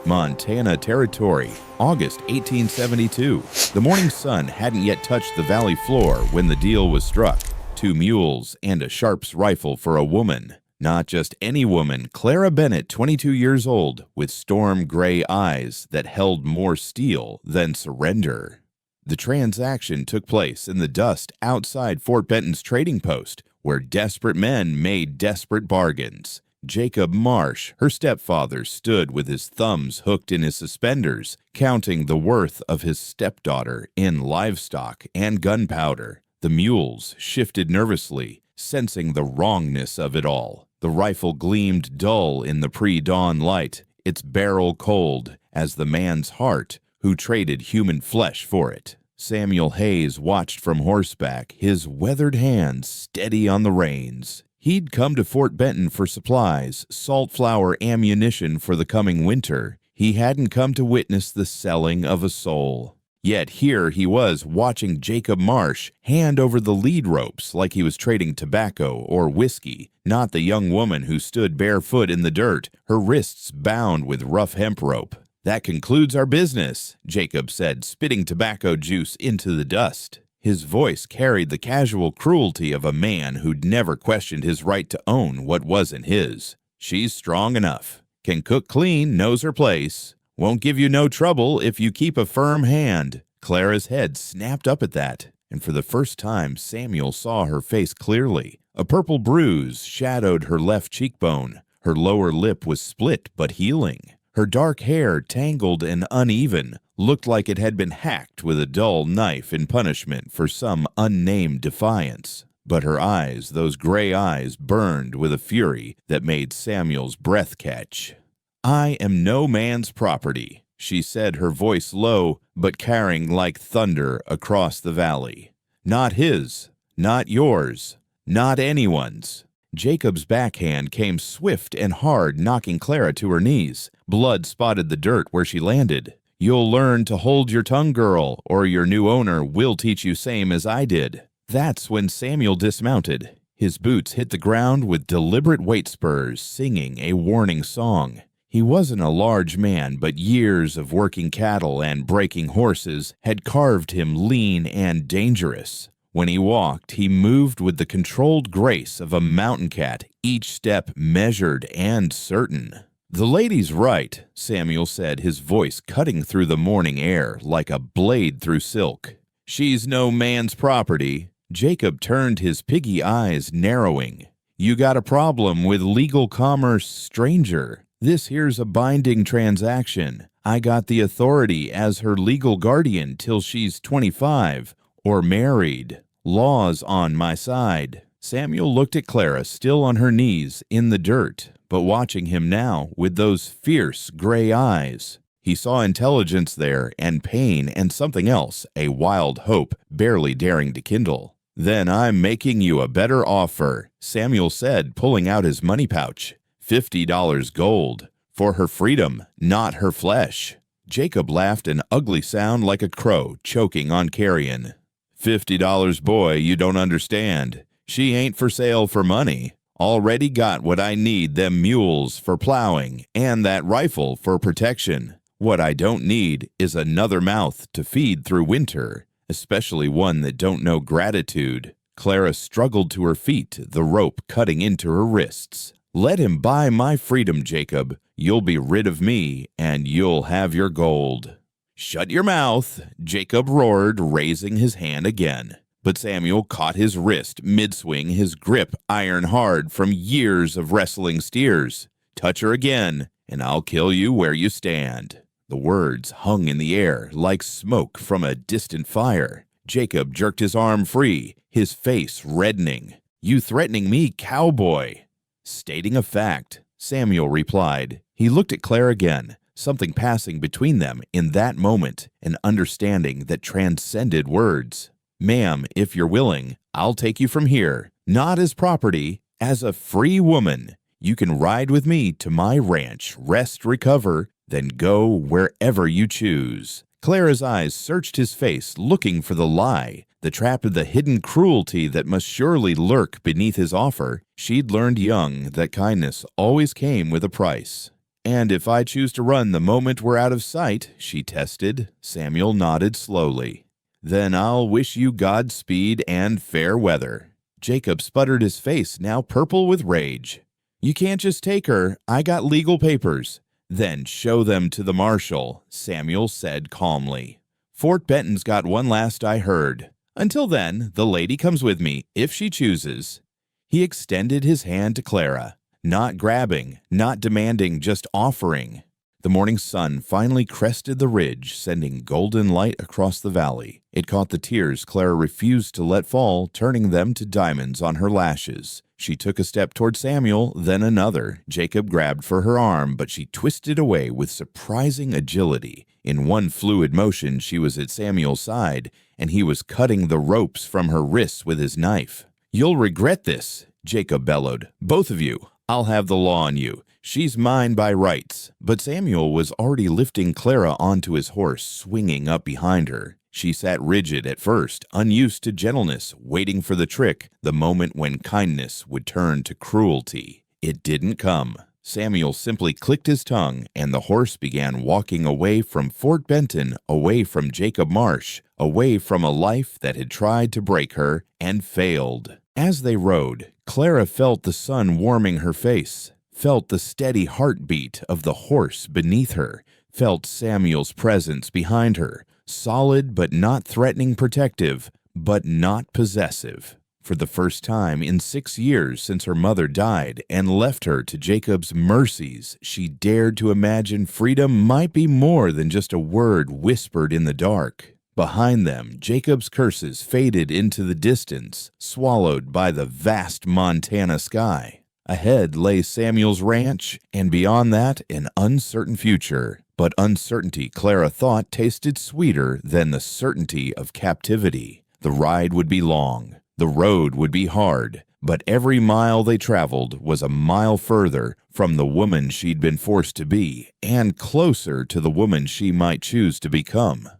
Montana Territory, August 1872. The morning sun hadn't yet touched the valley floor when the deal was struck. 2 mules and a Sharps rifle for a woman. Not just any woman, Clara Bennett, 22 years old, with storm gray eyes that held more steel than surrender. The transaction took place in the dust outside Fort Benton's trading post, where desperate men made desperate bargains. Jacob Marsh, her stepfather, stood with his thumbs hooked in his suspenders, counting the worth of his stepdaughter in livestock and gunpowder. The mules shifted nervously, sensing the wrongness of it all. The rifle gleamed dull in the pre-dawn light, its barrel cold as the man's heart who traded human flesh for it. Samuel Hayes watched from horseback, his weathered hands steady on the reins. He'd come to Fort Benton for supplies, salt flour ammunition for the coming winter. He hadn't come to witness the selling of a soul. Yet here he was watching Jacob Marsh hand over the lead ropes like he was trading tobacco or whiskey, not the young woman who stood barefoot in the dirt, her wrists bound with rough hemp rope. "That concludes our business," Jacob said, spitting tobacco juice into the dust. His voice carried the casual cruelty of a man who'd never questioned his right to own what wasn't his. "She's strong enough, can cook clean, knows her place, won't give you no trouble if you keep a firm hand." Clara's head snapped up at that, and for the first time Samuel saw her face clearly. A purple bruise shadowed her left cheekbone. Her lower lip was split but healing. Her dark hair, tangled and uneven, looked like it had been hacked with a dull knife in punishment for some unnamed defiance. But her eyes, those gray eyes, burned with a fury that made Samuel's breath catch. "I am no man's property," she said, her voice low but carrying like thunder across the valley. "Not his, not yours, not anyone's." Jacob's backhand came swift and hard, knocking Clara to her knees. Blood spotted the dirt where she landed. "You'll learn to hold your tongue, girl, or your new owner will teach you same as I did." That's when Samuel dismounted. His boots hit the ground with deliberate weight spurs, singing a warning song. He wasn't a large man, but years of working cattle and breaking horses had carved him lean and dangerous. When he walked, he moved with the controlled grace of a mountain cat, each step measured and certain. "The lady's right," Samuel said, his voice cutting through the morning air like a blade through silk. "She's no man's property." Jacob turned, his piggy eyes narrowing. "You got a problem with legal commerce, stranger. This here's a binding transaction. I got the authority as her legal guardian till she's 25 or married. Law's on my side." Samuel looked at Clara, still on her knees in the dirt, but watching him now with those fierce gray eyes. He saw intelligence there and pain and something else, a wild hope barely daring to kindle. "Then I'm making you a better offer," Samuel said, pulling out his money pouch. $50 gold. For her freedom, not her flesh. Jacob laughed an ugly sound like a crow choking on carrion. $50, boy, you don't understand. She ain't for sale for money. Already got what I need, them mules for plowing and that rifle for protection. What I don't need is another mouth to feed through winter, especially one that don't know gratitude. Clara struggled to her feet, the rope cutting into her wrists. "Let him buy my freedom, Jacob. You'll be rid of me, and you'll have your gold." "Shut your mouth," Jacob roared, raising his hand again. But Samuel caught his wrist mid-swing, his grip iron hard from years of wrestling steers. "Touch her again, and I'll kill you where you stand." The words hung in the air like smoke from a distant fire. Jacob jerked his arm free, his face reddening. "You threatening me, cowboy?" "Stating a fact," Samuel replied. He looked at Claire again, something passing between them in that moment, an understanding that transcended words. "Ma'am, if you're willing, I'll take you from here, not as property, as a free woman. You can ride with me to my ranch, rest, recover, then go wherever you choose." Clara's eyes searched his face, looking for the lie, the trap of the hidden cruelty that must surely lurk beneath his offer. She'd learned young that kindness always came with a price. And if I choose to run the moment we're out of sight, she tested. Samuel nodded slowly. Then I'll wish you Godspeed and fair weather. Jacob sputtered, his face now purple with rage. You can't just take her. I got legal papers. Then show them to the marshal, Samuel said calmly. Fort Benton's got one last I heard. Until then, the lady comes with me, if she chooses. He extended his hand to Clara, not grabbing, not demanding, just offering. The morning sun finally crested the ridge, sending golden light across the valley. It caught the tears Clara refused to let fall, turning them to diamonds on her lashes. She took a step toward Samuel, then another. Jacob grabbed for her arm, but she twisted away with surprising agility. In one fluid motion, she was at Samuel's side, and he was cutting the ropes from her wrists with his knife. You'll regret this, Jacob bellowed. Both of you. I'll have the law on you. She's mine by rights. But Samuel was already lifting Clara onto his horse, swinging up behind her. She sat rigid at first, unused to gentleness, waiting for the trick, the moment when kindness would turn to cruelty. It didn't come. Samuel simply clicked his tongue, and the horse began walking away from Fort Benton, away from Jacob Marsh, away from a life that had tried to break her and failed. As they rode, Clara felt the sun warming her face, felt the steady heartbeat of the horse beneath her, felt Samuel's presence behind her, solid but not threatening, protective but not possessive. For the first time in 6 years since her mother died and left her to Jacob's mercies, she dared to imagine freedom might be more than just a word whispered in the dark. Behind them, Jacob's curses faded into the distance, swallowed by the vast Montana sky. Ahead lay Samuel's ranch, and beyond that, an uncertain future. But uncertainty, Clara thought, tasted sweeter than the certainty of captivity. The ride would be long. The road would be hard, but every mile they traveled was a mile further from the woman she'd been forced to be, and closer to the woman she might choose to become.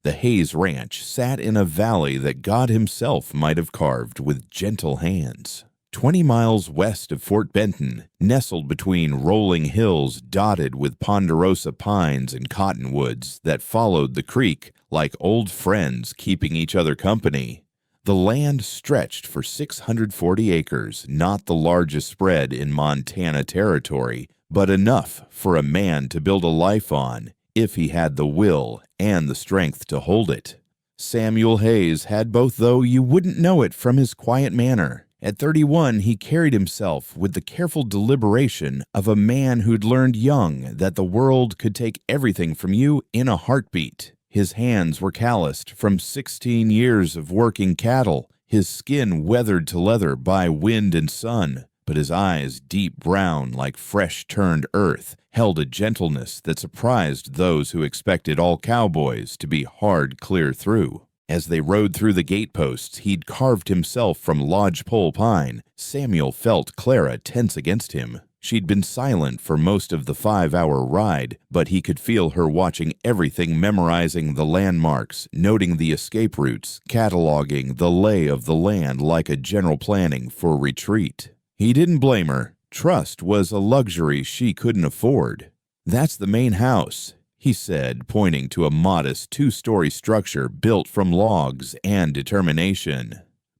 The Hayes Ranch sat in a valley that God himself might have carved with gentle hands. 20 miles west of Fort Benton, nestled between rolling hills dotted with ponderosa pines and cottonwoods that followed the creek like old friends keeping each other company. The land stretched for 640 acres, not the largest spread in Montana territory, but enough for a man to build a life on, if he had the will and the strength to hold it. Samuel Hayes had both, though you wouldn't know it from his quiet manner. At 31, he carried himself with the careful deliberation of a man who'd learned young that the world could take everything from you in a heartbeat. His hands were calloused from 16 years of working cattle, his skin weathered to leather by wind and sun, but his eyes, deep brown like fresh-turned earth, held a gentleness that surprised those who expected all cowboys to be hard clear through. As they rode through the gateposts he'd carved himself from lodgepole pine, Samuel felt Clara tense against him. She'd been silent for most of the 5-hour ride, but he could feel her watching everything, memorizing the landmarks, noting the escape routes, cataloging the lay of the land like a general planning for retreat. He didn't blame her. Trust was a luxury she couldn't afford. That's the main house, he said, pointing to a modest 2-story structure built from logs and determination.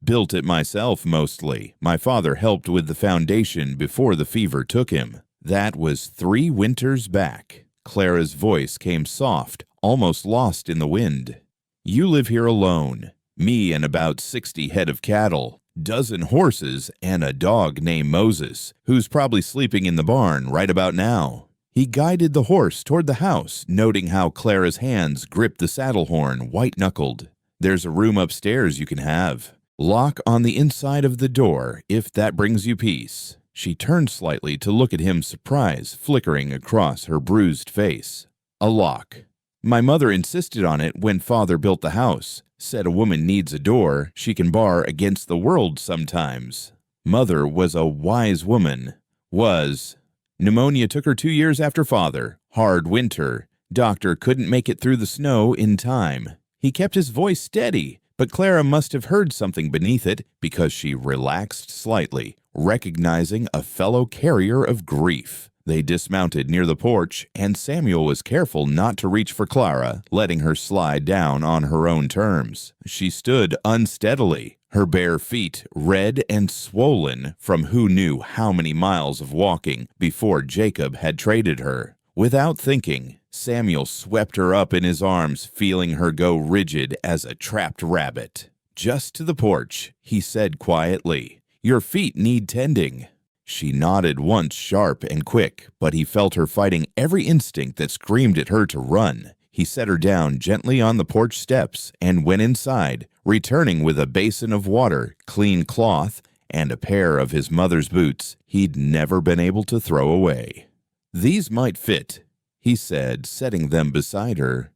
Built it myself, mostly. My father helped with the foundation before the fever took him. That was 3 winters back. Clara's voice came soft, almost lost in the wind. You live here alone. Me and about 60 head of cattle, dozen horses, and a dog named Moses, who's probably sleeping in the barn right about now. He guided the horse toward the house, noting how Clara's hands gripped the saddle horn, white-knuckled. There's a room upstairs you can have. Lock on the inside of the door, if that brings you peace. She turned slightly to look at him, surprise flickering across her bruised face. A lock. My mother insisted on it when Father built the house. Said a woman needs a door she can bar against the world sometimes. Mother was a wise woman. Was. Pneumonia took her 2 years after Father. Hard winter. Doctor couldn't make it through the snow in time. He kept his voice steady, but Clara must have heard something beneath it because she relaxed slightly, recognizing a fellow carrier of grief. They dismounted near the porch, and Samuel was careful not to reach for Clara, letting her slide down on her own terms. She stood unsteadily, her bare feet red and swollen from who knew how many miles of walking before Jacob had traded her. Without thinking, Samuel swept her up in his arms, feeling her go rigid as a trapped rabbit. Just to the porch, he said quietly, "Your feet need tending." She nodded once sharp and quick, but he felt her fighting every instinct that screamed at her to run. He set her down gently on the porch steps and went inside, returning with a basin of water, clean cloth, and a pair of his mother's boots he'd never been able to throw away. "These might fit," he said, setting them beside her.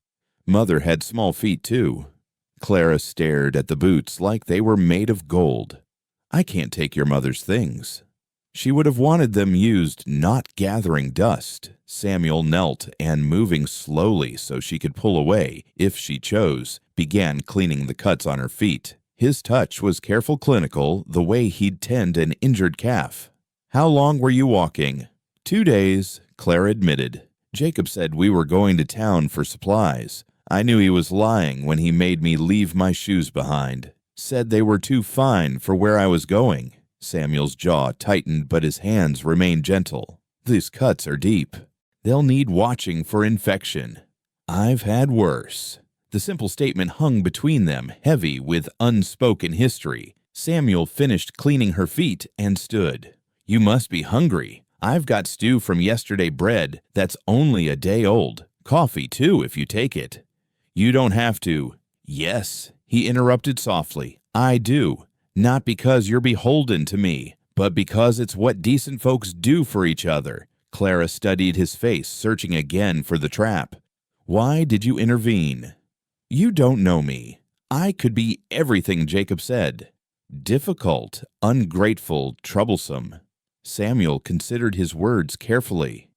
Mother had small feet, too. Clara stared at the boots like they were made of gold. "I can't take your mother's things." She would have wanted them used, not gathering dust. Samuel knelt and, moving slowly so she could pull away, if she chose, began cleaning the cuts on her feet. His touch was careful, clinical, the way he'd tend an injured calf. "How long were you walking?" 2 days, Clara admitted. "Jacob said we were going to town for supplies. I knew he was lying when he made me leave my shoes behind. Said they were too fine for where I was going." Samuel's jaw tightened, but his hands remained gentle. "These cuts are deep. They'll need watching for infection. I've had worse." The simple statement hung between them, heavy with unspoken history. Samuel finished cleaning her feet and stood. "You must be hungry. I've got stew from yesterday bread that's only a day old. Coffee, too, if you take it." "You don't have to." "Yes," he interrupted softly. "I do. Not because you're beholden to me, but because it's what decent folks do for each other." Clara studied his face, searching again for the trap. "Why did you intervene?" "You don't know me. I could be everything Jacob said. Difficult, ungrateful, troublesome." Samuel considered his words carefully.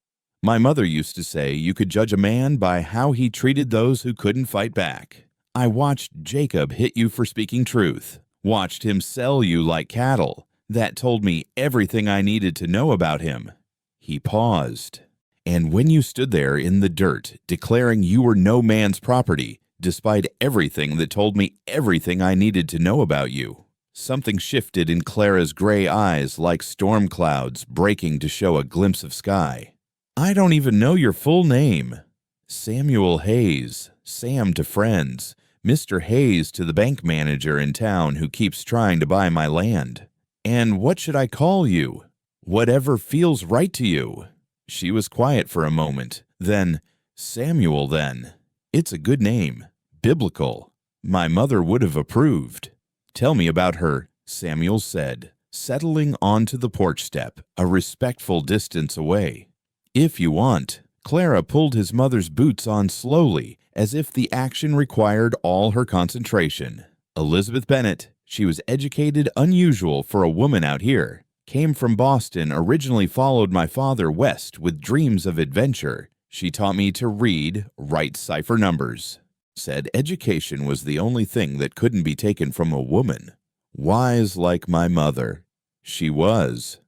"My mother used to say you could judge a man by how he treated those who couldn't fight back. I watched Jacob hit you for speaking truth. Watched him sell you like cattle. That told me everything I needed to know about him." He paused. "And when you stood there in the dirt, declaring you were no man's property, despite everything that told me everything I needed to know about you." Something shifted in Clara's gray eyes like storm clouds breaking to show a glimpse of sky. "I don't even know your full name." "Samuel Hayes, Sam to friends. Mr. Hayes to the bank manager in town who keeps trying to buy my land." "And what should I call you?" "Whatever feels right to you." She was quiet for a moment. Then, "Samuel, then. It's a good name. Biblical. My mother would have approved." "Tell me about her," Samuel said, settling onto the porch step, a respectful distance away. "If you want." Clara pulled his mother's boots on slowly, as if the action required all her concentration. "Elizabeth Bennet. She was educated unusual for a woman out here. Came from Boston, originally followed my father west with dreams of adventure. She taught me to read, write cipher numbers. Said education was the only thing that couldn't be taken from a woman. Wise like my mother." "She was."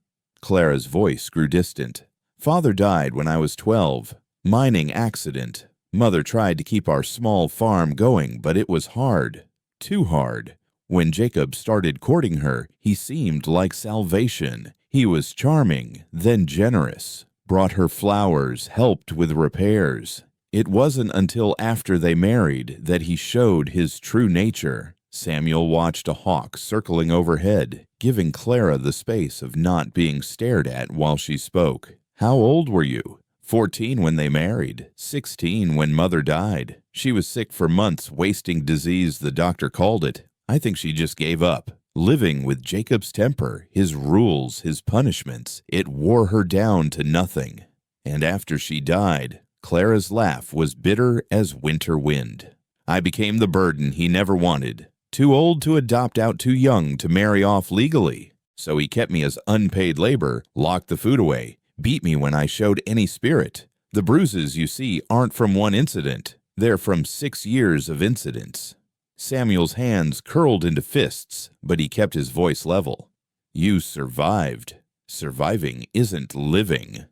Clara's voice grew distant. "Father died when I was 12. Mining accident. Mother tried to keep our small farm going, but it was hard. Too hard. When Jacob started courting her, he seemed like salvation. He was charming, then generous. Brought her flowers, helped with repairs. It wasn't until after they married that he showed his true nature." Samuel watched a hawk circling overhead, giving Clara the space of not being stared at while she spoke. "How old were you?" 14 when they married, 16 when mother died. She was sick for months, wasting disease, the doctor called it. I think she just gave up. Living with Jacob's temper, his rules, his punishments, it wore her down to nothing. And after she died, Clara's laugh was bitter as winter wind. "I became the burden he never wanted. Too old to adopt out, too young to marry off legally. So he kept me as unpaid labor, locked the food away, beat me when I showed any spirit. The bruises you see aren't from one incident. They're from 6 years of incidents." Samuel's hands curled into fists, but he kept his voice level. "You survived. Surviving isn't living."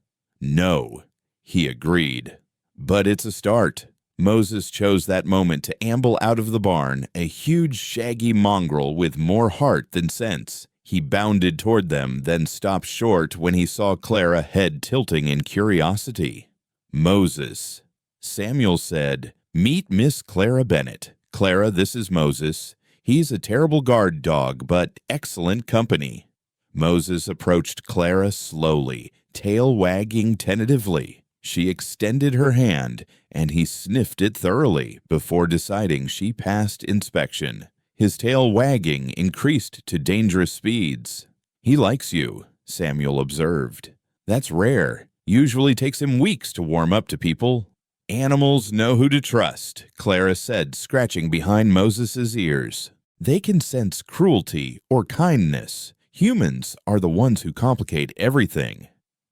No, he agreed. But it's a start. Moses chose that moment to amble out of the barn, a huge shaggy mongrel with more heart than sense. He bounded toward them, then stopped short when he saw Clara, head tilting in curiosity. Moses. Samuel said, "Meet Miss Clara Bennett. Clara, this is Moses. He's a terrible guard dog, but excellent company." Moses approached Clara slowly, tail wagging tentatively. She extended her hand, and he sniffed it thoroughly before deciding she passed inspection. His tail wagging increased to dangerous speeds. "He likes you," Samuel observed. "That's rare. Usually takes him weeks to warm up to people." "Animals know who to trust," Clara said, scratching behind Moses's ears. "They can sense cruelty or kindness. Humans are the ones who complicate everything."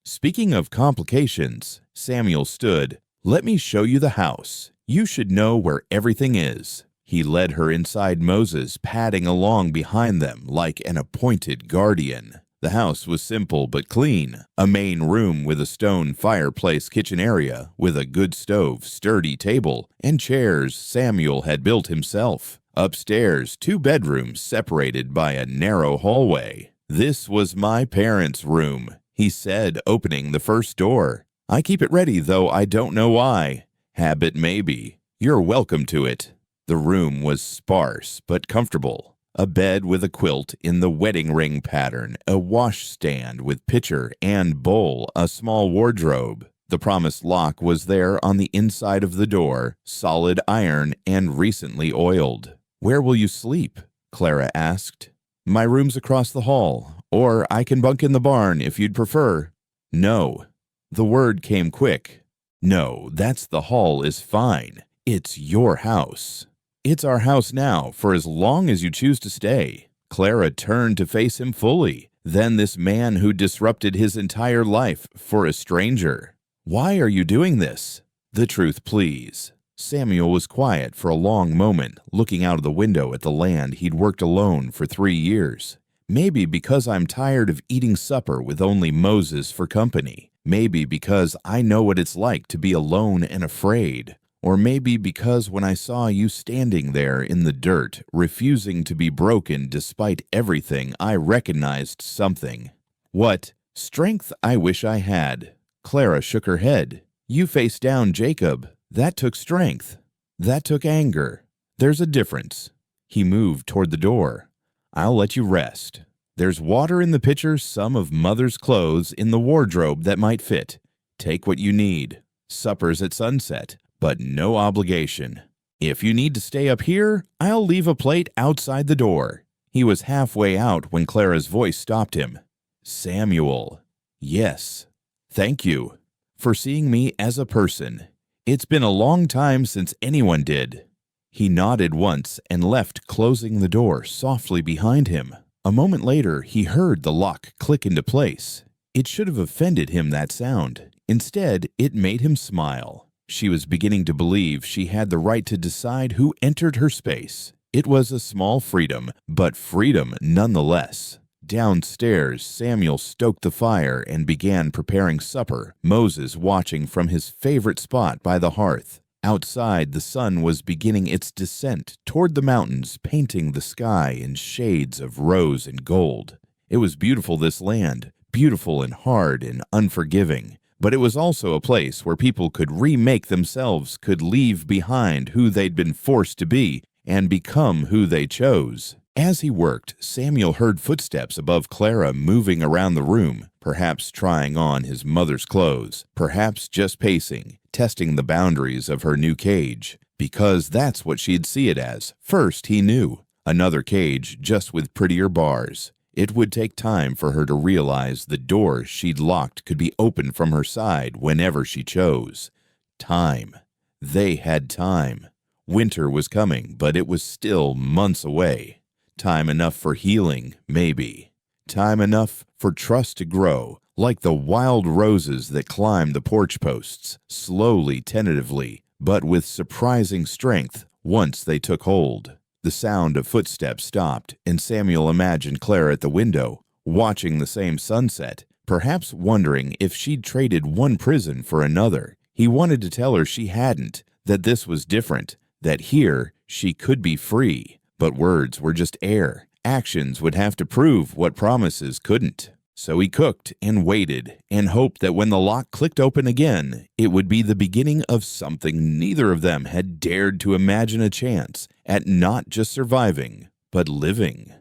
Speaking of complications, Samuel stood. "Let me show you the house. You should know where everything is." He led her inside Moses, padding along behind them like an appointed guardian. The house was simple but clean. A main room with a stone fireplace kitchen area, with a good stove, sturdy table, and chairs Samuel had built himself. Upstairs, 2 bedrooms separated by a narrow hallway. "This was my parents' room," he said, opening the first door. "I keep it ready, though I don't know why. Habit, maybe. You're welcome to it." The room was sparse but comfortable. A bed with a quilt in the wedding ring pattern, a washstand with pitcher and bowl, a small wardrobe. The promised lock was there on the inside of the door, solid iron and recently oiled. "Where will you sleep?" Clara asked. "My room's across the hall, or I can bunk in the barn if you'd prefer." "No." The word came quick. "No, that's the hall is fine. It's your house." "It's our house now, for as long as you choose to stay." Clara turned to face him fully. Then this man who disrupted his entire life for a stranger. "Why are you doing this?" "The truth, please." Samuel was quiet for a long moment, looking out of the window at the land he'd worked alone for 3 years. "Maybe because I'm tired of eating supper with only Moses for company. Maybe because I know what it's like to be alone and afraid. Or maybe because when I saw you standing there in the dirt, refusing to be broken despite everything, I recognized something." "What?" "Strength I wish I had." Clara shook her head. "You faced down Jacob. That took strength. That took anger. There's a difference." He moved toward the door. "I'll let you rest. There's water in the pitcher, some of Mother's clothes in the wardrobe that might fit. Take what you need. Supper's at sunset, but no obligation. If you need to stay up here, I'll leave a plate outside the door." He was halfway out when Clara's voice stopped him. "Samuel." "Yes. Thank you for seeing me as a person. It's been a long time since anyone did." He nodded once and left, closing the door softly behind him. A moment later, he heard the lock click into place. It should have offended him, that sound. Instead, it made him smile. She was beginning to believe she had the right to decide who entered her space. It was a small freedom, but freedom nonetheless. Downstairs, Samuel stoked the fire and began preparing supper, Moses watching from his favorite spot by the hearth. Outside, the sun was beginning its descent toward the mountains, painting the sky in shades of rose and gold. It was beautiful, this land, beautiful and hard and unforgiving. But it was also a place where people could remake themselves, could leave behind who they'd been forced to be, and become who they chose. As he worked, Samuel heard footsteps above Clara moving around the room, perhaps trying on his mother's clothes, perhaps just pacing, testing the boundaries of her new cage, because that's what she'd see it as. First, he knew. Another cage, just with prettier bars. It would take time for her to realize the door she'd locked could be opened from her side whenever she chose. Time. They had time. Winter was coming, but it was still months away. Time enough for healing, maybe. Time enough for trust to grow, like the wild roses that climbed the porch posts, slowly, tentatively, but with surprising strength once they took hold. The sound of footsteps stopped, and Samuel imagined Clara at the window, watching the same sunset, perhaps wondering if she'd traded one prison for another. He wanted to tell her she hadn't, that this was different, that here she could be free. But words were just air. Actions would have to prove what promises couldn't. So he cooked and waited and hoped that when the lock clicked open again, it would be the beginning of something neither of them had dared to imagine a chance at not just surviving, but living.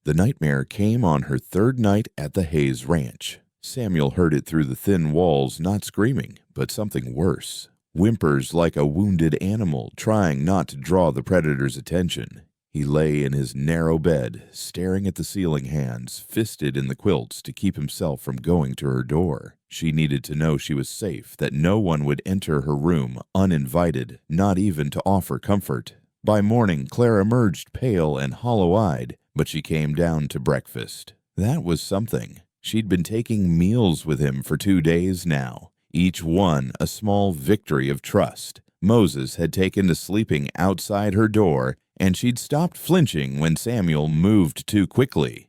The nightmare came on her third night at the Hayes Ranch. Samuel heard it through the thin walls, not screaming, but something worse. Whimpers like a wounded animal trying not to draw the predator's attention. He lay in his narrow bed, staring at the ceiling, hands fisted in the quilts to keep himself from going to her door. She needed to know she was safe, that no one would enter her room uninvited, not even to offer comfort. By morning, Claire emerged pale and hollow-eyed, but she came down to breakfast. That was something. She'd been taking meals with him for 2 days now, each one a small victory of trust. Moses had taken to sleeping outside her door, and she'd stopped flinching when Samuel moved too quickly.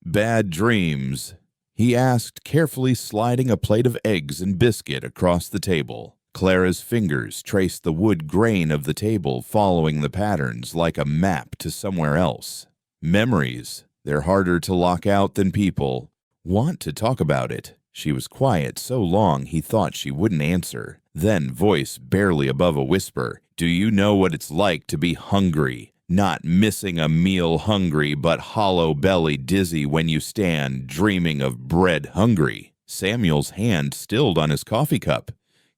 "Bad dreams?" he asked, carefully sliding a plate of eggs and biscuit across the table. Clara's fingers traced the wood grain of the table, following the patterns like a map to somewhere else. "Memories. They're harder to lock out than people. Want to talk about it." She was quiet so long he thought she wouldn't answer. Then, voice barely above a whisper, "Do you know what it's like to be hungry? Not missing a meal hungry, but hollow-bellied dizzy when you stand, dreaming of bread hungry." Samuel's hand stilled on his coffee cup.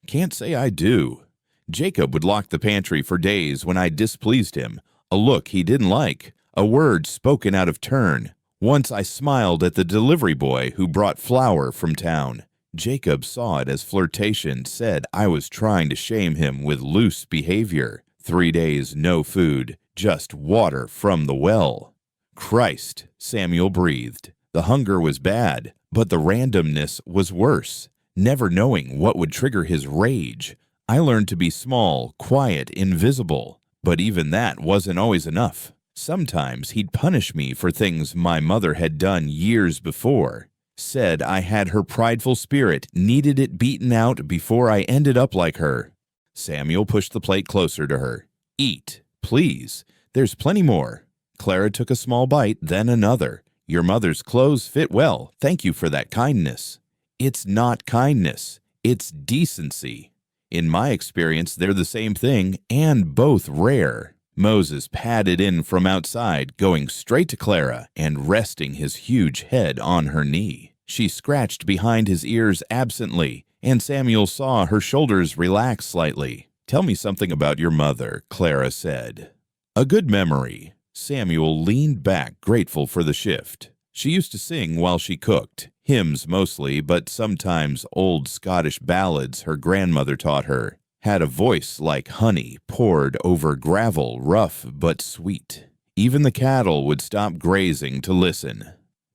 "Can't say I do. Jacob would lock the pantry for days when I displeased him. A look he didn't like, a word spoken out of turn. Once I smiled at the delivery boy who brought flour from town. Jacob saw it as flirtation, said I was trying to shame him with loose behavior. 3 days no food, just water from the well." "Christ," Samuel breathed. The hunger was bad, but the randomness was worse. Never knowing what would trigger his rage. I learned to be small, quiet, invisible, but even that wasn't always enough. Sometimes he'd punish me for things my mother had done years before. Said I had her prideful spirit, needed it beaten out before I ended up like her. Samuel pushed the plate closer to her. "Eat, please. There's plenty more." Clara took a small bite, then another. "Your mother's clothes fit well. Thank you for that kindness." "It's not kindness. It's decency. In my experience, they're the same thing, and both rare." Moses padded in from outside, going straight to Clara and resting his huge head on her knee. She scratched behind his ears absently, and Samuel saw her shoulders relax slightly. "Tell me something about your mother," Clara said. "A good memory." Samuel leaned back, grateful for the shift. She used to sing while she cooked, hymns mostly, but sometimes old Scottish ballads her grandmother taught her. Had a voice like honey poured over gravel, rough but sweet. Even the cattle would stop grazing to listen.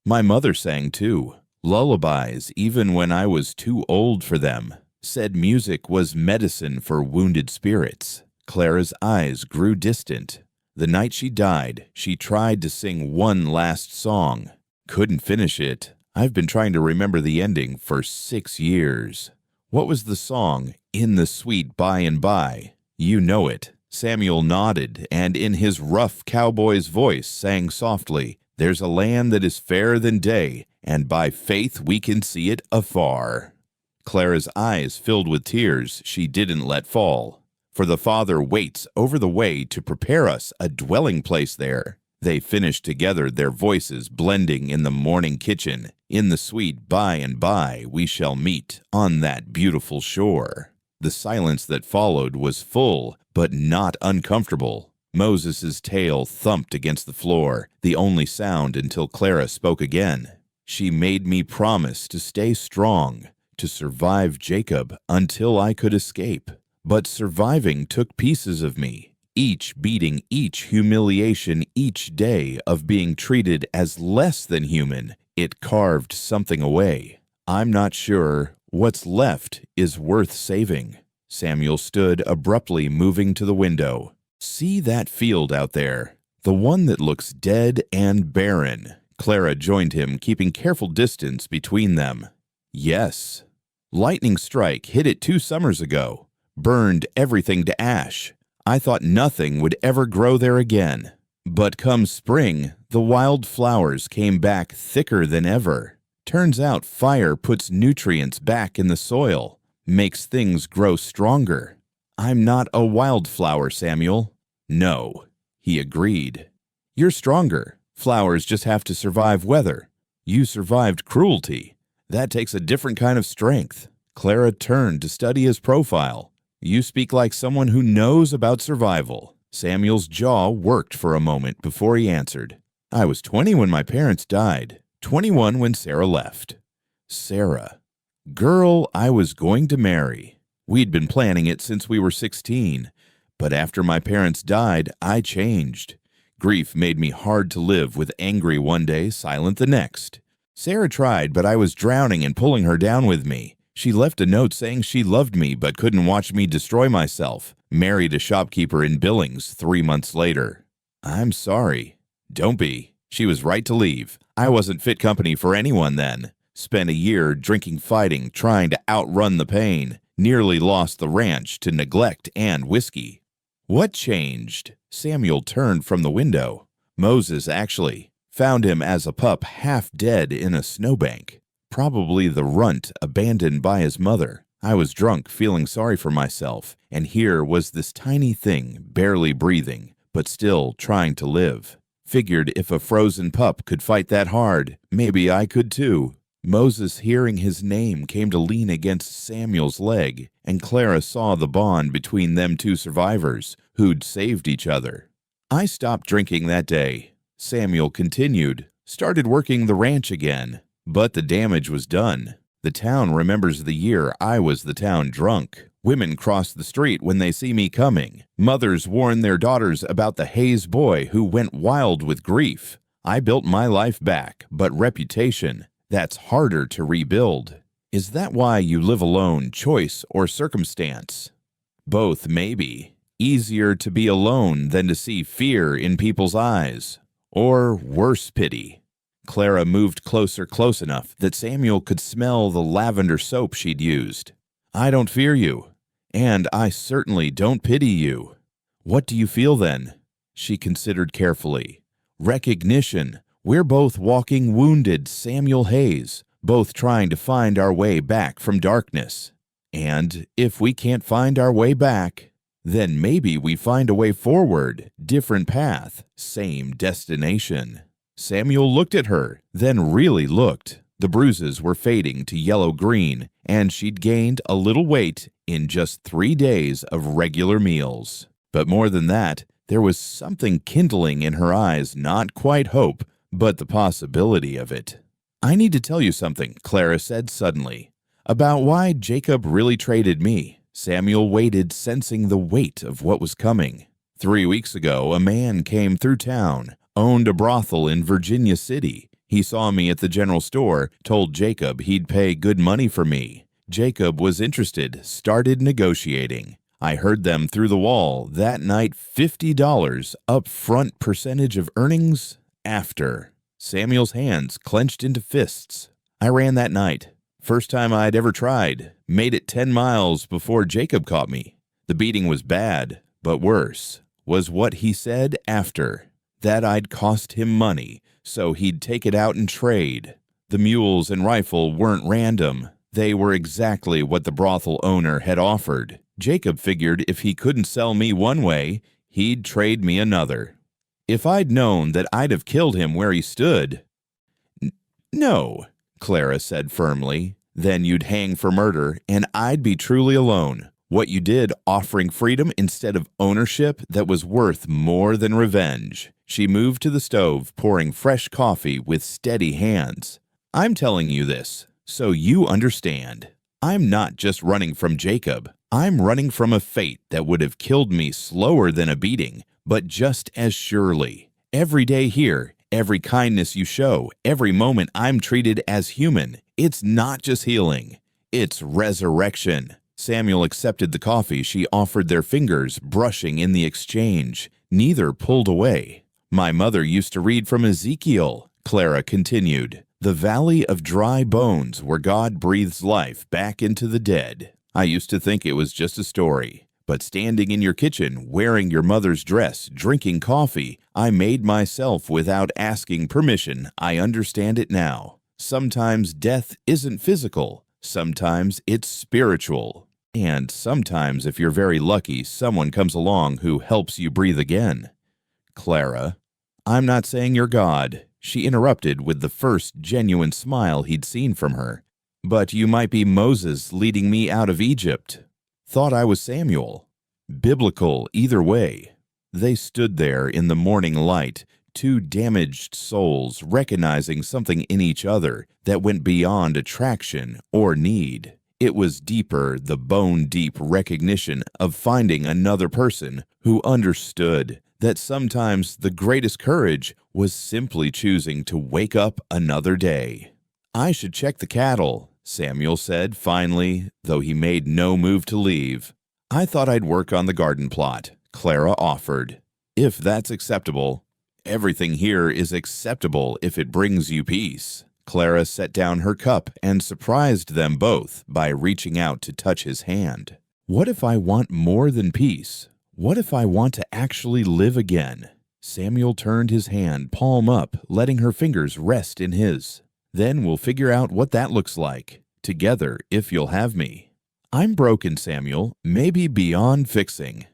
My mother sang too, lullabies even when I was too old for them. Said music was medicine for wounded spirits. Clara's eyes grew distant. The night she died, she tried to sing one last song. Couldn't finish it. I've been trying to remember the ending for 6 years. What was the song, "In the Sweet By and By"? You know it. Samuel nodded, and in his rough cowboy's voice sang softly, "There's a land that is fairer than day, and by faith we can see it afar." Clara's eyes filled with tears she didn't let fall. "For the Father waits over the way to prepare us a dwelling place there." They finished together, their voices blending in the morning kitchen. "In the sweet by and by we shall meet on that beautiful shore." The silence that followed was full, but not uncomfortable. Moses's tail thumped against the floor, the only sound until Clara spoke again. "She made me promise to stay strong, to survive Jacob until I could escape. But surviving took pieces of me. Each beating, each humiliation, each day of being treated as less than human, it carved something away. I'm not sure what's left is worth saving." Samuel stood abruptly, moving to the window. "See that field out there? The one that looks dead and barren." Clara joined him, keeping careful distance between them. Yes. Lightning strike hit it 2 summers ago. Burned everything to ash. I thought nothing would ever grow there again. But come spring, the wild flowers came back thicker than ever. Turns out fire puts nutrients back in the soil, makes things grow stronger. I'm not a wildflower, Samuel. No, he agreed. You're stronger. Flowers just have to survive weather. You survived cruelty. That takes a different kind of strength. Clara turned to study his profile. You speak like someone who knows about survival. Samuel's jaw worked for a moment before he answered. I was 20 when my parents died, 21 when Sarah left. Sarah. Girl I was going to marry. We'd been planning it since we were 16, but after my parents died, I changed. Grief made me hard to live, with angry one day, silent the next. Sarah tried, but I was drowning and pulling her down with me. She left a note saying she loved me but couldn't watch me destroy myself. Married a shopkeeper in Billings 3 months later. I'm sorry. Don't be. She was right to leave. I wasn't fit company for anyone then. Spent a year drinking, fighting, trying to outrun the pain. Nearly lost the ranch to neglect and whiskey. What changed? Samuel turned from the window. Moses, actually. Found him as a pup, half dead in a snowbank. Probably the runt abandoned by his mother. I was drunk, feeling sorry for myself, and here was this tiny thing, barely breathing, but still trying to live. Figured if a frozen pup could fight that hard, maybe I could too. Moses, hearing his name, came to lean against Samuel's leg, and Clara saw the bond between them two survivors who'd saved each other. I stopped drinking that day. Samuel continued, started working the ranch again, but the damage was done. The town remembers the year I was the town drunk. Women cross the street when they see me coming. Mothers warn their daughters about the Hayes boy who went wild with grief. I built my life back, but reputation, that's harder to rebuild. Is that why you live alone, choice or circumstance? Both, maybe. Easier to be alone than to see fear in people's eyes. Or worse, pity. Clara moved closer, close enough that Samuel could smell the lavender soap she'd used. I don't fear you, and I certainly don't pity you. What do you feel then? She considered carefully. Recognition. We're both walking wounded Samuel Hayes, both trying to find our way back from darkness. And if we can't find our way back, then maybe we find a way forward, different path, same destination. Samuel looked at her, then really looked. The bruises were fading to yellow-green, and she'd gained a little weight in just 3 days of regular meals. But more than that, there was something kindling in her eyes, not quite hope, but the possibility of it. I need to tell you something, Clara said suddenly, about why Jacob really traded me. Samuel waited, sensing the weight of what was coming. 3 weeks ago, a man came through town, owned a brothel in Virginia City. He saw me at the general store, told Jacob he'd pay good money for me. Jacob was interested, started negotiating. I heard them through the wall that night. $50 up front, percentage of earnings after. Samuel's hands clenched into fists. I ran that night. First time I'd ever tried. Made it 10 miles before Jacob caught me. The beating was bad, but worse was what he said after. That I'd cost him money, so he'd take it out and trade. The mules and rifle weren't random. They were exactly what the brothel owner had offered. Jacob figured if he couldn't sell me one way, he'd trade me another. If I'd known that I'd have killed him where he stood. No, Clara said firmly. Then you'd hang for murder, and I'd be truly alone. What you did, offering freedom instead of ownership, that was worth more than revenge. She moved to the stove, pouring fresh coffee with steady hands. I'm telling you this, so you understand. I'm not just running from Jacob. I'm running from a fate that would have killed me slower than a beating, but just as surely. Every day here, every kindness you show, every moment I'm treated as human, it's not just healing, it's resurrection. Samuel accepted the coffee she offered, their fingers brushing in the exchange. Neither pulled away. My mother used to read from Ezekiel, Clara continued. The valley of dry bones where God breathes life back into the dead. I used to think it was just a story. But standing in your kitchen, wearing your mother's dress, drinking coffee, I made myself without asking permission. I understand it now. Sometimes death isn't physical. Sometimes it's spiritual. And sometimes, if you're very lucky, someone comes along who helps you breathe again. Clara, I'm not saying you're God, she interrupted with the first genuine smile he'd seen from her. But you might be Moses leading me out of Egypt. Thought I was Samuel. Biblical either way. They stood there in the morning light, two damaged souls recognizing something in each other that went beyond attraction or need. It was deeper, the bone-deep recognition of finding another person who understood that sometimes the greatest courage was simply choosing to wake up another day. I should check the cattle, Samuel said finally, though he made no move to leave. I thought I'd work on the garden plot, Clara offered. If that's acceptable. Everything here is acceptable if it brings you peace. Clara set down her cup and surprised them both by reaching out to touch his hand. What if I want more than peace? What if I want to actually live again? Samuel turned his hand palm up, letting her fingers rest in his. Then we'll figure out what that looks like, together if you'll have me. I'm broken, Samuel, maybe beyond fixing.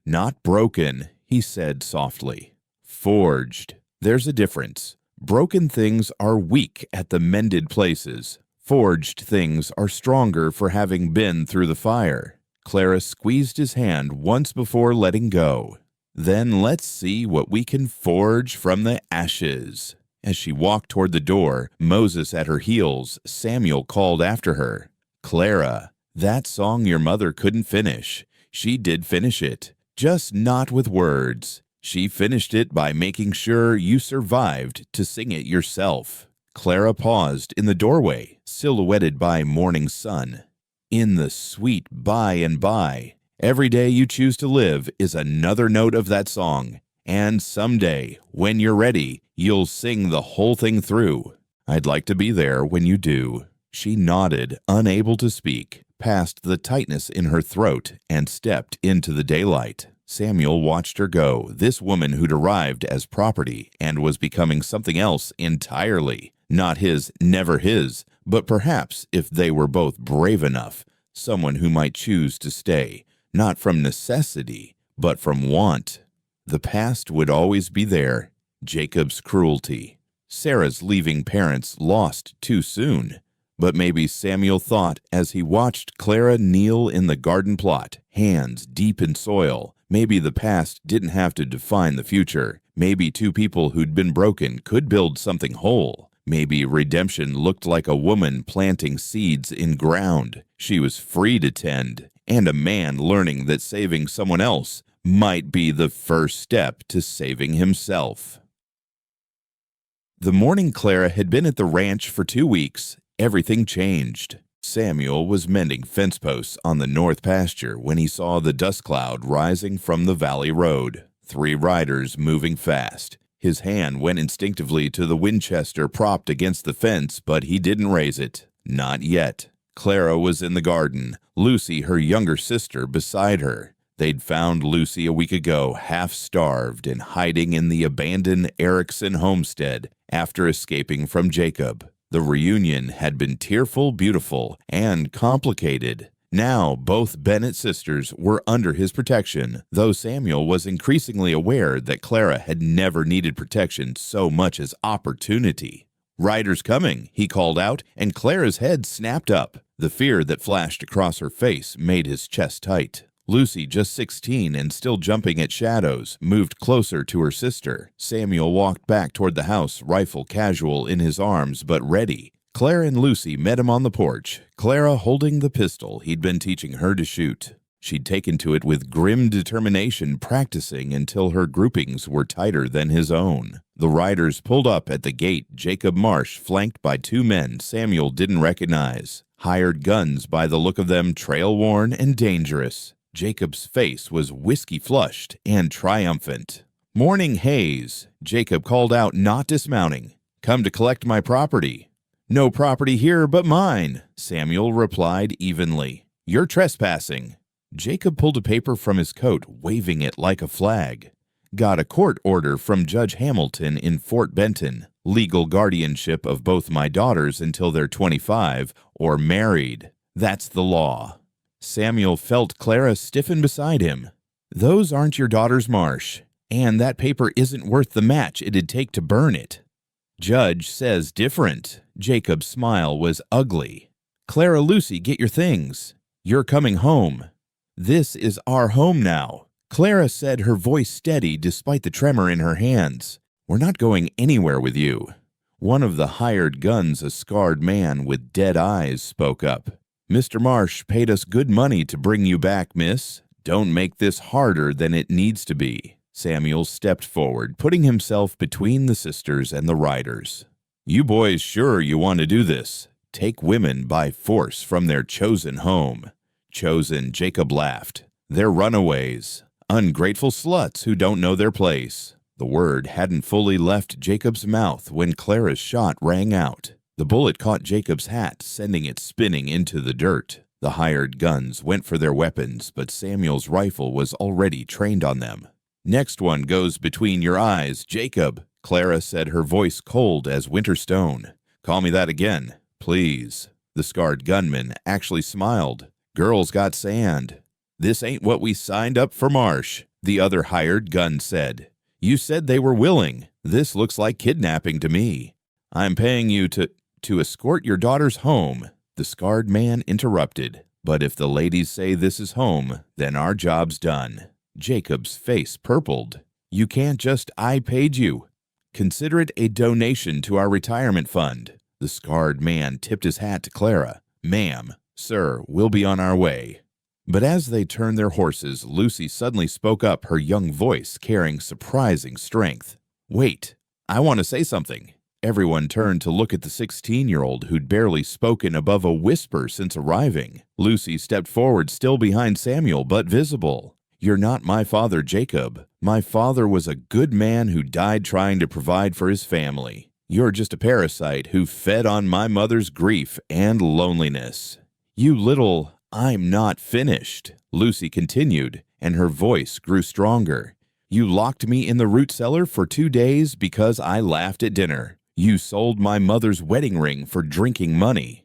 Not broken, he said softly. Forged. There's a difference. Broken things are weak at the mended places. Forged things are stronger for having been through the fire. Clara squeezed his hand once before letting go. Then let's see what we can forge from the ashes. As she walked toward the door, Moses at her heels, Samuel called after her. Clara, that song your mother couldn't finish. She did finish it, just not with words. She finished it by making sure you survived to sing it yourself. Clara paused in the doorway, silhouetted by morning sun. In the sweet by and by, every day you choose to live is another note of that song. And someday, when you're ready, you'll sing the whole thing through. I'd like to be there when you do. She nodded, unable to speak, past the tightness in her throat, and stepped into the daylight. Samuel watched her go, this woman who'd arrived as property and was becoming something else entirely. Not his, never his, but perhaps, if they were both brave enough, someone who might choose to stay, not from necessity, but from want. The past would always be there. Jacob's cruelty. Sarah's leaving parents lost too soon. But maybe Samuel thought as he watched Clara kneel in the garden plot, hands deep in soil, maybe the past didn't have to define the future. Maybe two people who'd been broken could build something whole. Maybe redemption looked like a woman planting seeds in ground she was free to tend, and a man learning that saving someone else might be the first step to saving himself. The morning Clara had been at the ranch for 2 weeks, everything changed. Samuel was mending fence posts on the north pasture when he saw the dust cloud rising from the valley road. 3 riders moving fast. His hand went instinctively to the Winchester propped against the fence, but he didn't raise it. Not yet. Clara was in the garden, Lucy, her younger sister, beside her. They'd found Lucy a week ago, half-starved and hiding in the abandoned Erickson homestead after escaping from Jacob. The reunion had been tearful, beautiful, and complicated. Now both Bennett sisters were under his protection, though Samuel was increasingly aware that Clara had never needed protection so much as opportunity. "Riders coming," he called out, and Clara's head snapped up. The fear that flashed across her face made his chest tight. Lucy, just 16 and still jumping at shadows, moved closer to her sister. Samuel walked back toward the house, rifle casual in his arms but ready. Clara and Lucy met him on the porch, Clara holding the pistol he'd been teaching her to shoot. She'd taken to it with grim determination, practicing until her groupings were tighter than his own. The riders pulled up at the gate. Jacob Marsh, flanked by 2 men Samuel didn't recognize. Hired guns by the look of them, trail-worn and dangerous. Jacob's face was whiskey-flushed and triumphant. "Morning, Hayes," Jacob called out, not dismounting. Come to collect my property." "No property here but mine," Samuel replied evenly. "You're trespassing." Jacob pulled a paper from his coat, waving it like a flag. "Got a court order from Judge Hamilton in Fort Benton. Legal guardianship of both my daughters until they're 25 or married. That's the law." Samuel felt Clara stiffen beside him. "Those aren't your daughters, Marsh, and that paper isn't worth the match it'd take to burn it." "Judge says different." Jacob's smile was ugly. "Clara, Lucy, get your things. You're coming home. This is our home now." Clara said, her voice steady despite the tremor in her hands. "We're not going anywhere with you." One of the hired guns, a scarred man with dead eyes, spoke up. "Mr. Marsh paid us good money to bring you back, miss. Don't make this harder than it needs to be." Samuel stepped forward, putting himself between the sisters and the riders. "You boys sure you want to do this? Take women by force from their chosen home." "Chosen," Jacob laughed. "They're runaways. Ungrateful sluts who don't know their place." The word hadn't fully left Jacob's mouth when Clara's shot rang out. The bullet caught Jacob's hat, sending it spinning into the dirt. The hired guns went for their weapons, but Samuel's rifle was already trained on them. "Next one goes between your eyes, Jacob," Clara said, her voice cold as winter stone. "Call me that again, please." The scarred gunman actually smiled. "Girls got sand." "This ain't what we signed up for, Marsh," the other hired gun said. "You said they were willing. This looks like kidnapping to me." "I'm paying you to escort your daughters home," the scarred man interrupted. "But if the ladies say this is home, then our job's done." Jacob's face purpled. "You can't just, I paid you. Consider it a donation to our retirement fund." The scarred man tipped his hat to Clara. "Ma'am, sir, we'll be on our way." But as they turned their horses, Lucy suddenly spoke up, her young voice carrying surprising strength. "Wait, I want to say something." Everyone turned to look at the 16-year-old who'd barely spoken above a whisper since arriving. Lucy stepped forward, still behind Samuel, but visible. "You're not my father, Jacob. My father was a good man who died trying to provide for his family. You're just a parasite who fed on my mother's grief and loneliness." "You little—" "I'm not finished," Lucy continued, and her voice grew stronger. "You locked me in the root cellar for 2 days because I laughed at dinner. You sold my mother's wedding ring for drinking money.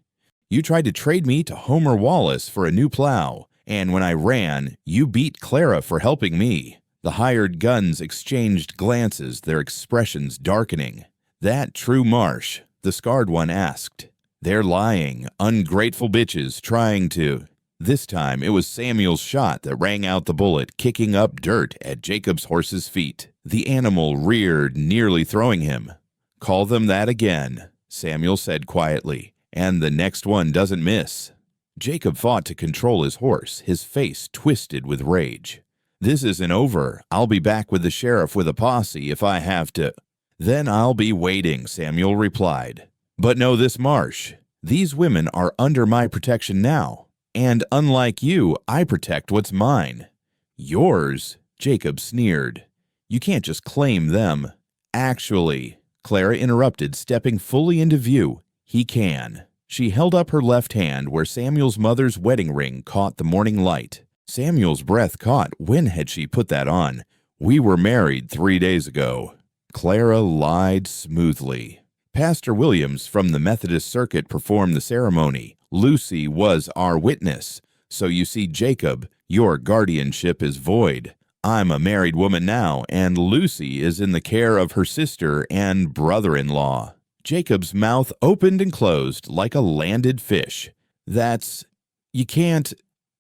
You tried to trade me to Homer Wallace for a new plow, and when I ran, you beat Clara for helping me." The hired guns exchanged glances, their expressions darkening. "That true, Marsh?" the scarred one asked. "They're lying, ungrateful bitches trying to—" This time it was Samuel's shot that rang out the bullet, kicking up dirt at Jacob's horse's feet. The animal reared, nearly throwing him. "Call them that again," Samuel said quietly, "and the next one doesn't miss." Jacob fought to control his horse, his face twisted with rage. "This isn't over. I'll be back with the sheriff with a posse if I have to." "Then I'll be waiting," Samuel replied. "But know this, Marsh. These women are under my protection now. And unlike you, I protect what's mine." "Yours?" Jacob sneered. "You can't just claim them." "Actually," Clara interrupted, stepping fully into view, "he can." She held up her left hand where Samuel's mother's wedding ring caught the morning light. Samuel's breath caught. When had she put that on? "We were married 3 days ago." Clara lied smoothly. "Pastor Williams from the Methodist Circuit performed the ceremony. Lucy was our witness. So you see, Jacob, your guardianship is void. I'm a married woman now, and Lucy is in the care of her sister and brother-in-law." Jacob's mouth opened and closed like a landed fish. You can't—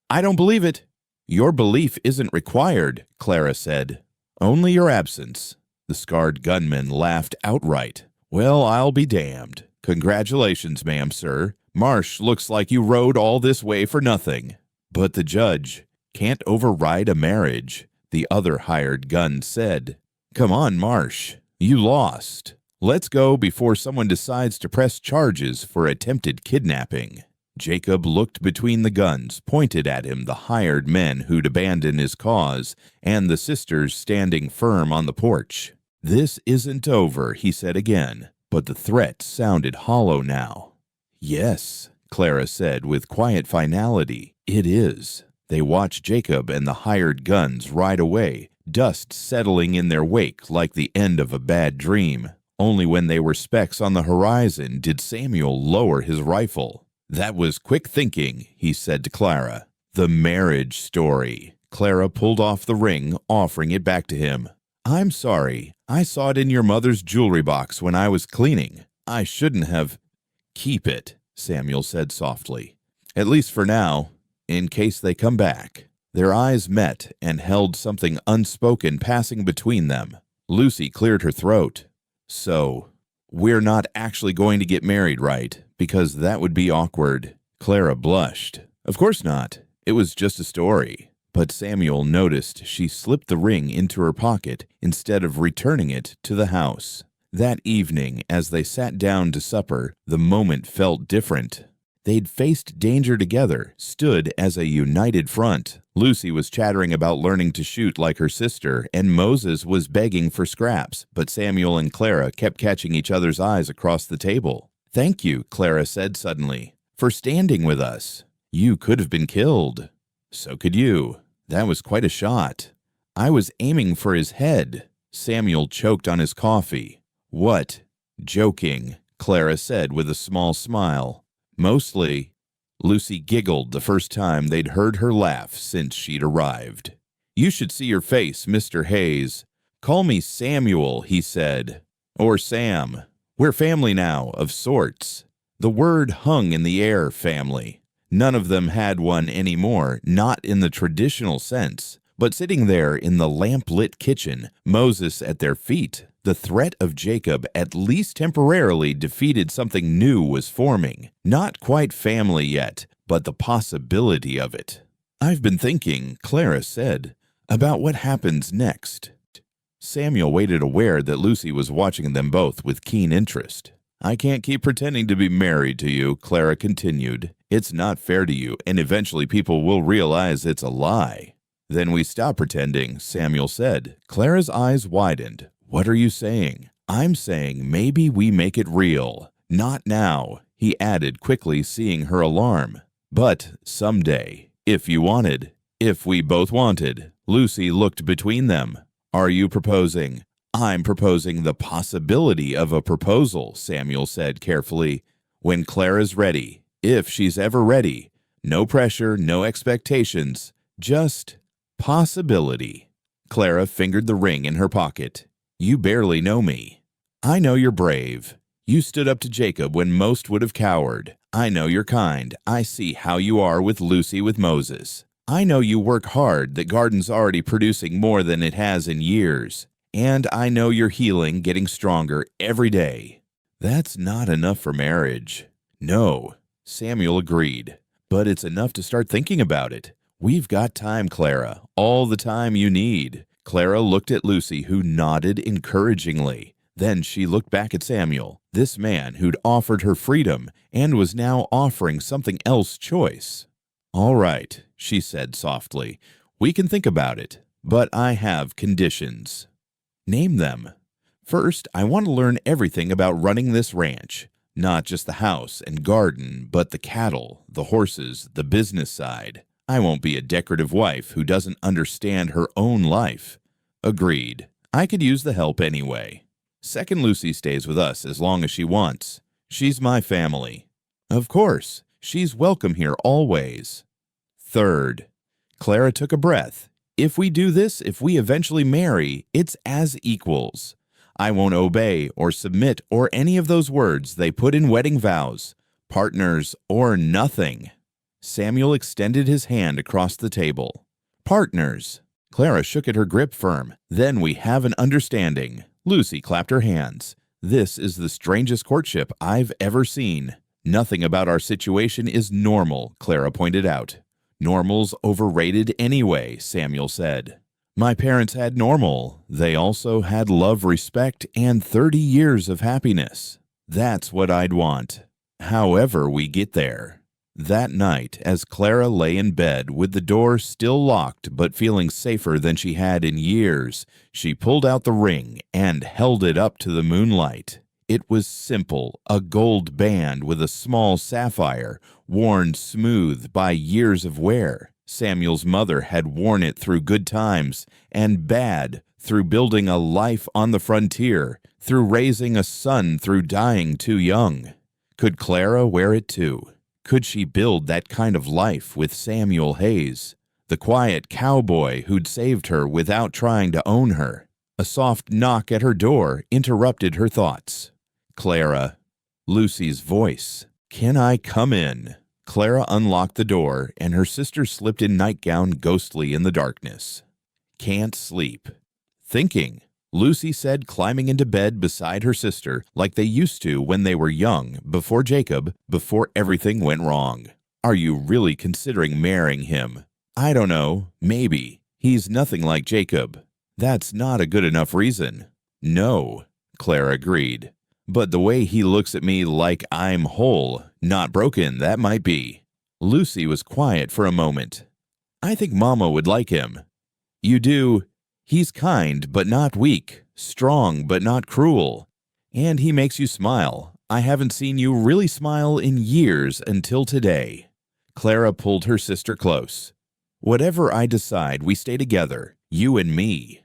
I don't believe it." "Your belief isn't required," Clara said. "Only your absence." The scarred gunman laughed outright. "Well, I'll be damned. Congratulations, ma'am, sir. Marsh, looks like you rode all this way for nothing." "But the judge can't override a marriage," the other hired gun said. "Come on, Marsh. You lost. Let's go before someone decides to press charges for attempted kidnapping." Jacob looked between the guns, pointed at him the hired men who'd abandoned his cause, and the sisters standing firm on the porch. "This isn't over," he said again, but the threat sounded hollow now. "Yes," Clara said with quiet finality, "it is." They watched Jacob and the hired guns ride away, dust settling in their wake like the end of a bad dream. Only when they were specks on the horizon did Samuel lower his rifle. "That was quick thinking," he said to Clara. "The marriage story." Clara pulled off the ring, offering it back to him. "I'm sorry. I saw it in your mother's jewelry box when I was cleaning. I shouldn't have—" "Keep it," Samuel said softly. "At least for now, in case they come back." Their eyes met and held something unspoken passing between them. Lucy cleared her throat. "So, we're not actually going to get married, right? Because that would be awkward." Clara blushed. "Of course not. It was just a story." But Samuel noticed she slipped the ring into her pocket instead of returning it to the house. That evening, as they sat down to supper, the moment felt different. They'd faced danger together, stood as a united front. Lucy was chattering about learning to shoot like her sister, and Moses was begging for scraps, but Samuel and Clara kept catching each other's eyes across the table. "Thank you," Clara said suddenly, "for standing with us. You could have been killed." "So could you. That was quite a shot." "I was aiming for his head." Samuel choked on his coffee. "What?" "Joking," Clara said with a small smile. "Mostly." Lucy giggled the first time they'd heard her laugh since she'd arrived. "You should see your face, Mr. Hayes." "Call me Samuel," he said. "Or Sam. We're family now, of sorts." The word hung in the air, family. None of them had one anymore, not in the traditional sense. But sitting there in the lamp-lit kitchen, Moses at their feet, the threat of Jacob, at least temporarily, defeated something new was forming. Not quite family yet, but the possibility of it. "I've been thinking," Clara said, "about what happens next." Samuel waited, aware that Lucy was watching them both with keen interest. "I can't keep pretending to be married to you," Clara continued. "It's not fair to you, and eventually people will realize it's a lie." "Then we stop pretending," Samuel said. Clara's eyes widened. "What are you saying?" "I'm saying maybe we make it real. Not now," he added quickly, seeing her alarm. "But someday, if you wanted. If we both wanted." Lucy looked between them. "Are you proposing?" "I'm proposing the possibility of a proposal," Samuel said carefully. "When Clara's ready. If she's ever ready. No pressure, no expectations. Just possibility." Clara fingered the ring in her pocket. "You barely know me." "I know you're brave. You stood up to Jacob when most would have cowered. I know you're kind. I see how you are with Lucy with Moses. I know you work hard. The garden's already producing more than it has in years. And I know you're healing, getting stronger every day." "That's not enough for marriage." "No," Samuel agreed. "But it's enough to start thinking about it. We've got time, Clara, all the time you need." Clara looked at Lucy, who nodded encouragingly. Then she looked back at Samuel, this man who'd offered her freedom and was now offering something else choice. "All right," she said softly. "We can think about it, but I have conditions." "Name them." "First, I want to learn everything about running this ranch. Not just the house and garden, but the cattle, the horses, the business side. I won't be a decorative wife who doesn't understand her own life." "Agreed. I could use the help anyway." "Second, Lucy stays with us as long as she wants. She's my family." "Of course. She's welcome here always." "Third," Clara took a breath. "If we do this, if we eventually marry, it's as equals. I won't obey or submit or any of those words they put in wedding vows. Partners or nothing." Samuel extended his hand across the table. "Partners." Clara shook at her grip firm. "Then we have an understanding." Lucy clapped her hands. "This is the strangest courtship I've ever seen." "Nothing about our situation is normal," Clara pointed out. "Normal's overrated anyway," Samuel said. "My parents had normal. They also had love, respect, and 30 years of happiness. That's what I'd want. However we get there." That night, as Clara lay in bed with the door still locked but feeling safer than she had in years, she pulled out the ring and held it up to the moonlight. It was simple, a gold band with a small sapphire, worn smooth by years of wear. Samuel's mother had worn it through good times and bad, through building a life on the frontier, through raising a son, through dying too young. Could Clara wear it too? Could she build that kind of life with Samuel Hayes, the quiet cowboy who'd saved her without trying to own her? A soft knock at her door interrupted her thoughts. Clara. Lucy's voice. "Can I come in?" Clara unlocked the door, and her sister slipped in nightgown ghostly in the darkness. "Can't sleep." "Thinking," Lucy said, climbing into bed beside her sister like they used to when they were young, before Jacob, before everything went wrong. "Are you really considering marrying him?" "I don't know. Maybe. He's nothing like Jacob." "That's not a good enough reason." "No," Clara agreed. "But the way he looks at me like I'm whole, not broken, that might be." Lucy was quiet for a moment. "I think Mama would like him." "You do?" "He's kind but not weak, strong but not cruel. And he makes you smile. I haven't seen you really smile in years until today." Clara pulled her sister close. "Whatever I decide, we stay together, you and me."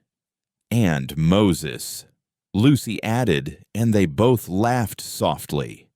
"And Moses," Lucy added, and they both laughed softly.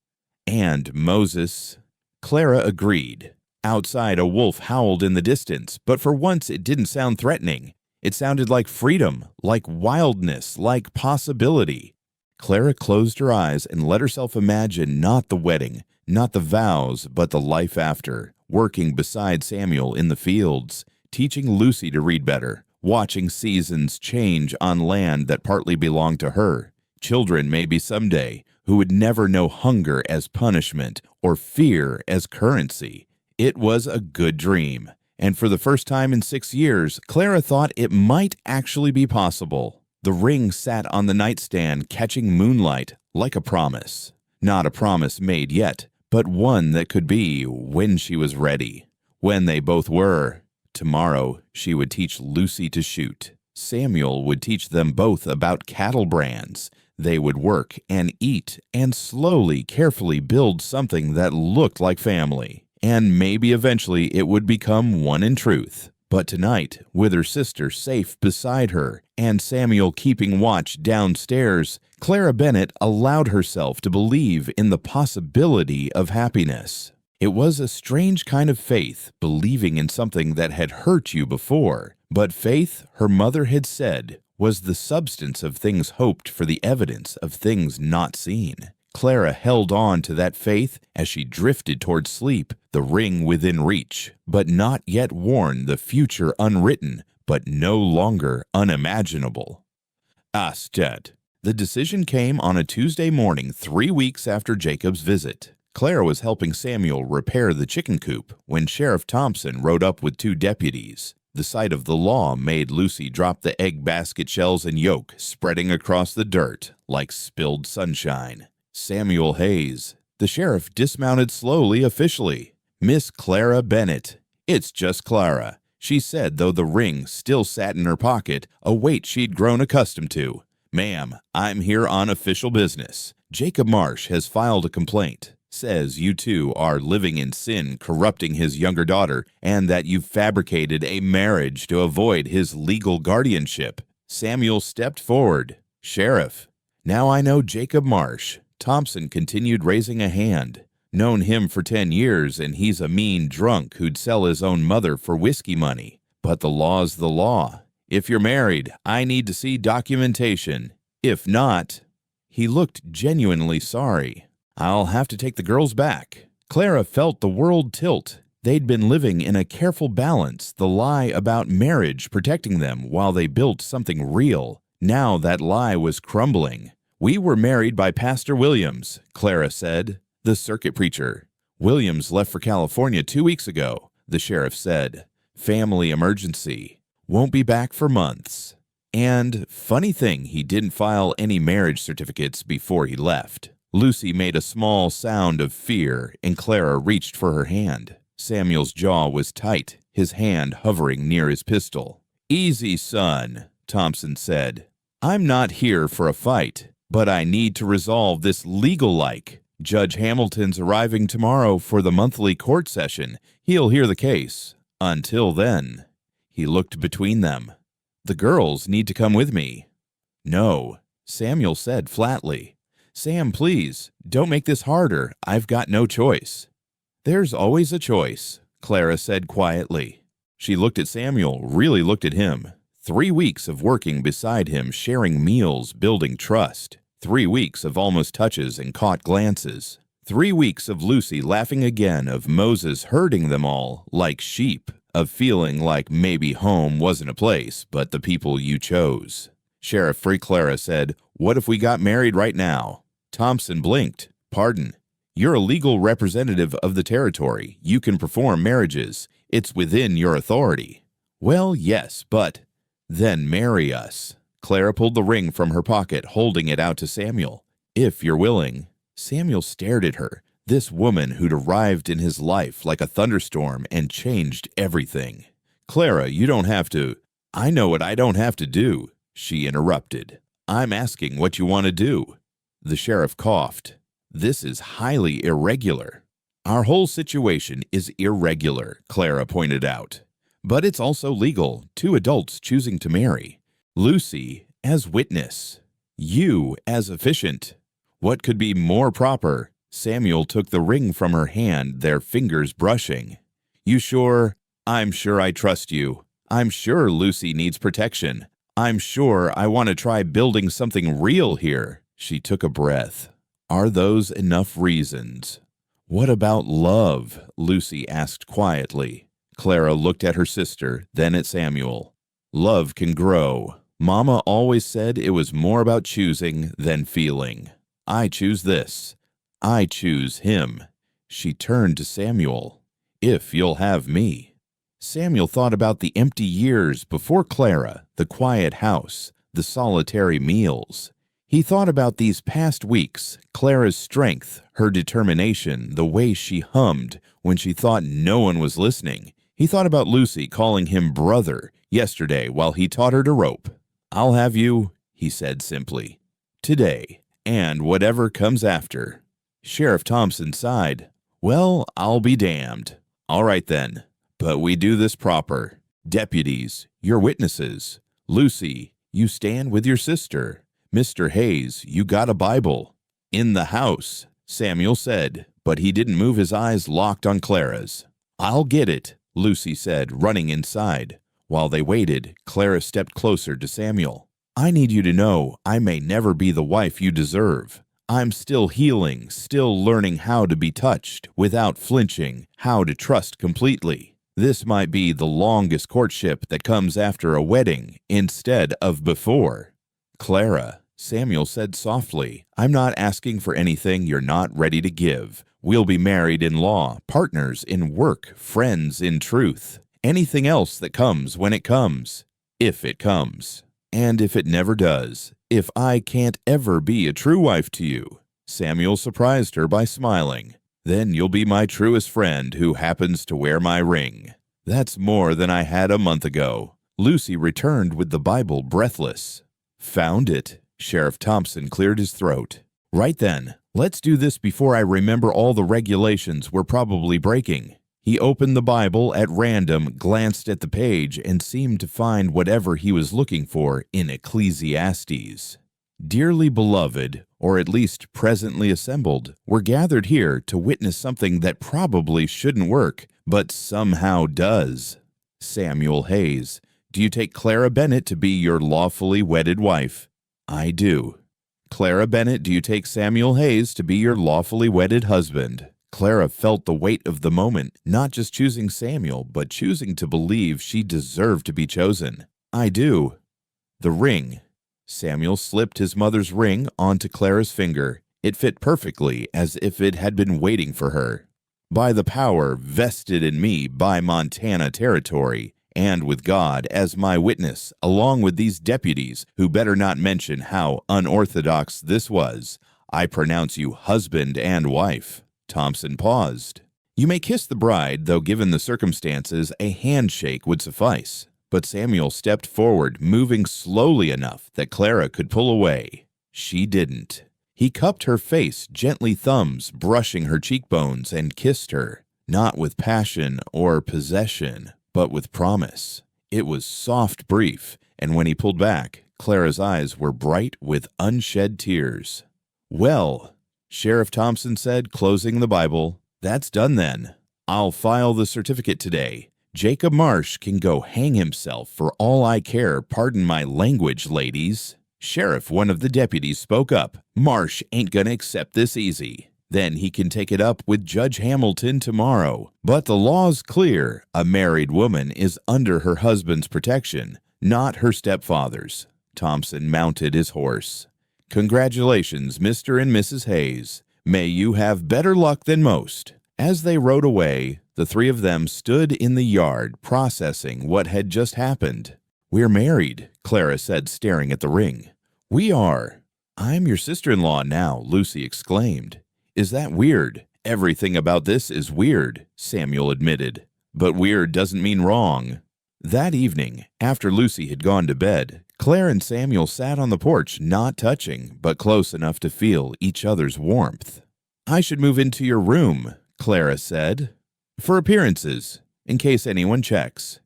"And Moses." Clara agreed. Outside, a wolf howled in the distance, but for once it didn't sound threatening. It sounded like freedom, like wildness, like possibility. Clara closed her eyes and let herself imagine not the wedding, not the vows, but the life after, working beside Samuel in the fields, teaching Lucy to read better, watching seasons change on land that partly belonged to her. Children maybe someday who would never know hunger as punishment or fear as currency. It was a good dream, and for the first time in 6 years, Clara thought it might actually be possible. The ring sat on the nightstand, catching moonlight like a promise. Not a promise made yet, but one that could be when she was ready. When they both were. Tomorrow, she would teach Lucy to shoot. Samuel would teach them both about cattle brands. They would work and eat and slowly, carefully build something that looked like family. And maybe eventually it would become one in truth. But tonight, with her sister safe beside her and Samuel keeping watch downstairs, Clara Bennett allowed herself to believe in the possibility of happiness. It was a strange kind of faith, believing in something that had hurt you before. But faith, her mother had said, was the substance of things hoped for the evidence of things not seen. Clara held on to that faith as she drifted toward sleep, the ring within reach, but not yet worn, the future unwritten, but no longer unimaginable. Astet. The decision came on a Tuesday morning 3 weeks after Jacob's visit. Clara was helping Samuel repair the chicken coop when Sheriff Thompson rode up with 2 deputies. The sight of the law made Lucy drop the egg basket shells and yolk, spreading across the dirt like spilled sunshine. Samuel Hayes. The sheriff dismounted slowly officially. "Miss Clara Bennett." "It's just Clara," she said, though the ring still sat in her pocket, a weight she'd grown accustomed to. "Ma'am, I'm here on official business. Jacob Marsh has filed a complaint. Says you two are living in sin, corrupting his younger daughter, and that you've fabricated a marriage to avoid his legal guardianship." Samuel stepped forward. "Sheriff." "Now I know Jacob Marsh." Thompson continued, raising a hand. "Known him for 10 years, and he's a mean drunk who'd sell his own mother for whiskey money. But the law's the law. If you're married, I need to see documentation. If not..." He looked genuinely sorry. "I'll have to take the girls back." Clara felt the world tilt. They'd been living in a careful balance, the lie about marriage protecting them while they built something real. Now that lie was crumbling. "We were married by Pastor Williams," Clara said. "The circuit preacher. Williams left for California 2 weeks ago," the sheriff said. "Family emergency. Won't be back for months. And funny thing, he didn't file any marriage certificates before he left." Lucy made a small sound of fear, and Clara reached for her hand. Samuel's jaw was tight, his hand hovering near his pistol. "Easy, son," Thompson said. "I'm not here for a fight. But I need to resolve this legal-like. Judge Hamilton's arriving tomorrow for the monthly court session. He'll hear the case. Until then." He looked between them. "The girls need to come with me." "No," Samuel said flatly. "Sam, please, don't make this harder. I've got no choice." "There's always a choice," Clara said quietly. She looked at Samuel, really looked at him. 3 weeks of working beside him, sharing meals, building trust. 3 weeks of almost touches and caught glances. 3 weeks of Lucy laughing again, of Moses herding them all like sheep, of feeling like maybe home wasn't a place, but the people you chose. Sheriff Free Clara said, "What if we got married right now?" Thompson blinked. "Pardon? You're a legal representative of the territory. You can perform marriages. It's within your authority." "Well, yes, but—" "Then marry us." Clara pulled the ring from her pocket, holding it out to Samuel. "If you're willing." Samuel stared at her, this woman who'd arrived in his life like a thunderstorm and changed everything. "Clara, you don't have to—" "I know what I don't have to do," she interrupted. "I'm asking what you want to do." The sheriff coughed. "This is highly irregular." "Our whole situation is irregular," Clara pointed out. "But it's also legal, 2 adults choosing to marry. Lucy as witness. You as officiant. What could be more proper?" Samuel took the ring from her hand, their fingers brushing. "You sure?" "I'm sure I trust you. I'm sure Lucy needs protection. I'm sure I want to try building something real here." She took a breath. "Are those enough reasons?" "What about love?" Lucy asked quietly. Clara looked at her sister, then at Samuel. "Love can grow. Mama always said it was more about choosing than feeling. I choose this. I choose him." She turned to Samuel. "If you'll have me." Samuel thought about the empty years before Clara, the quiet house, the solitary meals. He thought about these past weeks, Clara's strength, her determination, the way she hummed when she thought no one was listening. He thought about Lucy calling him brother yesterday while he taught her to rope. "I'll have you," he said simply, "today, and whatever comes after." Sheriff Thompson sighed. "Well, I'll be damned. All right then, but we do this proper. Deputies, you're witnesses. Lucy, you stand with your sister. Mr. Hayes, you got a Bible." "In the house," Samuel said, but he didn't move, his eyes locked on Clara's. "I'll get it," Lucy said, running inside. While they waited, Clara stepped closer to Samuel. "I need you to know I may never be the wife you deserve. I'm still healing, still learning how to be touched without flinching, how to trust completely. This might be the longest courtship that comes after a wedding instead of before." "Clara," Samuel said softly, "I'm not asking for anything you're not ready to give. We'll be married in law, partners in work, friends in truth. Anything else that comes when it comes, if it comes. And if it never does, if I can't ever be a true wife to you." Samuel surprised her by smiling. "Then you'll be my truest friend who happens to wear my ring." "That's more than I had a month ago." Lucy returned with the Bible, breathless. "Found it." Sheriff Thompson cleared his throat. "Right then, let's do this before I remember all the regulations we're probably breaking." He opened the Bible at random, glanced at the page, and seemed to find whatever he was looking for in Ecclesiastes. "Dearly beloved, or at least presently assembled, we're gathered here to witness something that probably shouldn't work, but somehow does. Samuel Hayes, do you take Clara Bennett to be your lawfully wedded wife?" "I do." "Clara Bennett, do you take Samuel Hayes to be your lawfully wedded husband?" Clara felt the weight of the moment, not just choosing Samuel, but choosing to believe she deserved to be chosen. "I do." "The ring." Samuel slipped his mother's ring onto Clara's finger. It fit perfectly, as if it had been waiting for her. "By the power vested in me by Montana Territory, and with God as my witness, along with these deputies who better not mention how unorthodox this was, I pronounce you husband and wife." Thompson paused. "You may kiss the bride, though given the circumstances, a handshake would suffice." But Samuel stepped forward, moving slowly enough that Clara could pull away. She didn't. He cupped her face, gently thumbs brushing her cheekbones, and kissed her, not with passion or possession, but with promise. It was soft, brief, and when he pulled back, Clara's eyes were bright with unshed tears. "Well," Sheriff Thompson said, closing the Bible, "that's done then. I'll file the certificate today. Jacob Marsh can go hang himself for all I care, pardon my language, ladies." Sheriff, one of the deputies, spoke up. "Marsh ain't gonna accept this easy. Then he can take it up with Judge Hamilton tomorrow. But the law's clear. A married woman is under her husband's protection, not her stepfather's." Thompson mounted his horse. "Congratulations, Mr. and Mrs. Hayes. May you have better luck than most." As they rode away, the three of them stood in the yard processing what had just happened. "We're married," Clara said, staring at the ring. "We are." "I'm your sister-in-law now," Lucy exclaimed. "Is that weird?" "Everything about this is weird," Samuel admitted. "But weird doesn't mean wrong." That evening, after Lucy had gone to bed, Claire and Samuel sat on the porch, not touching, but close enough to feel each other's warmth. "I should move into your room," Clara said. "For appearances, in case anyone checks."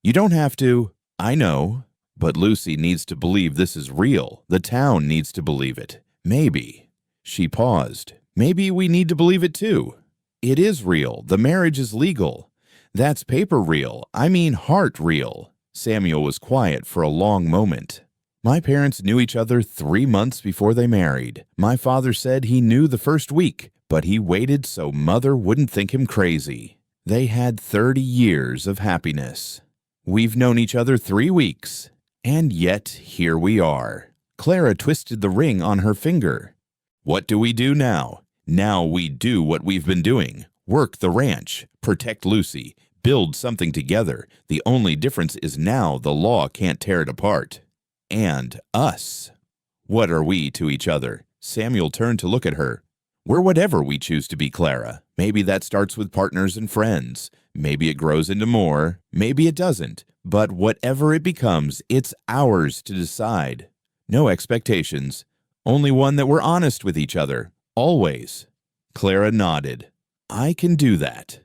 "You don't have to." "I know. But Lucy needs to believe this is real. The town needs to believe it. Maybe." She paused. "Maybe we need to believe it too. It is real. The marriage is legal. That's paper real. I mean heart real." Samuel was quiet for a long moment. "My parents knew each other 3 months before they married. My father said he knew the first week, but he waited so Mother wouldn't think him crazy. They had 30 years of happiness. We've known each other 3 weeks, and yet here we are." Clara twisted the ring on her finger. "What do we do now? Now we do what we've been doing. Work the ranch, protect Lucy, build something together. The only difference is now the law can't tear it apart. And us. What are we to each other?" Samuel turned to look at her. "We're whatever we choose to be, Clara. Maybe that starts with partners and friends. Maybe it grows into more. Maybe it doesn't. But whatever it becomes, it's ours to decide. No expectations. Only one that we're honest with each other. Always." Clara nodded. "I can do that.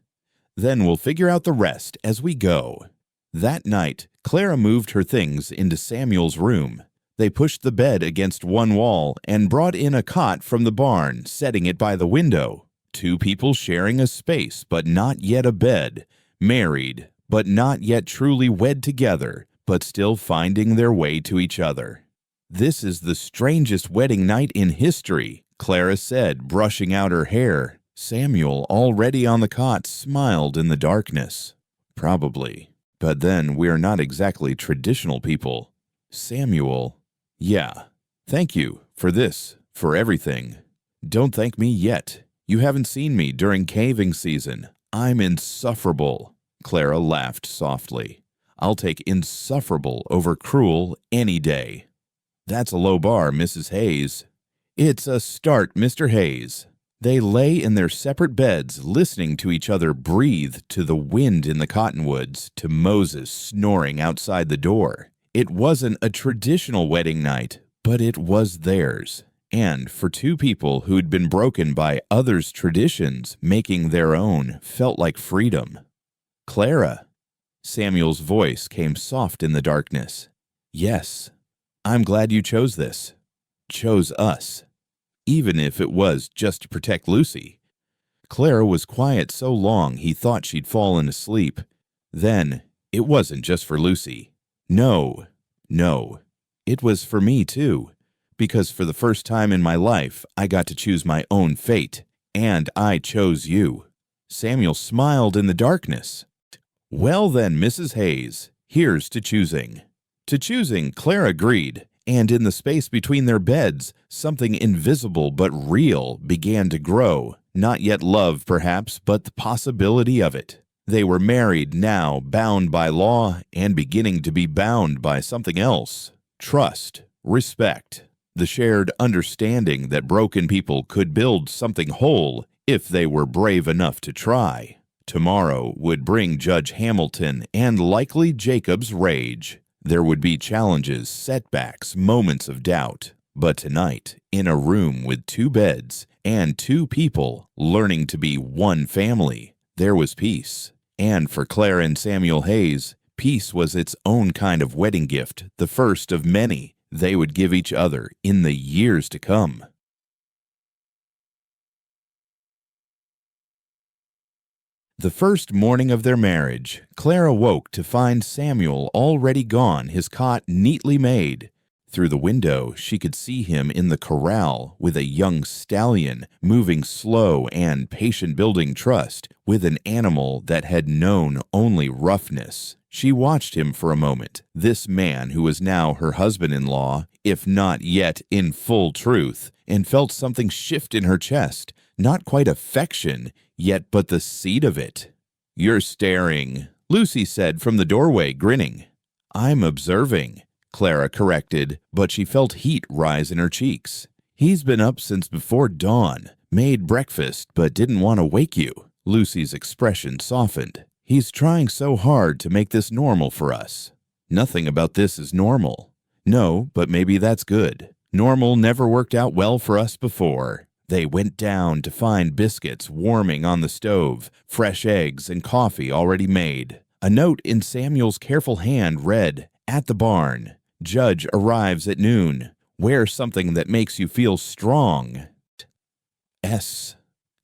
Then we'll figure out the rest as we go." That night, Clara moved her things into Samuel's room. They pushed the bed against one wall and brought in a cot from the barn, setting it by the window. 2 people sharing a space, but not yet a bed. Married, but not yet truly wed together, but still finding their way to each other. "This is the strangest wedding night in history," Clara said, brushing out her hair. Samuel, already on the cot, smiled in the darkness. "Probably. But then we're not exactly traditional people." Samuel. "Yeah. Thank you for this, for everything." "Don't thank me yet. You haven't seen me during caving season. I'm insufferable." Clara laughed softly. "I'll take insufferable over cruel any day." "That's a low bar, Mrs. Hayes." "It's a start, Mr. Hayes." They lay in their separate beds, listening to each other breathe, to the wind in the cottonwoods, to Moses snoring outside the door. It wasn't a traditional wedding night, but it was theirs. And for 2 people who'd been broken by others' traditions, making their own felt like freedom. "Clara." Samuel's voice came soft in the darkness. "Yes. I'm glad you chose this. Chose us. Even if it was just to protect Lucy." Clara was quiet so long he thought she'd fallen asleep. Then, it wasn't just for Lucy. No. It was for me too. Because for the first time in my life, I got to choose my own fate. And I chose you. Samuel smiled in the darkness. "Well then, Mrs. Hayes, here's to choosing." To choosing, Clara agreed. And in the space between their beds, something invisible but real began to grow. Not yet love, perhaps, but the possibility of it. They were married now, bound by law, and beginning to be bound by something else. Trust, respect, the shared understanding that broken people could build something whole if they were brave enough to try. Tomorrow would bring Judge Hamilton and likely Jacob's rage. There would be challenges, setbacks, moments of doubt. But tonight, in a room with 2 beds and 2 people learning to be one family, there was peace. And for Claire and Samuel Hayes, peace was its own kind of wedding gift, the first of many they would give each other in the years to come. The first morning of their marriage, Claire awoke to find Samuel already gone, his cot neatly made. Through the window, she could see him in the corral with a young stallion, moving slow and patient, building trust with an animal that had known only roughness. She watched him for a moment, this man who was now her husband-in-law, if not yet in full truth, and felt something shift in her chest, not quite affection, yet but the seed of it. "You're staring," Lucy said from the doorway, grinning. "I'm observing," Clara corrected, but she felt heat rise in her cheeks. "He's been up since before dawn, made breakfast, but didn't want to wake you." Lucy's expression softened. "He's trying so hard to make this normal for us." "Nothing about this is normal." "No, but maybe that's good. Normal never worked out well for us before." They went down to find biscuits warming on the stove, fresh eggs, and coffee already made. A note in Samuel's careful hand read, "At the barn. Judge arrives at noon. Wear something that makes you feel strong. S."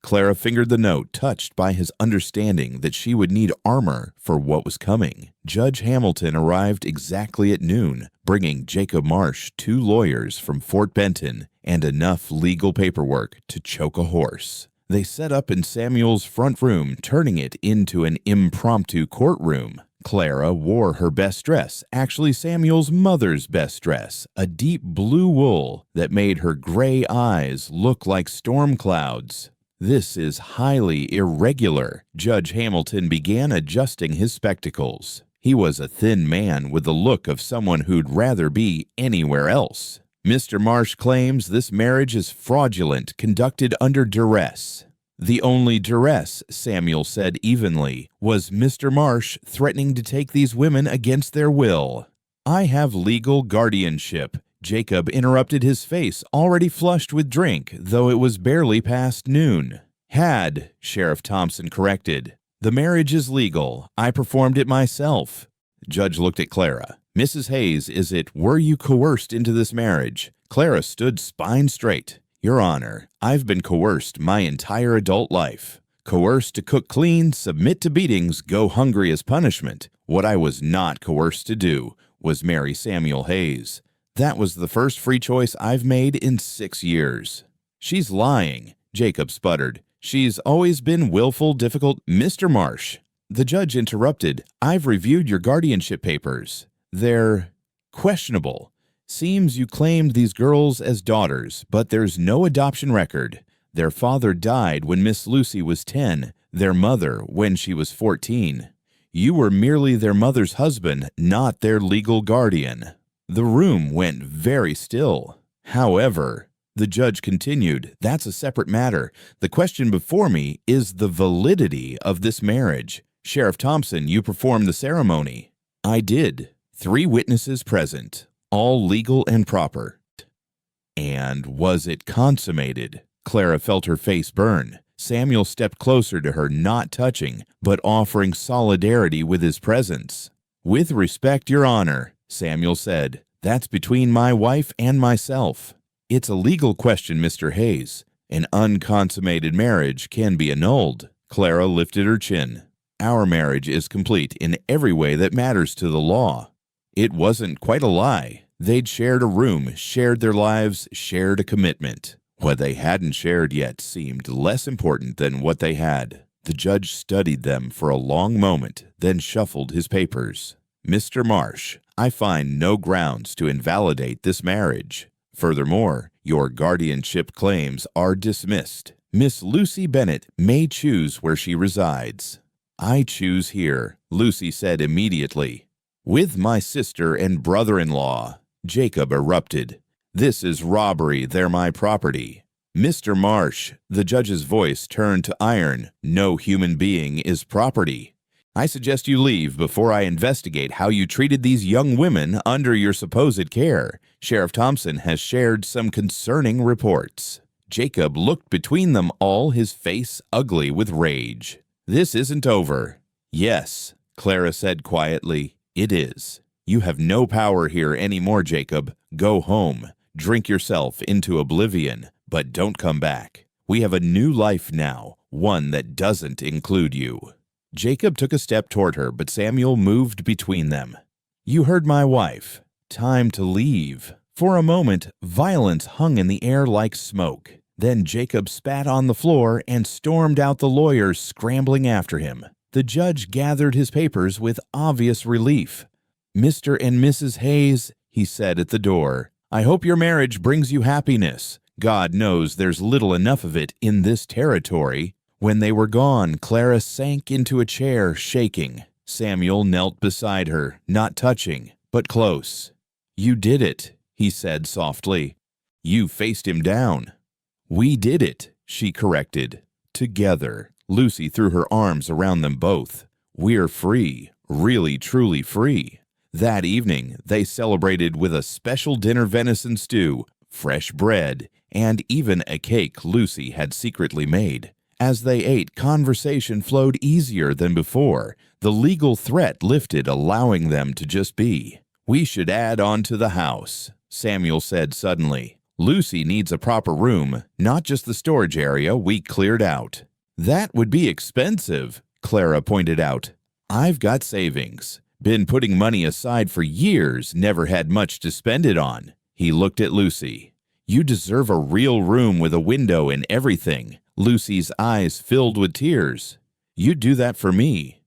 Clara fingered the note, touched by his understanding that she would need armor for what was coming. Judge Hamilton arrived exactly at noon, bringing Jacob Marsh 2 lawyers from Fort Benton and enough legal paperwork to choke a horse. They set up in Samuel's front room, turning it into an impromptu courtroom. Clara wore her best dress, actually Samuel's mother's best dress, a deep blue wool that made her gray eyes look like storm clouds. "This is highly irregular." Judge Hamilton began adjusting his spectacles. He was a thin man with the look of someone who'd rather be anywhere else. "Mr. Marsh claims this marriage is fraudulent, conducted under duress." "The only duress," Samuel said evenly, "was Mr. Marsh threatening to take these women against their will." "I have legal guardianship." Jacob interrupted, his face already flushed with drink, though it was barely past noon. "Had," Sheriff Thompson corrected. "The marriage is legal. I performed it myself." Judge looked at Clara. "Mrs. Hayes, is it, were you coerced into this marriage?" Clara stood spine straight. "Your Honor, I've been coerced my entire adult life. Coerced to cook clean, submit to beatings, go hungry as punishment. What I was not coerced to do was marry Samuel Hayes. That was the first free choice I've made in 6 years." "She's lying," Jacob sputtered. "She's always been willful, difficult." "Mr. Marsh," the judge interrupted, "I've reviewed your guardianship papers. They're questionable. Seems you claimed these girls as daughters, but there's no adoption record. Their father died when Miss Lucy was 10, their mother when she was 14. You were merely their mother's husband, not their legal guardian." The room went very still. "However," the judge continued, "that's a separate matter. The question before me is the validity of this marriage. Sheriff Thompson, you performed the ceremony." "I did. 3 witnesses present, all legal and proper." "And was it consummated?" Clara felt her face burn. Samuel stepped closer to her, not touching, but offering solidarity with his presence. "With respect, Your Honor," Samuel said, "that's between my wife and myself. It's a legal question, Mr. Hayes. An unconsummated marriage can be annulled." Clara lifted her chin. "Our marriage is complete in every way that matters to the law." It wasn't quite a lie. They'd shared a room, shared their lives, shared a commitment. What they hadn't shared yet seemed less important than what they had. The judge studied them for a long moment, then shuffled his papers. "Mr. Marsh, I find no grounds to invalidate this marriage. Furthermore, your guardianship claims are dismissed. Miss Lucy Bennett may choose where she resides." "I choose here," Lucy said immediately. "With my sister and brother-in-law," Jacob erupted. "This is robbery, they're my property." "Mr. Marsh," the judge's voice turned to iron, "no human being is property. I suggest you leave before I investigate how you treated these young women under your supposed care. Sheriff Thompson has shared some concerning reports." Jacob looked between them all, his face ugly with rage. "This isn't over." "Yes," Clara said quietly, "it is. You have no power here anymore, Jacob. Go home. Drink yourself into oblivion, but don't come back. We have a new life now, one that doesn't include you." Jacob took a step toward her, but Samuel moved between them. "You heard my wife. Time to leave." For a moment, violence hung in the air like smoke. Then Jacob spat on the floor and stormed out, the lawyers scrambling after him. The judge gathered his papers with obvious relief. "Mr. and Mrs. Hayes," he said at the door, "I hope your marriage brings you happiness. God knows there's little enough of it in this territory." When they were gone, Clara sank into a chair, shaking. Samuel knelt beside her, not touching, but close. "You did it," he said softly. "You faced him down." "We did it," she corrected. "Together." Lucy threw her arms around them both. "We're free, really truly free." That evening, they celebrated with a special dinner venison stew, fresh bread, and even a cake Lucy had secretly made. As they ate, conversation flowed easier than before. The legal threat lifted, allowing them to just be. "We should add on to the house," Samuel said suddenly. "Lucy needs a proper room, not just the storage area we cleared out." "That would be expensive," Clara pointed out. "I've got savings. Been putting money aside for years, never had much to spend it on." He looked at Lucy. "You deserve a real room with a window and everything." Lucy's eyes filled with tears. "You'd do that for me."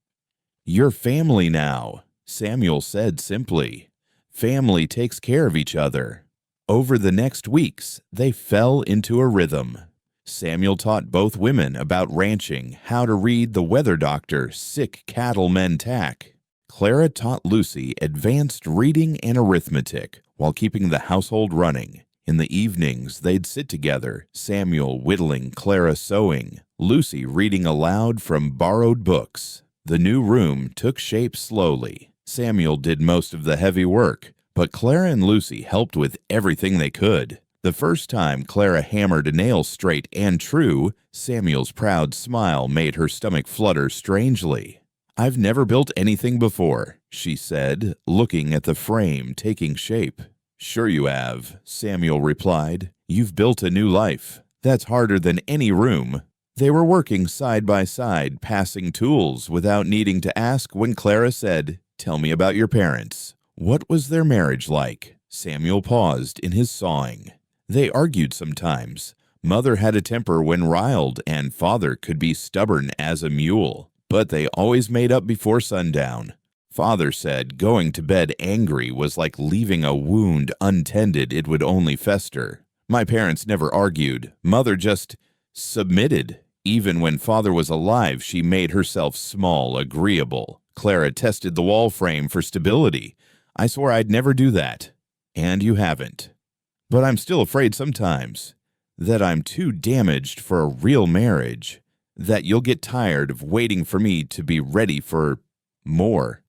"You're family now," Samuel said simply. "Family takes care of each other." Over the next weeks, they fell into a rhythm. Samuel taught both women about ranching, how to read the weather doctor, sick cattlemen tack. Clara taught Lucy advanced reading and arithmetic while keeping the household running. In the evenings, they'd sit together, Samuel whittling, Clara sewing, Lucy reading aloud from borrowed books. The new room took shape slowly. Samuel did most of the heavy work, but Clara and Lucy helped with everything they could. The first time Clara hammered a nail straight and true, Samuel's proud smile made her stomach flutter strangely. "I've never built anything before," she said, looking at the frame taking shape. "Sure you have," Samuel replied. "You've built a new life. That's harder than any room." They were working side by side, passing tools without needing to ask when Clara said, "Tell me about your parents. What was their marriage like?" Samuel paused in his sawing. "They argued sometimes. Mother had a temper when riled, and father could be stubborn as a mule. But they always made up before sundown. Father said going to bed angry was like leaving a wound untended, it would only fester. My parents never argued. Mother just submitted. Even when father was alive, she made herself small, agreeable. Clara tested the wall frame for stability. I swore I'd never do that. And you haven't. But I'm still afraid sometimes that I'm too damaged for a real marriage, that you'll get tired of waiting for me to be ready for more."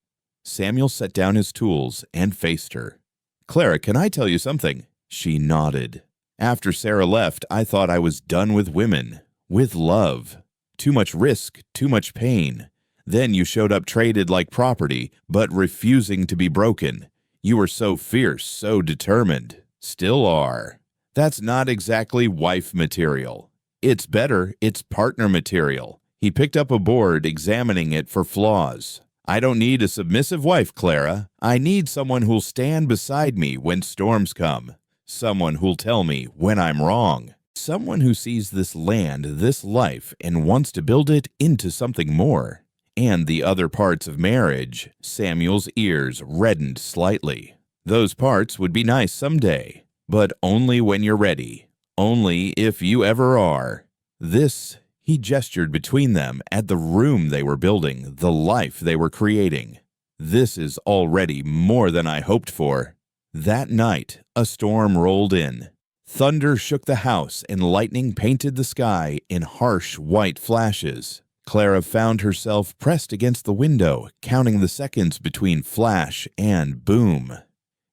Samuel set down his tools and faced her. "Clara, can I tell you something?" She nodded. "After Sarah left, I thought I was done with women, with love. Too much risk, too much pain. Then you showed up traded like property, but refusing to be broken. You were so fierce, so determined. Still are. That's not exactly wife material. It's better, it's partner material." He picked up a board, examining it for flaws. "I don't need a submissive wife, Clara. I need someone who'll stand beside me when storms come. Someone who'll tell me when I'm wrong. Someone who sees this land, this life, and wants to build it into something more. And the other parts of marriage." Samuel's ears reddened slightly. "Those parts would be nice someday, but only when you're ready. Only if you ever are." This, he gestured between them at the room they were building, the life they were creating. "This is already more than I hoped for." That night, a storm rolled in. Thunder shook the house and lightning painted the sky in harsh white flashes. Clara found herself pressed against the window, counting the seconds between flash and boom.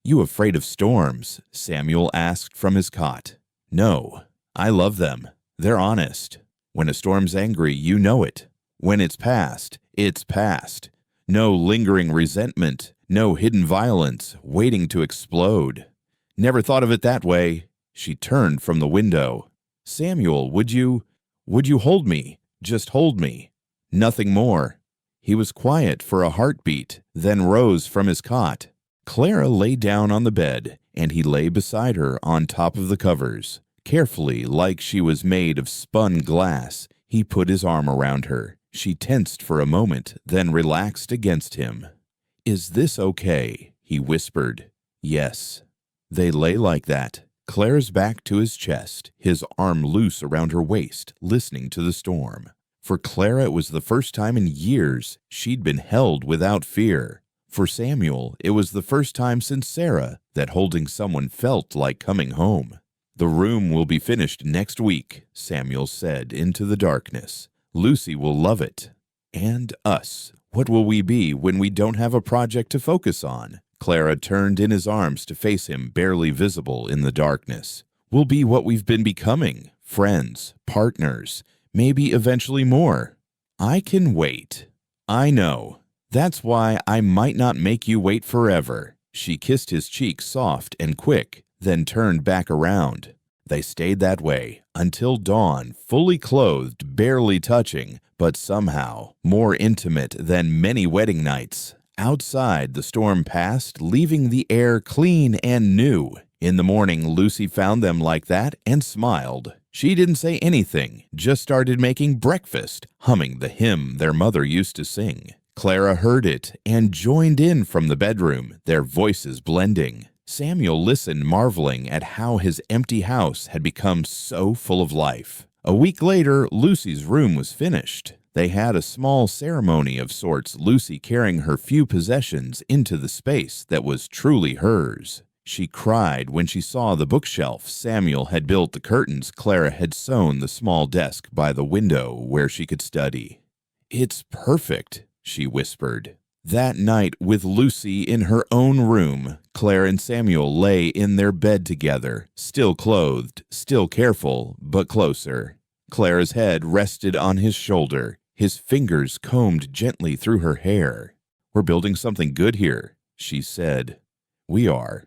"You afraid of storms?" Samuel asked from his cot. "No, I love them. They're honest. When a storm's angry, you know it. When it's past, it's past. No lingering resentment, no hidden violence waiting to explode." "Never thought of it that way." She turned from the window. "Samuel, would you hold me? Just hold me. Nothing more." He was quiet for a heartbeat, then rose from his cot. Clara lay down on the bed, and he lay beside her on top of the covers. Carefully, like she was made of spun glass, he put his arm around her. She tensed for a moment, then relaxed against him. "Is this okay?" he whispered. "Yes." They lay like that, Clara's back to his chest, his arm loose around her waist, listening to the storm. For Clara, it was the first time in years she'd been held without fear. For Samuel, it was the first time since Sarah that holding someone felt like coming home. "The room will be finished next week," Samuel said into the darkness. "Lucy will love it. And us. What will we be when we don't have a project to focus on?" Clara turned in his arms to face him, barely visible in the darkness. "We'll be what we've been becoming. Friends, partners, maybe eventually more. I can wait. I know. That's why I might not make you wait forever." She kissed his cheek soft and quick, then turned back around. They stayed that way until dawn, fully clothed, barely touching, but somehow more intimate than many wedding nights. Outside, the storm passed, leaving the air clean and new. In the morning, Lucy found them like that and smiled. She didn't say anything, just started making breakfast, humming the hymn their mother used to sing. Clara heard it and joined in from the bedroom, their voices blending. Samuel listened, marveling at how his empty house had become so full of life. A week later, Lucy's room was finished. They had a small ceremony of sorts, Lucy carrying her few possessions into the space that was truly hers. She cried when she saw the bookshelf Samuel had built, the curtains Clara had sewn, the small desk by the window where she could study. "It's perfect," she whispered. That night, with Lucy in her own room, Clara and Samuel lay in their bed together, still clothed, still careful, but closer. Clara's head rested on his shoulder. His fingers combed gently through her hair. "We're building something good here," she said. "We are.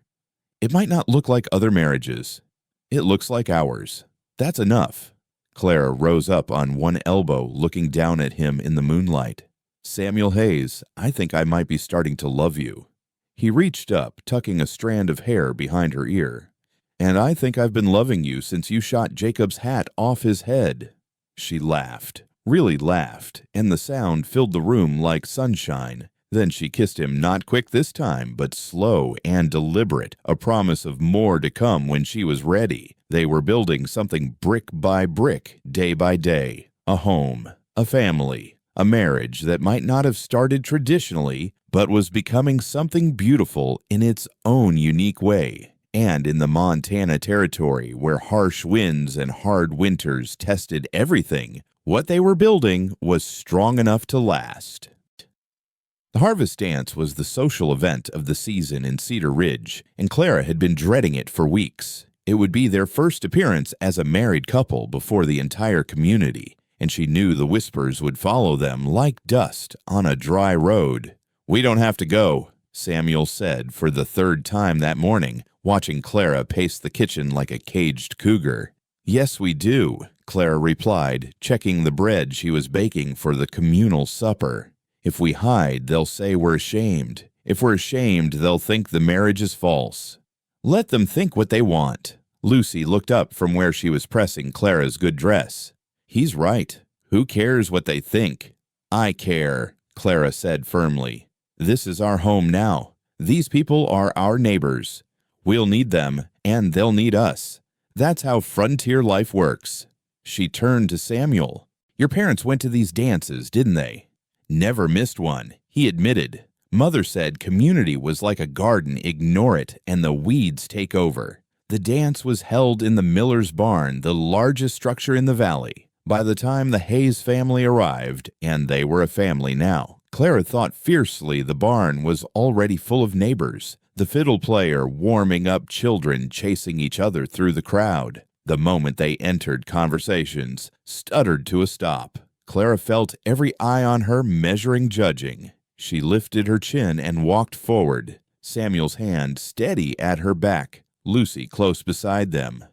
It might not look like other marriages. It looks like ours. That's enough." Clara rose up on one elbow, looking down at him in the moonlight. "Samuel Hayes, I think I might be starting to love you." He reached up, tucking a strand of hair behind her ear. "And I think I've been loving you since you shot Jacob's hat off his head." She laughed, really laughed, and the sound filled the room like sunshine. Then she kissed him, not quick this time, but slow and deliberate, a promise of more to come when she was ready. They were building something brick by brick, day by day. A home, a family, a marriage that might not have started traditionally, but was becoming something beautiful in its own unique way. And in the Montana territory, where harsh winds and hard winters tested everything, what they were building was strong enough to last. The Harvest Dance was the social event of the season in Cedar Ridge, and Clara had been dreading it for weeks. It would be their first appearance as a married couple before the entire community, and she knew the whispers would follow them like dust on a dry road. "We don't have to go," Samuel said for the third time that morning, watching Clara pace the kitchen like a caged cougar. "Yes, we do," Clara replied, checking the bread she was baking for the communal supper. "If we hide, they'll say we're ashamed. If we're ashamed, they'll think the marriage is false." "Let them think what they want." Lucy looked up from where she was pressing Clara's good dress. "He's right. Who cares what they think?" "I care," Clara said firmly. "This is our home now. These people are our neighbors. We'll need them, and they'll need us. That's how frontier life works." She turned to Samuel. "Your parents went to these dances, didn't they?" "Never missed one," he admitted. "Mother said community was like a garden, ignore it, and the weeds take over." The dance was held in the miller's barn, the largest structure in the valley. By the time the Hayes family arrived, and they were a family now, Clara thought fiercely the barn was already full of neighbors, the fiddle player warming up, children chasing each other through the crowd. The moment they entered, conversations stuttered to a stop. Clara felt every eye on her measuring, judging. She lifted her chin and walked forward, Samuel's hand steady at her back, Lucy close beside them.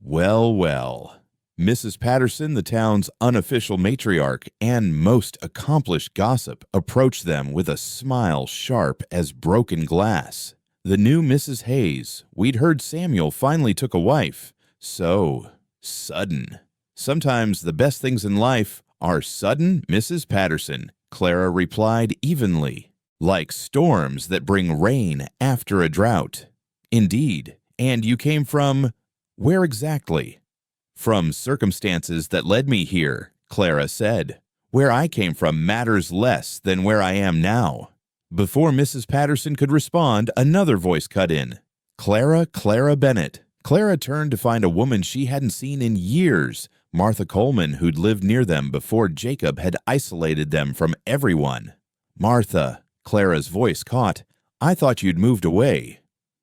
Well, well. Mrs. Patterson, the town's unofficial matriarch and most accomplished gossip, approached them with a smile sharp as broken glass. The new Mrs. Hayes, we'd heard Samuel finally took a wife. So sudden. Sometimes the best things in life are sudden, Mrs. Patterson, Clara replied evenly. Like storms that bring rain after a drought. Indeed. And you came from where exactly? From circumstances that led me here, Clara said. Where I came from matters less than where I am now. Before Mrs. Patterson could respond, another voice cut in. Clara Bennett. Clara turned to find a woman she hadn't seen in years, Martha Coleman, who'd lived near them before Jacob had isolated them from everyone. Martha, Clara's voice caught. I thought you'd moved away.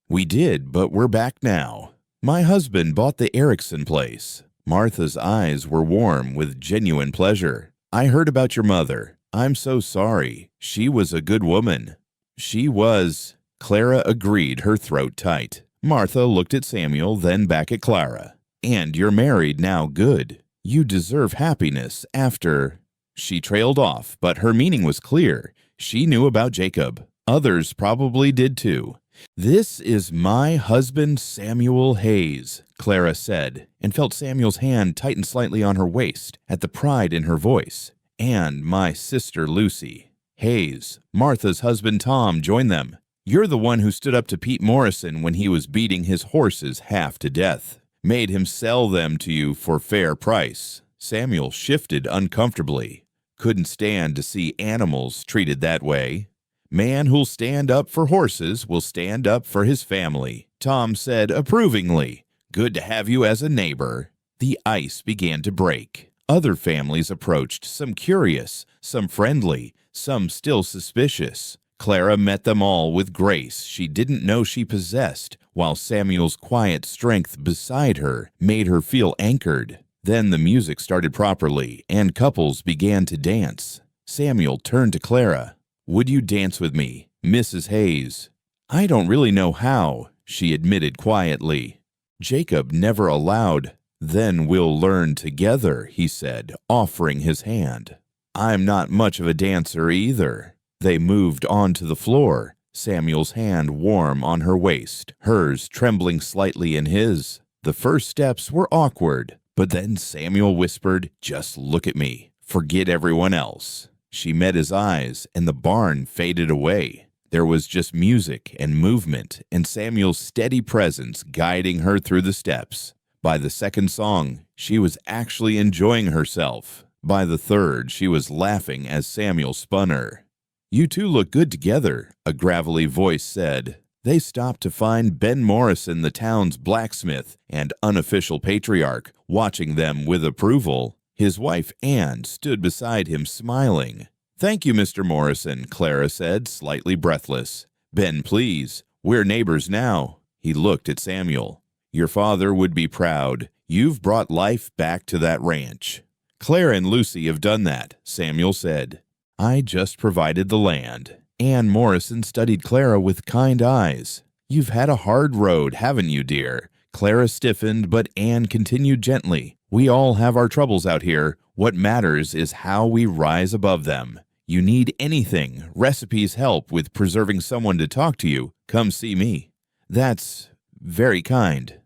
We did, but we're back now. My husband bought the Erickson place. Martha's eyes were warm with genuine pleasure. I heard about your mother. I'm so sorry. She was a good woman. She was. Clara agreed, her throat tight. Martha looked at Samuel, then back at Clara. And you're married now, good. You deserve happiness after. She trailed off, but her meaning was clear. She knew about Jacob. Others probably did too. This is my husband, Samuel Hayes, Clara said, and felt Samuel's hand tighten slightly on her waist at the pride in her voice. And my sister, Lucy. Hayes, Martha's husband Tom, joined them. You're the one who stood up to Pete Morrison when he was beating his horses half to death. Made him sell them to you for fair price. Samuel shifted uncomfortably. Couldn't stand to see animals treated that way. Man who'll stand up for horses will stand up for his family, Tom said approvingly. Good to have you as a neighbor. The ice began to break. Other families approached, some curious, some friendly, some still suspicious. Clara met them all with grace she didn't know she possessed, while Samuel's quiet strength beside her made her feel anchored. Then the music started properly, and couples began to dance. Samuel turned to Clara. Would you dance with me, Mrs. Hayes? I don't really know how, she admitted quietly. Jacob never allowed. Then we'll learn together, he said, offering his hand. I'm not much of a dancer either. They moved onto the floor, Samuel's hand warm on her waist, hers trembling slightly in his. The first steps were awkward, but then Samuel whispered, just look at me. Forget everyone else. She met his eyes, and the barn faded away. There was just music and movement, and Samuel's steady presence guiding her through the steps. By the second song, she was actually enjoying herself. By the third, she was laughing as Samuel spun her. You two look good together, a gravelly voice said. They stopped to find Ben Morrison, the town's blacksmith and unofficial patriarch, watching them with approval. His wife, Anne, stood beside him smiling. Thank you, Mr. Morrison, Clara said, slightly breathless. Ben, please. We're neighbors now. He looked at Samuel. Your father would be proud. You've brought life back to that ranch. Clara and Lucy have done that, Samuel said. I just provided the land. Anne Morrison studied Clara with kind eyes. You've had a hard road, haven't you, dear? Clara stiffened, but Anne continued gently. We all have our troubles out here. What matters is how we rise above them. You need anything, recipes help with preserving someone to talk to you, come see me. That's very kind.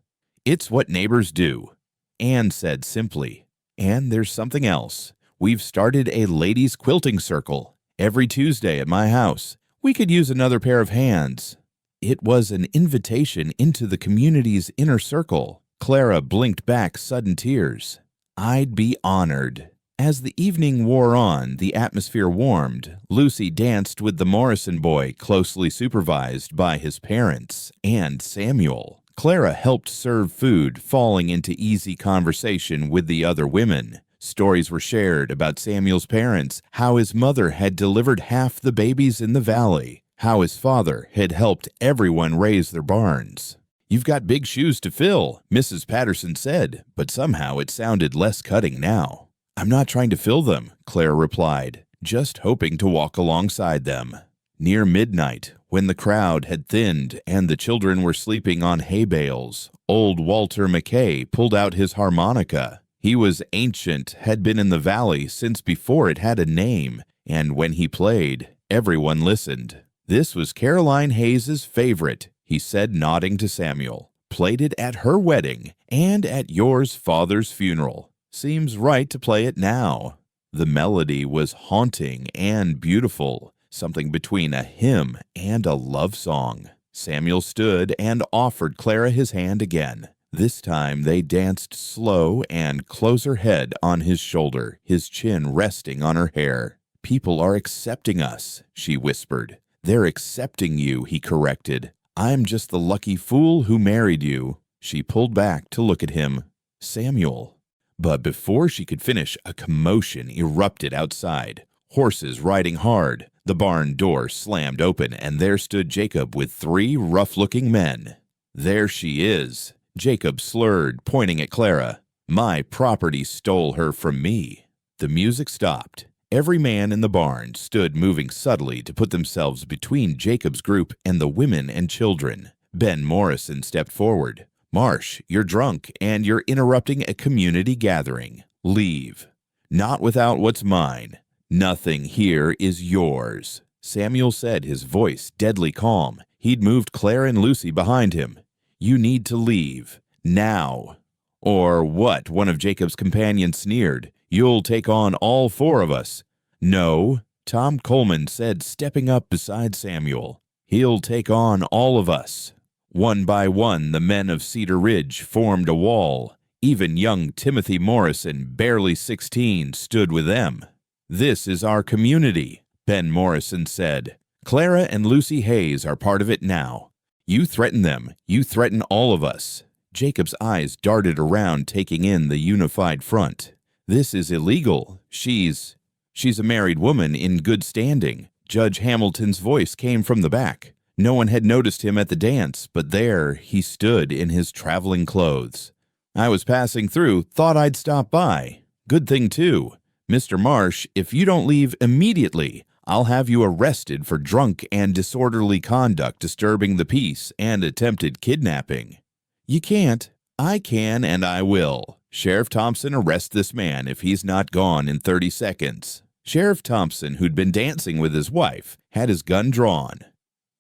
It's what neighbors do, Anne said simply. And there's something else. We've started a ladies' quilting circle every Tuesday at my house. We could use another pair of hands. It was an invitation into the community's inner circle. Clara blinked back sudden tears. I'd be honored. As the evening wore on, the atmosphere warmed. Lucy danced with the Morrison boy, closely supervised by his parents and Samuel. Clara helped serve food, falling into easy conversation with the other women. Stories were shared about Samuel's parents, how his mother had delivered half the babies in the valley, how his father had helped everyone raise their barns. "You've got big shoes to fill," Mrs. Patterson said, but somehow it sounded less cutting now. "I'm not trying to fill them," Clara replied, just hoping to walk alongside them. Near midnight, when the crowd had thinned and the children were sleeping on hay bales, old Walter McKay pulled out his harmonica. He was ancient, had been in the valley since before it had a name, and when he played, everyone listened. "This was Caroline Hayes's favorite," he said, nodding to Samuel. "Played it at her wedding and at yours father's funeral. Seems right to play it now." The melody was haunting and beautiful, something between a hymn and a love song. Samuel stood and offered Clara his hand again. This time they danced slow and close her head on his shoulder, his chin resting on her hair. "People are accepting us," she whispered. "They're accepting you," he corrected. "I'm just the lucky fool who married you." She pulled back to look at him. "Samuel." But before she could finish, a commotion erupted outside. Horses riding hard. The barn door slammed open, and there stood Jacob with 3 rough-looking men. "There she is," Jacob slurred, pointing at Clara. "My property stole her from me." The music stopped. Every man in the barn stood moving subtly to put themselves between Jacob's group and the women and children. Ben Morrison stepped forward. "Marsh, you're drunk, and you're interrupting a community gathering. Leave." "Not without what's mine. Nothing here is yours," Samuel said, his voice deadly calm. He'd moved Claire and Lucy behind him. "You need to leave. Now." "Or what?" one of Jacob's companions sneered. "You'll take on all 4 of us." "No," Tom Coleman said, stepping up beside Samuel. "He'll take on all of us." One by one, the men of Cedar Ridge formed a wall. Even young Timothy Morrison, barely 16, stood with them. "This is our community," Ben Morrison said. "Clara and Lucy Hayes are part of it now. You threaten them. You threaten all of us." Jacob's eyes darted around, taking in the unified front. "This is illegal. She's a married woman in good standing." Judge Hamilton's voice came from the back. No one had noticed him at the dance, but there he stood in his traveling clothes. "I was passing through, thought I'd stop by. Good thing, too. Mr. Marsh, if you don't leave immediately, I'll have you arrested for drunk and disorderly conduct, disturbing the peace, and attempted kidnapping." "You can't." "I can, and I will. Sheriff Thompson, arrest this man if he's not gone in 30 seconds. Sheriff Thompson, who'd been dancing with his wife, had his gun drawn.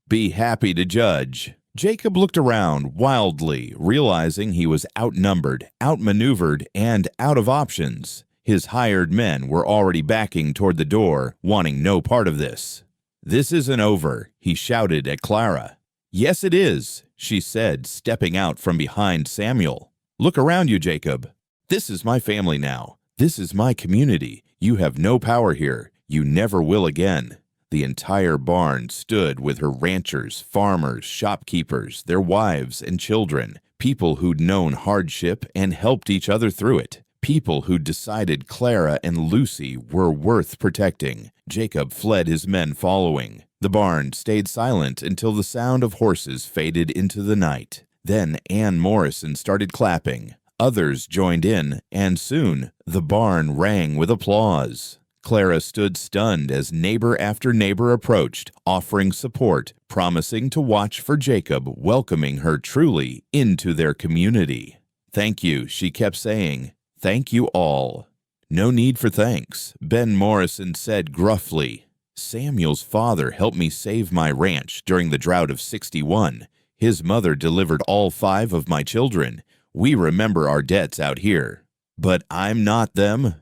"Be happy to judge." Jacob looked around wildly, realizing he was outnumbered, outmaneuvered, and out of options. His hired men were already backing toward the door, wanting no part of this. "This isn't over," he shouted at Clara. "Yes, it is," she said, stepping out from behind Samuel. "Look around you, Jacob. This is my family now. This is my community. You have no power here. You never will again." The entire barn stood with her ranchers, farmers, shopkeepers, their wives and children, people who'd known hardship and helped each other through it, people who'd decided Clara and Lucy were worth protecting. Jacob fled, his men following. The barn stayed silent until the sound of horses faded into the night. Then Ann Morrison started clapping. Others joined in, and soon the barn rang with applause. Clara stood stunned as neighbor after neighbor approached, offering support, promising to watch for Jacob, welcoming her truly into their community. "Thank you," she kept saying. "Thank you all." "No need for thanks," Ben Morrison said gruffly. "Samuel's father helped me save my ranch during the drought of '61. His mother delivered all 5 of my children. We remember our debts out here." "But I'm not them."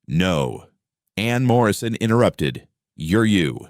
"No." Ann Morrison interrupted. "You're you.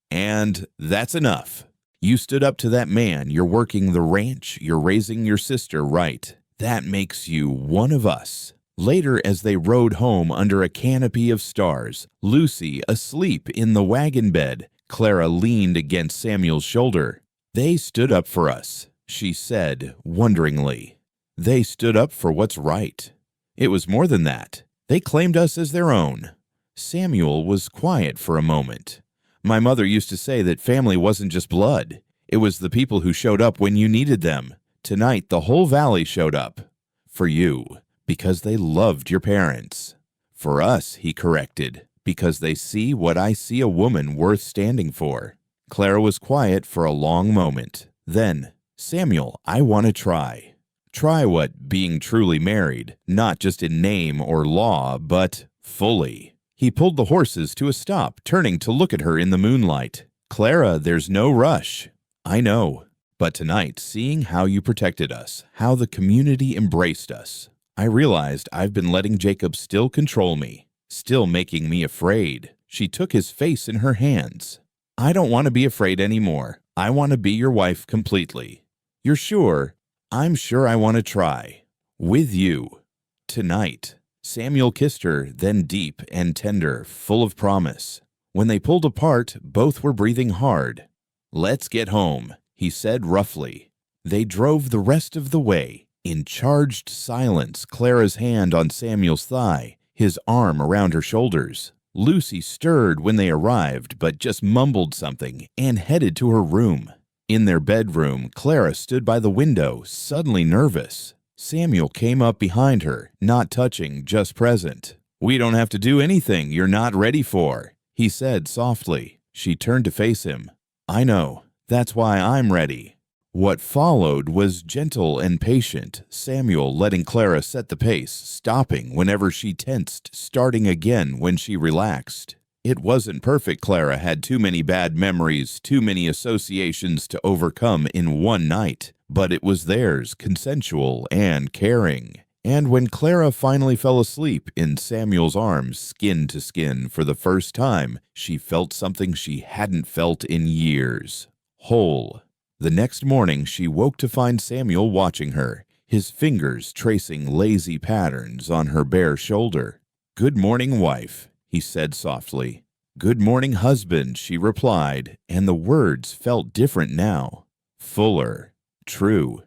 And that's enough. You stood up to that man. You're working the ranch. You're raising your sister right. That makes you one of us." Later, as they rode home under a canopy of stars, Lucy asleep in the wagon bed, Clara leaned against Samuel's shoulder. "They stood up for us," she said wonderingly. "They stood up for what's right. It was more than that. They claimed us as their own. Samuel was quiet for a moment. My mother used to say that family wasn't just blood. It was the people who showed up when you needed them. Tonight, the whole valley showed up. For you, because they loved your parents. For us, he corrected, because they see what I see a woman worth standing for. Clara was quiet for a long moment. Then, Samuel, I want to try. Try what being truly married, not just in name or law, but fully. He pulled the horses to a stop, turning to look at her in the moonlight. Clara, there's no rush. I know. But tonight, seeing how you protected us, how the community embraced us, I realized I've been letting Jacob still control me, still making me afraid. She took his face in her hands. I don't want to be afraid anymore. I want to be your wife completely. You're sure? I'm sure I want to try. With you. Tonight. Samuel kissed her, then deep and tender, full of promise. When they pulled apart, both were breathing hard. Let's get home, he said roughly. They drove the rest of the way. In charged silence, Clara's hand on Samuel's thigh, his arm around her shoulders. Lucy stirred when they arrived, but just mumbled something and headed to her room. In their bedroom, Clara stood by the window, suddenly nervous. Samuel came up behind her, not touching, just present. We don't have to do anything you're not ready for, he said softly. She turned to face him. I know. That's why I'm ready. What followed was gentle and patient, Samuel letting Clara set the pace, stopping whenever she tensed, starting again when she relaxed. It wasn't perfect. Clara had too many bad memories, too many associations to overcome in one night, but it was theirs, consensual and caring. And when Clara finally fell asleep in Samuel's arms, skin to skin for the first time, she felt something she hadn't felt in years. Whole. The next morning, she woke to find Samuel watching her, his fingers tracing lazy patterns on her bare shoulder. Good morning, wife, he said softly. Good morning, husband, she replied, and the words felt different now. Fuller. True.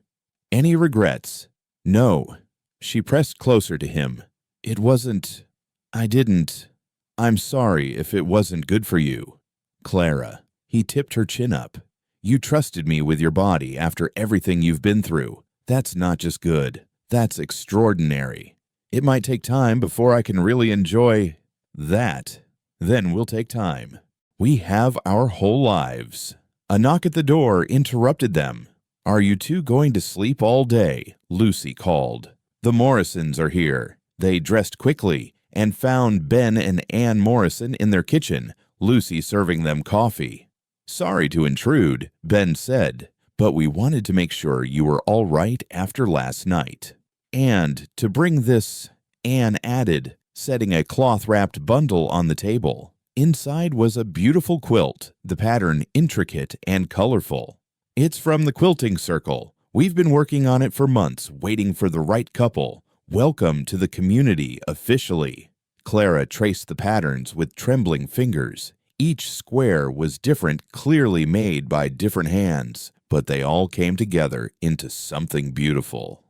Any regrets? No. She pressed closer to him. It wasn't. I didn't. I'm sorry if it wasn't good for you. Clara. He tipped her chin up. You trusted me with your body after everything you've been through. That's not just good. That's extraordinary. It might take time before I can really enjoy that. Then we'll take time. We have our whole lives. A knock at the door interrupted them. Are you two going to sleep all day? Lucy called. The Morrisons are here. They dressed quickly and found Ben and Ann Morrison in their kitchen, Lucy serving them coffee. Sorry to intrude, Ben said, but we wanted to make sure you were all right after last night. And to bring this, Anne added, setting a cloth-wrapped bundle on the table. Inside was a beautiful quilt, the pattern intricate and colorful. It's from the quilting circle. We've been working on it for months, waiting for the right couple. Welcome to the community officially. Clara traced the patterns with trembling fingers. Each square was different, clearly made by different hands, but they all came together into something beautiful.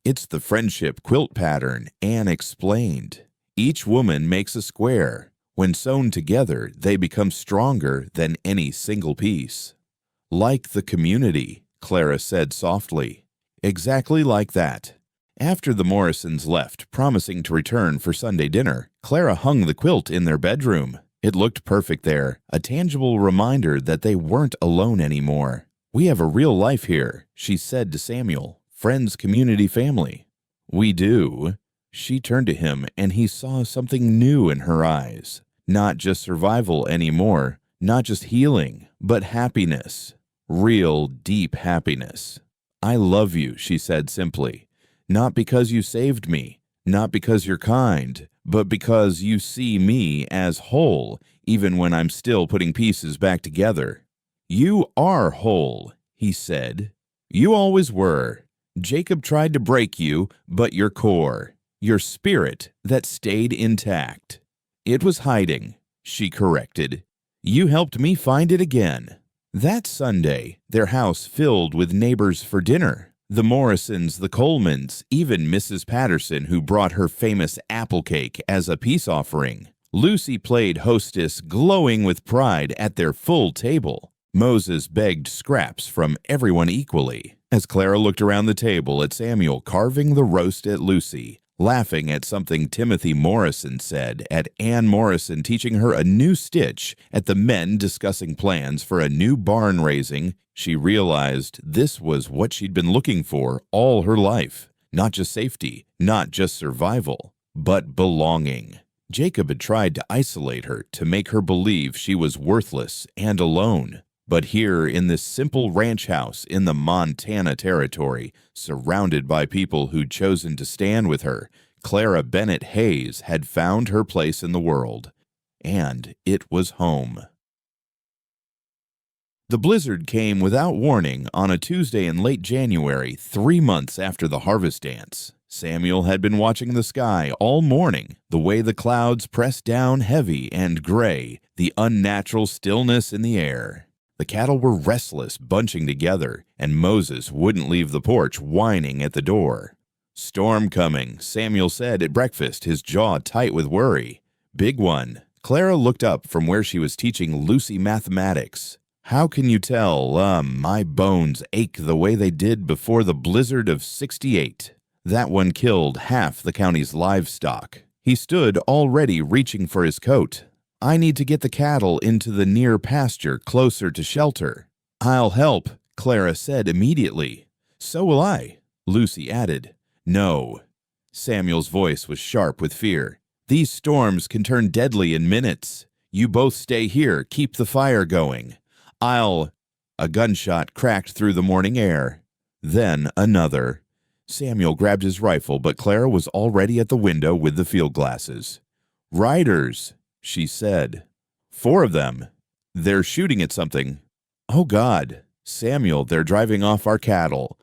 It's the friendship quilt pattern, Anne explained. Each woman makes a square. When sewn together, they become stronger than any single piece. Like the community, Clara said softly. Exactly like that. After the Morrisons left, promising to return for Sunday dinner, Clara hung the quilt in their bedroom. It looked perfect there, a tangible reminder that they weren't alone anymore. We have a real life here, she said to Samuel. Friends, community, family. We do. She turned to him, and he saw something new in her eyes. Not just survival anymore, not just healing, but happiness. Real, deep happiness. I love you, she said simply. Not because you saved me, not because you're kind, but because you see me as whole, even when I'm still putting pieces back together. You are whole, he said. You always were. Jacob tried to break you, but your core, your spirit that stayed intact. It was hiding, she corrected. You helped me find it again. That Sunday, their house filled with neighbors for dinner. The Morrisons, the Colemans, even Mrs. Patterson, who brought her famous apple cake as a peace offering. Lucy played hostess, glowing with pride at their full table. Moses begged scraps from everyone equally, as Clara looked around the table at Samuel carving the roast at Lucy, laughing at something Timothy Morrison said, at Anne Morrison teaching her a new stitch, at the men discussing plans for a new barn raising. She realized this was what she'd been looking for all her life. Not just safety, not just survival, but belonging. Jacob had tried to isolate her, to make her believe she was worthless and alone. But here in this simple ranch house in the Montana Territory, surrounded by people who'd chosen to stand with her, Clara Bennett Hayes had found her place in the world. And it was home. The blizzard came without warning on a Tuesday in late January, 3 months after the harvest dance. Samuel had been watching the sky all morning, the way the clouds pressed down heavy and gray, the unnatural stillness in the air. The cattle were restless, bunching together, and Moses wouldn't leave the porch, whining at the door. "Storm coming," Samuel said at breakfast, his jaw tight with worry. "Big one." Clara looked up from where she was teaching Lucy mathematics. "How can you tell? My bones ache the way they did before the blizzard of '68. That one killed half the county's livestock." He stood already reaching for his coat. "I need to get the cattle into the near pasture closer to shelter." "I'll help," Clara said immediately. "So will I," Lucy added. "No." Samuel's voice was sharp with fear. "These storms can turn deadly in minutes. You both stay here, keep the fire going. I'll—" A gunshot cracked through the morning air. Then another. Samuel grabbed his rifle, but Clara was already at the window with the field glasses. "Riders," she said. "4 of them. They're shooting at something." "Oh, God." "Samuel, they're driving off our cattle."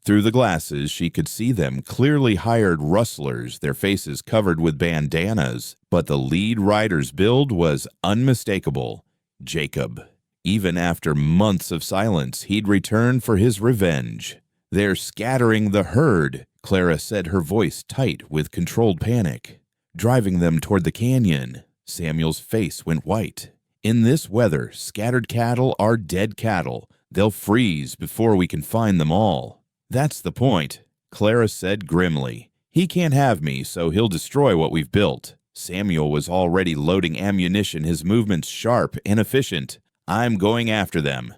Through the glasses, she could see them, clearly hired rustlers, their faces covered with bandanas, but the lead rider's build was unmistakable. Jacob. Even after months of silence, he'd return for his revenge. "They're scattering the herd," Clara said, her voice tight with controlled panic. "Driving them toward the canyon." Samuel's face went white. "In this weather, scattered cattle are dead cattle. They'll freeze before we can find them all." "That's the point," Clara said grimly. "He can't have me, so he'll destroy what we've built." Samuel was already loading ammunition, his movements sharp and efficient. "I'm going after them."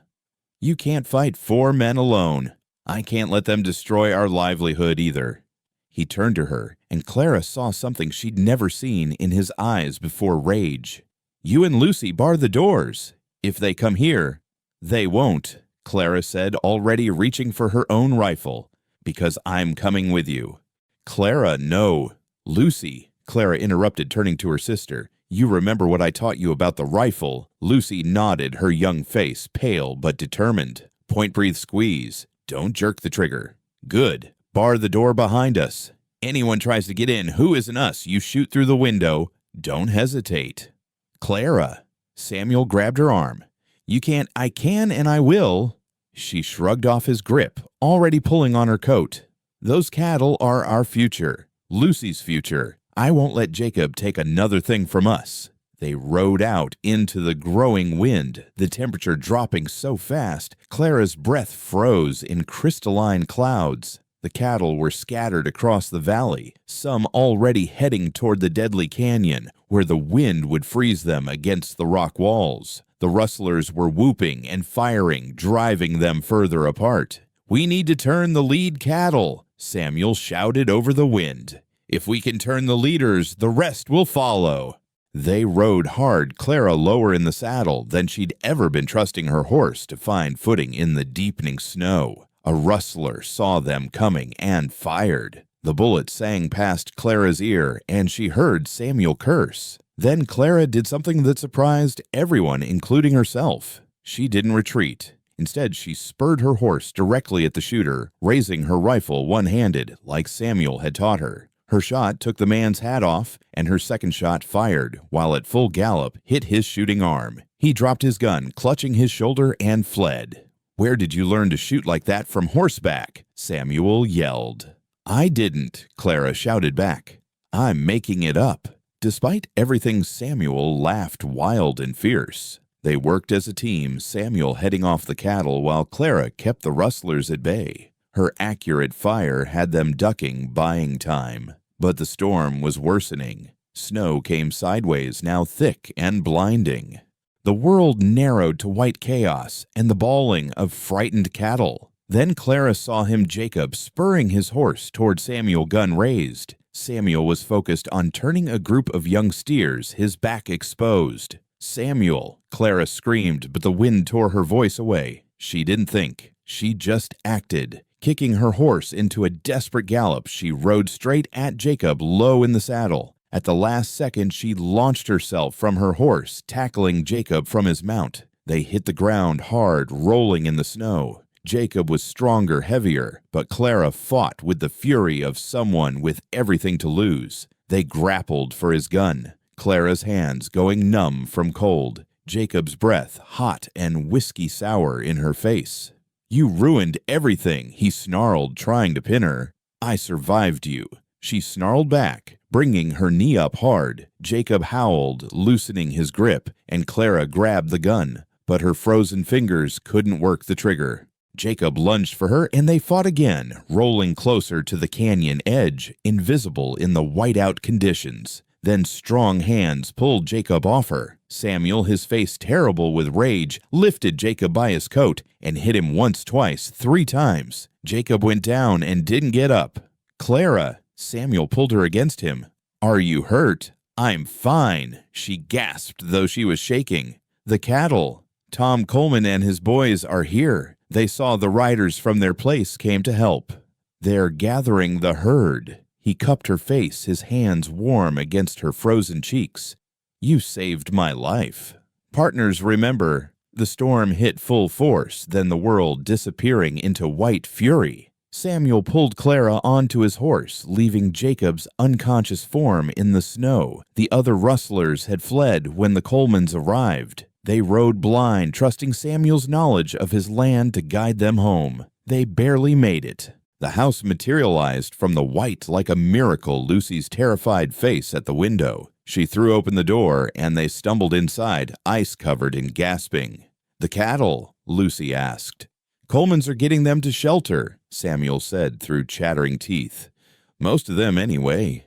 "You can't fight 4 men alone. I can't let them destroy our livelihood either." He turned to her, and Clara saw something she'd never seen in his eyes before: rage. "You and Lucy bar the doors. If they come here—" "They won't," Clara said, already reaching for her own rifle. "Because I'm coming with you." "Clara, no." "Lucy," Clara interrupted, turning to her sister. "You remember what I taught you about the rifle?" Lucy nodded, her young face pale but determined. "Point, breathe, squeeze. Don't jerk the trigger." "Good. Bar the door behind us. Anyone tries to get in who isn't us, you shoot through the window. Don't hesitate." "Clara." Samuel grabbed her arm. "You can't—" "I can and I will." She shrugged off his grip, already pulling on her coat. "Those cattle are our future. Lucy's future. I won't let Jacob take another thing from us." They rode out into the growing wind, the temperature dropping so fast, Clara's breath froze in crystalline clouds. The cattle were scattered across the valley, some already heading toward the deadly canyon, where the wind would freeze them against the rock walls. The rustlers were whooping and firing, driving them further apart. "We need to turn the lead cattle," Samuel shouted over the wind. "If we can turn the leaders, the rest will follow." They rode hard, Clara lower in the saddle than she'd ever been trusting her horse to find footing in the deepening snow. A rustler saw them coming and fired. The bullet sang past Clara's ear, and she heard Samuel curse. Then Clara did something that surprised everyone, including herself. She didn't retreat. Instead, she spurred her horse directly at the shooter, raising her rifle one-handed, like Samuel had taught her. Her shot took the man's hat off, and her second shot fired, while at full gallop hit his shooting arm. He dropped his gun, clutching his shoulder, and fled. "Where did you learn to shoot like that from horseback?" Samuel yelled. "I didn't," Clara shouted back. "I'm making it up." Despite everything, Samuel laughed wild and fierce. They worked as a team, Samuel heading off the cattle while Clara kept the rustlers at bay. Her accurate fire had them ducking, buying time. But the storm was worsening. Snow came sideways, now thick and blinding. The world narrowed to white chaos and the bawling of frightened cattle. Then Clara saw him, Jacob, spurring his horse toward Samuel, gun raised. Samuel was focused on turning a group of young steers, his back exposed. "Samuel!" Clara screamed, but the wind tore her voice away. She didn't think. She just acted. Kicking her horse into a desperate gallop, she rode straight at Jacob, low in the saddle. At the last second, she launched herself from her horse, tackling Jacob from his mount. They hit the ground hard, rolling in the snow. Jacob was stronger, heavier, but Clara fought with the fury of someone with everything to lose. They grappled for his gun, Clara's hands going numb from cold, Jacob's breath hot and whiskey sour in her face. "You ruined everything," he snarled, trying to pin her. "I survived you." She snarled back, bringing her knee up hard. Jacob howled, loosening his grip, and Clara grabbed the gun, but her frozen fingers couldn't work the trigger. Jacob lunged for her, and they fought again, rolling closer to the canyon edge, invisible in the whiteout conditions. Then strong hands pulled Jacob off her. Samuel, his face terrible with rage, lifted Jacob by his coat and hit him once, twice, 3 times. Jacob went down and didn't get up. "Clara!" Samuel pulled her against him. "Are you hurt?" "I'm fine," she gasped, though she was shaking. "The cattle. Tom Coleman and his boys are here. They saw the riders from their place came to help. They're gathering the herd." He cupped her face, his hands warm against her frozen cheeks. "You saved my life." Partners, remember, the storm hit full force, then the world disappearing into white fury. Samuel pulled Clara onto his horse, leaving Jacob's unconscious form in the snow. The other rustlers had fled when the Colemans arrived. They rode blind, trusting Samuel's knowledge of his land to guide them home. They barely made it. The house materialized from the white like a miracle, Lucy's terrified face at the window. She threw open the door, and they stumbled inside, ice-covered and gasping. "The cattle?" Lucy asked. "Colemans are getting them to shelter," Samuel said through chattering teeth. "Most of them, anyway."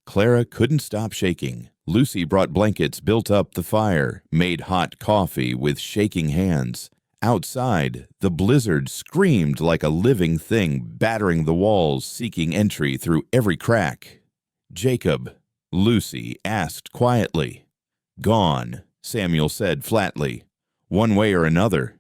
Clara couldn't stop shaking. Lucy brought blankets, built up the fire, made hot coffee with shaking hands. Outside, the blizzard screamed like a living thing, battering the walls, seeking entry through every crack. "Jacob?" Lucy asked quietly. "Gone," Samuel said flatly. "One way or another."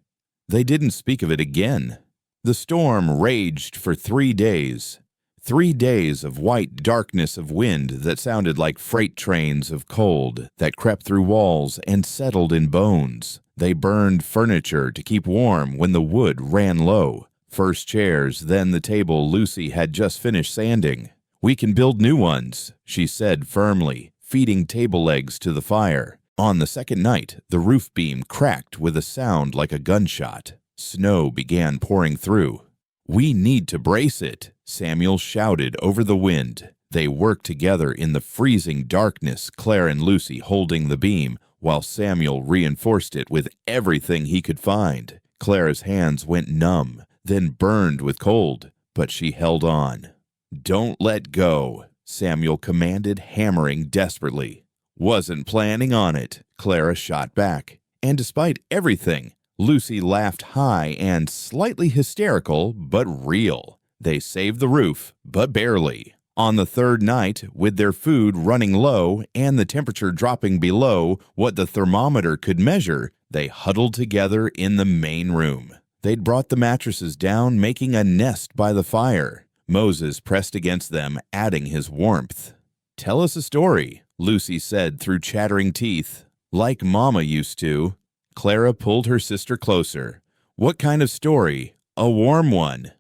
They didn't speak of it again. The storm raged for 3 days. 3 days of white darkness of wind that sounded like freight trains of cold that crept through walls and settled in bones. They burned furniture to keep warm when the wood ran low. First chairs, then the table Lucy had just finished sanding. "We can build new ones," she said firmly, feeding table legs to the fire. On the second night, the roof beam cracked with a sound like a gunshot. Snow began pouring through. "We need to brace it," Samuel shouted over the wind. They worked together in the freezing darkness, Claire and Lucy holding the beam, while Samuel reinforced it with everything he could find. Clara's hands went numb, then burned with cold, but she held on. "Don't let go," Samuel commanded, hammering desperately. "Wasn't planning on it," Clara shot back. And despite everything, Lucy laughed high and slightly hysterical, but real. They saved the roof, but barely. On the third night, with their food running low and the temperature dropping below what the thermometer could measure, they huddled together in the main room. They'd brought the mattresses down, making a nest by the fire. Moses pressed against them, adding his warmth. "Tell us a story," Lucy said through chattering teeth. "Like Mama used to." Clara pulled her sister closer. "What kind of story?" "A warm one."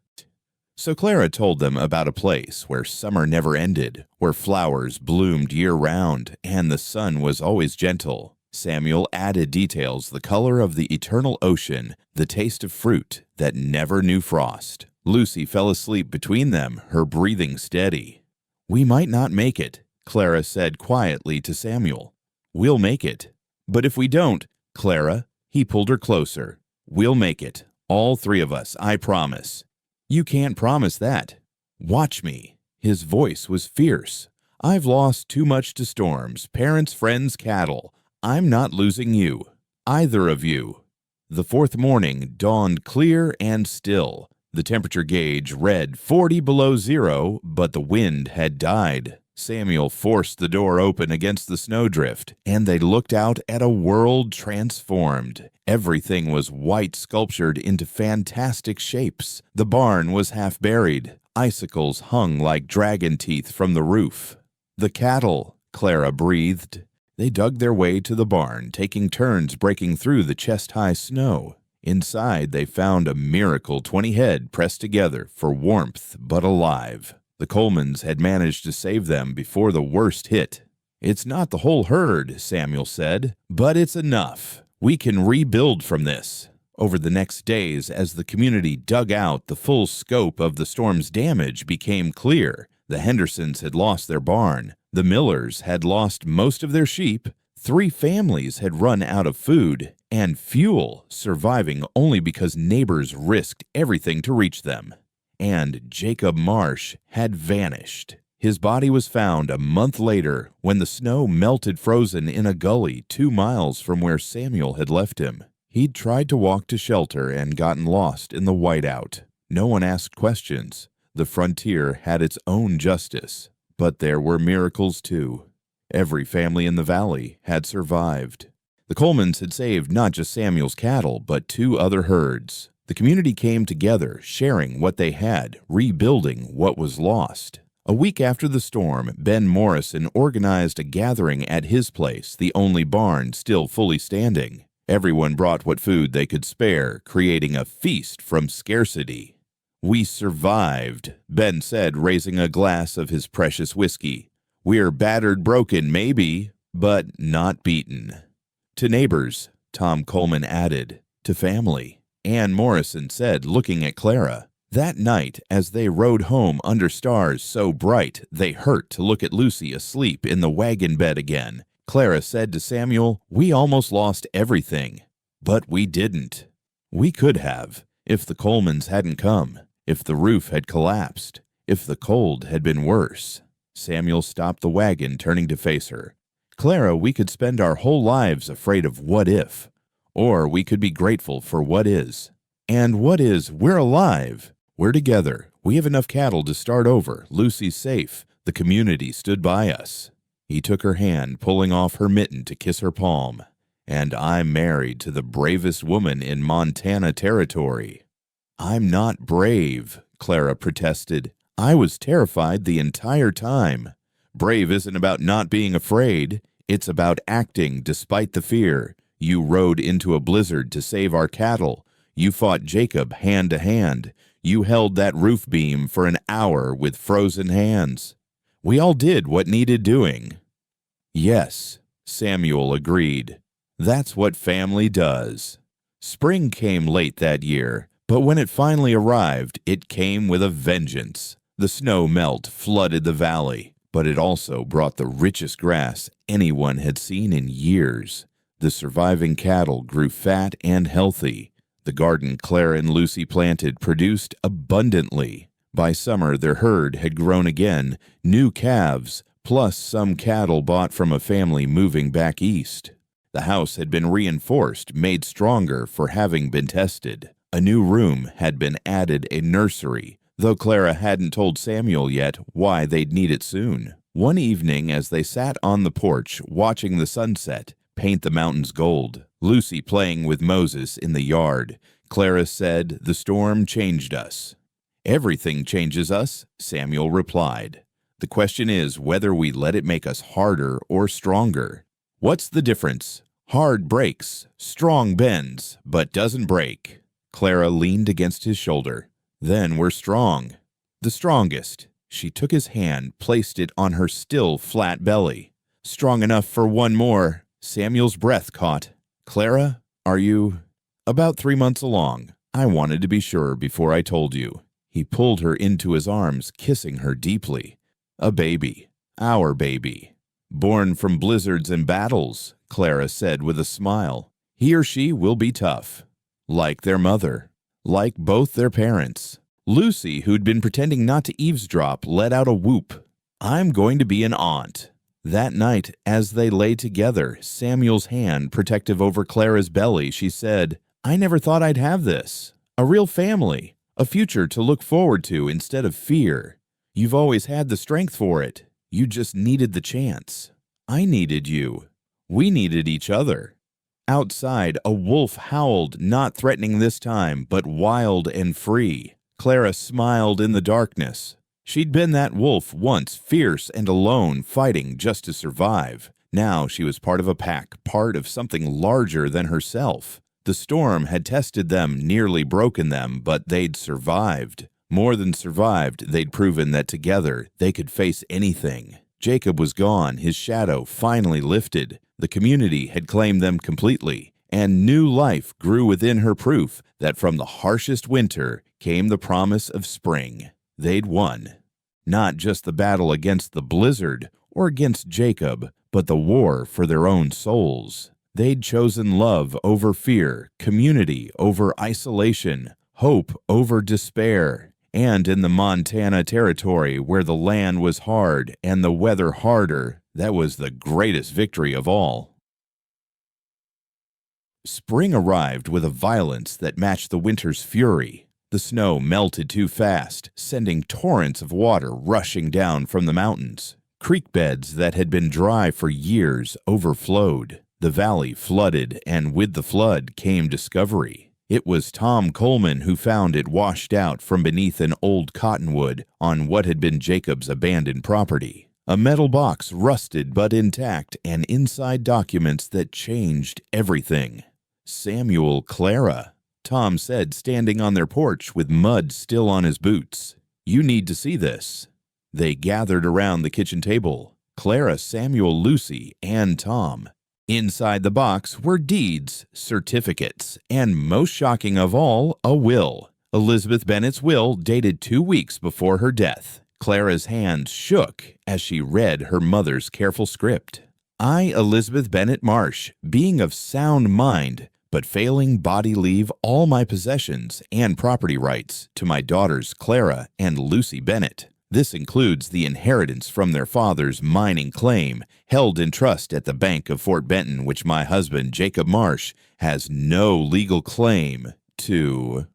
So Clara told them about a place where summer never ended, where flowers bloomed year-round, and the sun was always gentle. Samuel added details: the color of the eternal ocean, the taste of fruit that never knew frost. Lucy fell asleep between them, her breathing steady. "We might not make it," Clara said quietly to Samuel. "We'll make it." "But if we don't, Clara," he pulled her closer. "We'll make it. All three of us, I promise." "You can't promise that." "Watch me." His voice was fierce. "I've lost too much to storms, parents, friends, cattle. I'm not losing you. Either of you." The fourth morning dawned clear and still. The temperature gauge read 40 below zero, but the wind had died. Samuel forced the door open against the snowdrift, and they looked out at a world transformed. Everything was white sculptured into fantastic shapes. The barn was half buried. Icicles hung like dragon teeth from the roof. "The cattle," Clara breathed. They dug their way to the barn, taking turns breaking through the chest-high snow. Inside, they found a miracle 20 head pressed together for warmth but alive. The Colemans had managed to save them before the worst hit. "It's not the whole herd," Samuel said, "but it's enough. We can rebuild from this." Over the next days, as the community dug out, the full scope of the storm's damage became clear. The Hendersons had lost their barn. The Millers had lost most of their sheep. 3 families had run out of food and fuel, surviving only because neighbors risked everything to reach them. And Jacob Marsh had vanished. His body was found a month later when the snow melted frozen in a gully 2 miles from where Samuel had left him. He'd tried to walk to shelter and gotten lost in the whiteout. No one asked questions. The frontier had its own justice. But there were miracles too. Every family in the valley had survived. The Colemans had saved not just Samuel's cattle, but 2 other herds. The community came together, sharing what they had, rebuilding what was lost. A week after the storm, Ben Morrison organized a gathering at his place, the only barn still fully standing. Everyone brought what food they could spare, creating a feast from scarcity. "We survived," Ben said, raising a glass of his precious whiskey. "We're battered, broken, maybe, but not beaten." "To neighbors," Tom Coleman added. "To family," Ann Morrison said, looking at Clara. That night, as they rode home under stars so bright they hurt to look at Lucy asleep in the wagon bed again, Clara said to Samuel, "We almost lost everything, but we didn't. We could have, if the Colemans hadn't come, if the roof had collapsed, if the cold had been worse." Samuel stopped the wagon, turning to face her. "Clara, we could spend our whole lives afraid of what if, or we could be grateful for what is. And what is, we're alive. We're together. We have enough cattle to start over. Lucy's safe. The community stood by us." He took her hand, pulling off her mitten to kiss her palm. "And I'm married to the bravest woman in Montana territory." "I'm not brave," Clara protested. "I was terrified the entire time." "Brave isn't about not being afraid. It's about acting despite the fear. You rode into a blizzard to save our cattle. You fought Jacob hand to hand. You held that roof beam for an hour with frozen hands. We all did what needed doing." "Yes," Samuel agreed. "That's what family does." Spring came late that year, but when it finally arrived, it came with a vengeance. The snow melt flooded the valley, but it also brought the richest grass anyone had seen in years. The surviving cattle grew fat and healthy. The garden Clara and Lucy planted produced abundantly. By summer, their herd had grown again, new calves, plus some cattle bought from a family moving back east. The house had been reinforced, made stronger for having been tested. A new room had been added, a nursery, though Clara hadn't told Samuel yet why they'd need it soon. One evening, as they sat on the porch watching the sunset paint the mountains gold, Lucy playing with Moses in the yard, Clara said, "The storm changed us." "Everything changes us," Samuel replied. "The question is whether we let it make us harder or stronger. What's the difference? Hard breaks, strong bends, but doesn't break." Clara leaned against his shoulder. "Then we're strong. The strongest." She took his hand, placed it on her still flat belly. "Strong enough for one more," Samuel's breath caught. "Clara, are you—" "About 3 months along. I wanted to be sure before I told you." He pulled her into his arms, kissing her deeply. "A baby. Our baby. Born from blizzards and battles," Clara said with a smile. "He or she will be tough. Like their mother. Like both their parents." Lucy, who'd been pretending not to eavesdrop, let out a whoop. "I'm going to be an aunt." That night, as they lay together, Samuel's hand protective over Clara's belly, she said, "I never thought I'd have this. A real family. A future to look forward to instead of fear. You've always had the strength for it. You just needed the chance. I needed you. We needed each other." Outside, a wolf howled, not threatening this time, but wild and free. Clara smiled in the darkness. She'd been that wolf once, fierce and alone, fighting just to survive. Now she was part of a pack, part of something larger than herself. The storm had tested them, nearly broken them, but they'd survived. More than survived, they'd proven that together they could face anything. Jacob was gone, his shadow finally lifted. The community had claimed them completely, and new life grew within her, proof that from the harshest winter came the promise of spring. They'd won. Not just the battle against the blizzard or against Jacob, but the war for their own souls. They'd chosen love over fear, community over isolation, hope over despair. And in the Montana territory, where the land was hard and the weather harder, that was the greatest victory of all. Spring arrived with a violence that matched the winter's fury. The snow melted too fast, sending torrents of water rushing down from the mountains. Creek beds that had been dry for years overflowed. The valley flooded, and with the flood came discovery. It was Tom Coleman who found it washed out from beneath an old cottonwood on what had been Jacob's abandoned property. A metal box, rusted but intact, and inside documents that changed everything. "Samuel, Clara," Tom said, standing on their porch with mud still on his boots. "You need to see this." They gathered around the kitchen table. Clara, Samuel, Lucy, and Tom. Inside the box were deeds, certificates, and most shocking of all, a will. Elizabeth Bennet's will dated 2 weeks before her death. Clara's hands shook as she read her mother's careful script. "I, Elizabeth Bennet Marsh, being of sound mind, but failing body, leave all my possessions and property rights to my daughters Clara and Lucy Bennet. This includes the inheritance from their father's mining claim, held in trust at the Bank of Fort Benton, which my husband, Jacob Marsh, has no legal claim to."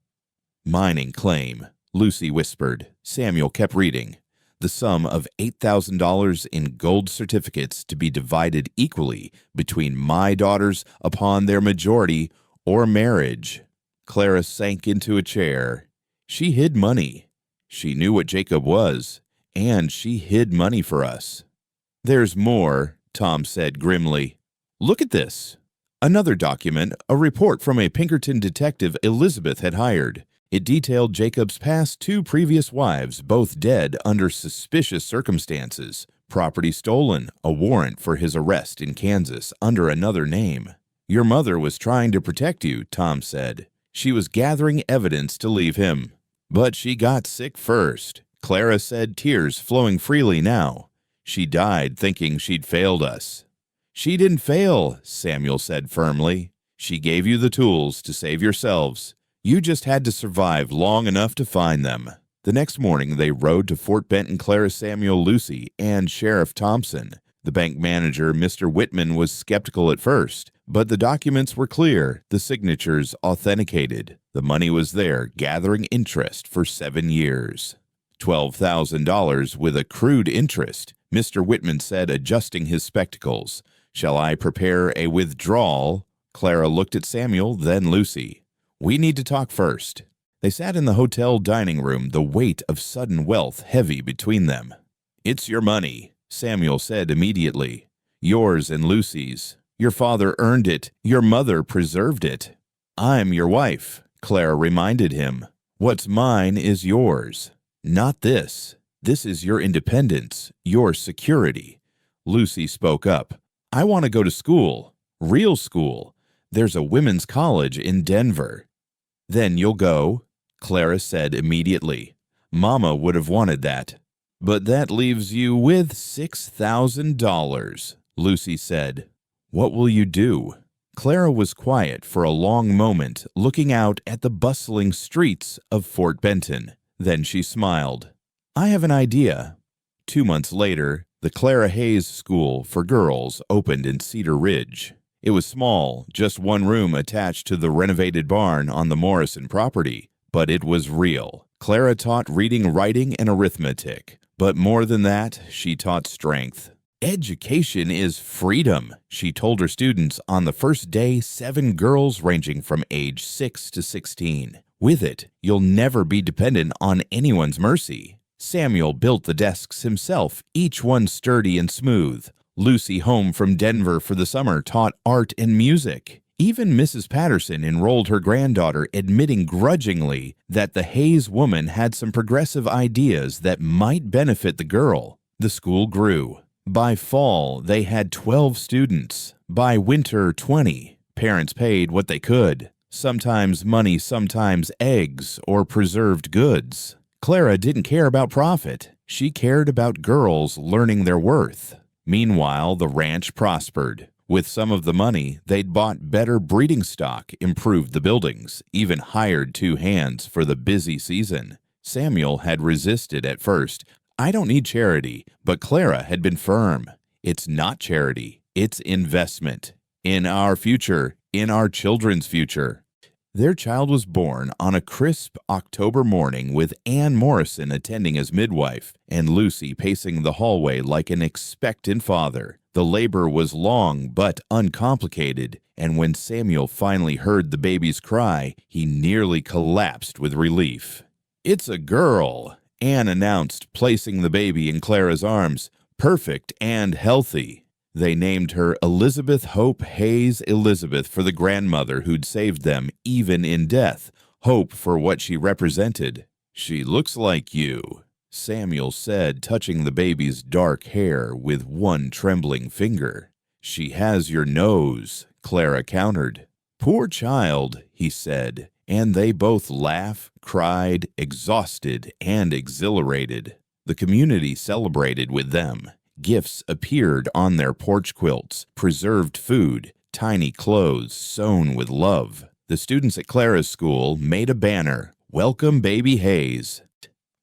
"Mining claim," Lucy whispered. Samuel kept reading. "The sum of $8,000 in gold certificates to be divided equally between my daughters upon their majority or marriage." Clara sank into a chair. She hid money. She knew what Jacob was, and she hid money for us. "There's more," Tom said grimly. "Look at this." Another document, a report from a Pinkerton detective Elizabeth had hired. It detailed Jacob's past 2 previous wives, both dead under suspicious circumstances, property stolen, a warrant for his arrest in Kansas under another name. "Your mother was trying to protect you," Tom said. "She was gathering evidence to leave him. But she got sick first," Clara said, tears flowing freely now. "She died thinking she'd failed us." "She didn't fail," Samuel said firmly. "She gave you the tools to save yourselves. You just had to survive long enough to find them." The next morning, they rode to Fort Benton. Clara, Samuel, Lucy, and Sheriff Thompson. The bank manager, Mr. Whitman, was skeptical at first, but the documents were clear, the signatures authenticated. The money was there, gathering interest for 7 years. $12,000 with accrued interest, Mr. Whitman said, adjusting his spectacles. "Shall I prepare a withdrawal?" Clara looked at Samuel, then Lucy. "We need to talk first." They sat in the hotel dining room, the weight of sudden wealth heavy between them. "It's your money," Samuel said immediately. "Yours and Lucy's. Your father earned it. Your mother preserved it." "I'm your wife," Clara reminded him. "What's mine is yours. Not this. This is your independence, your security." Lucy spoke up. "I want to go to school. Real school. There's a women's college in Denver. Then you'll go, Clara said immediately. Mama would have wanted that. But that leaves you with $6,000, Lucy said. What will you do? Clara was quiet for a long moment, looking out at the bustling streets of Fort Benton. Then she smiled. I have an idea. 2 months later, the Clara Hayes School for Girls opened in Cedar Ridge. It was small, just one room attached to the renovated barn on the Morrison property, but it was real. Clara taught reading, writing, and arithmetic, but more than that, she taught strength. Education is freedom, she told her students on the first day, 7 girls ranging from age 6 to 16. With it, you'll never be dependent on anyone's mercy. Samuel built the desks himself, each one sturdy and smooth. Lucy, home from Denver for the summer, taught art and music. Even Mrs. Patterson enrolled her granddaughter, admitting grudgingly that the Hayes woman had some progressive ideas that might benefit the girl. The school grew. By fall, they had 12 students. By winter, 20. Parents paid what they could. Sometimes money, sometimes eggs or preserved goods. Clara didn't care about profit. She cared about girls learning their worth. Meanwhile, the ranch prospered. With some of the money, they'd bought better breeding stock, improved the buildings, even hired 2 hands for the busy season. Samuel had resisted at first. I don't need charity, but Clara had been firm. It's not charity, it's investment. In our future, in our children's future. Their child was born on a crisp October morning with Ann Morrison attending as midwife and Lucy pacing the hallway like an expectant father. The labor was long but uncomplicated, and when Samuel finally heard the baby's cry, he nearly collapsed with relief. It's a girl, Ann announced, placing the baby in Clara's arms, perfect and healthy. They named her Elizabeth Hope Hayes Elizabeth for the grandmother who'd saved them even in death, hope for what she represented. She looks like you, Samuel said, touching the baby's dark hair with one trembling finger. She has your nose, Clara countered. Poor child, he said, and they both laughed, cried, exhausted, and exhilarated. The community celebrated with them. Gifts appeared on their porch quilts, preserved food, tiny clothes sewn with love. The students at Clara's school made a banner, "Welcome Baby Hayes."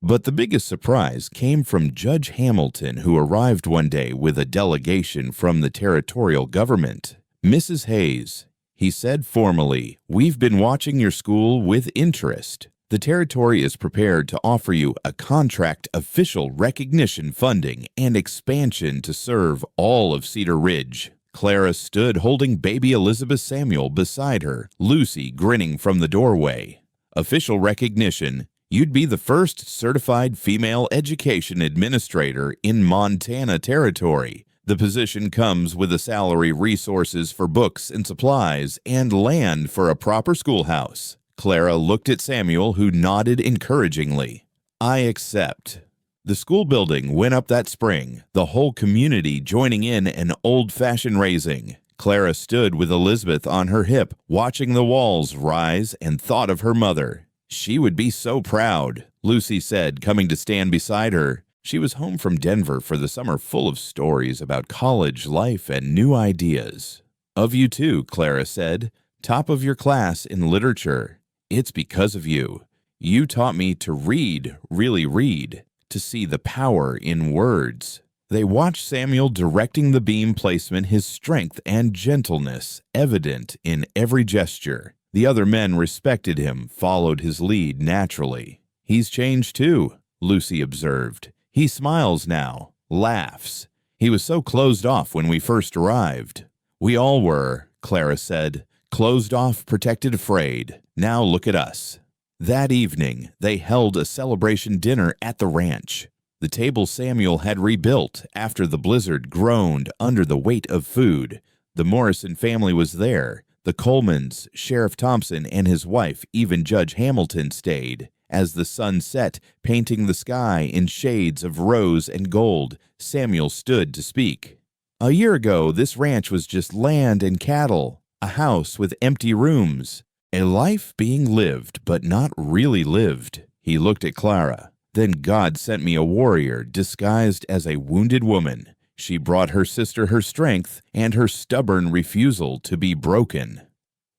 But the biggest surprise came from Judge Hamilton, who arrived one day with a delegation from the territorial government. Mrs. Hayes, he said formally, we've been watching your school with interest. The territory is prepared to offer you a contract official recognition funding and expansion to serve all of Cedar Ridge. Clara stood holding baby Elizabeth Samuel beside her, Lucy grinning from the doorway. Official recognition. You'd be the first certified female education administrator in Montana Territory. The position comes with a salary, resources for books and supplies, and land for a proper schoolhouse. Clara looked at Samuel, who nodded encouragingly. I accept. The school building went up that spring, the whole community joining in an old-fashioned raising. Clara stood with Elizabeth on her hip, watching the walls rise, and thought of her mother. She would be so proud, Lucy said, coming to stand beside her. She was home from Denver for the summer, full of stories about college life and new ideas. Of you too, Clara said, top of your class in literature. It's because of you. You taught me to read, really read, to see the power in words. They watched Samuel directing the beam placement, his strength and gentleness evident in every gesture. The other men respected him, followed his lead naturally. He's changed too, Lucy observed. He smiles now, laughs. He was so closed off when we first arrived. We all were, Clara said. Closed off, protected, afraid. Now look at us. That evening, they held a celebration dinner at the ranch. The table Samuel had rebuilt after the blizzard groaned under the weight of food. The Morrison family was there. The Colemans, Sheriff Thompson and his wife, even Judge Hamilton stayed. As the sun set, painting the sky in shades of rose and gold, Samuel stood to speak. A year ago, this ranch was just land and cattle, a house with empty rooms, a life being lived but not really lived. He looked at Clara. Then God sent me a warrior disguised as a wounded woman. She brought her sister her strength and her stubborn refusal to be broken.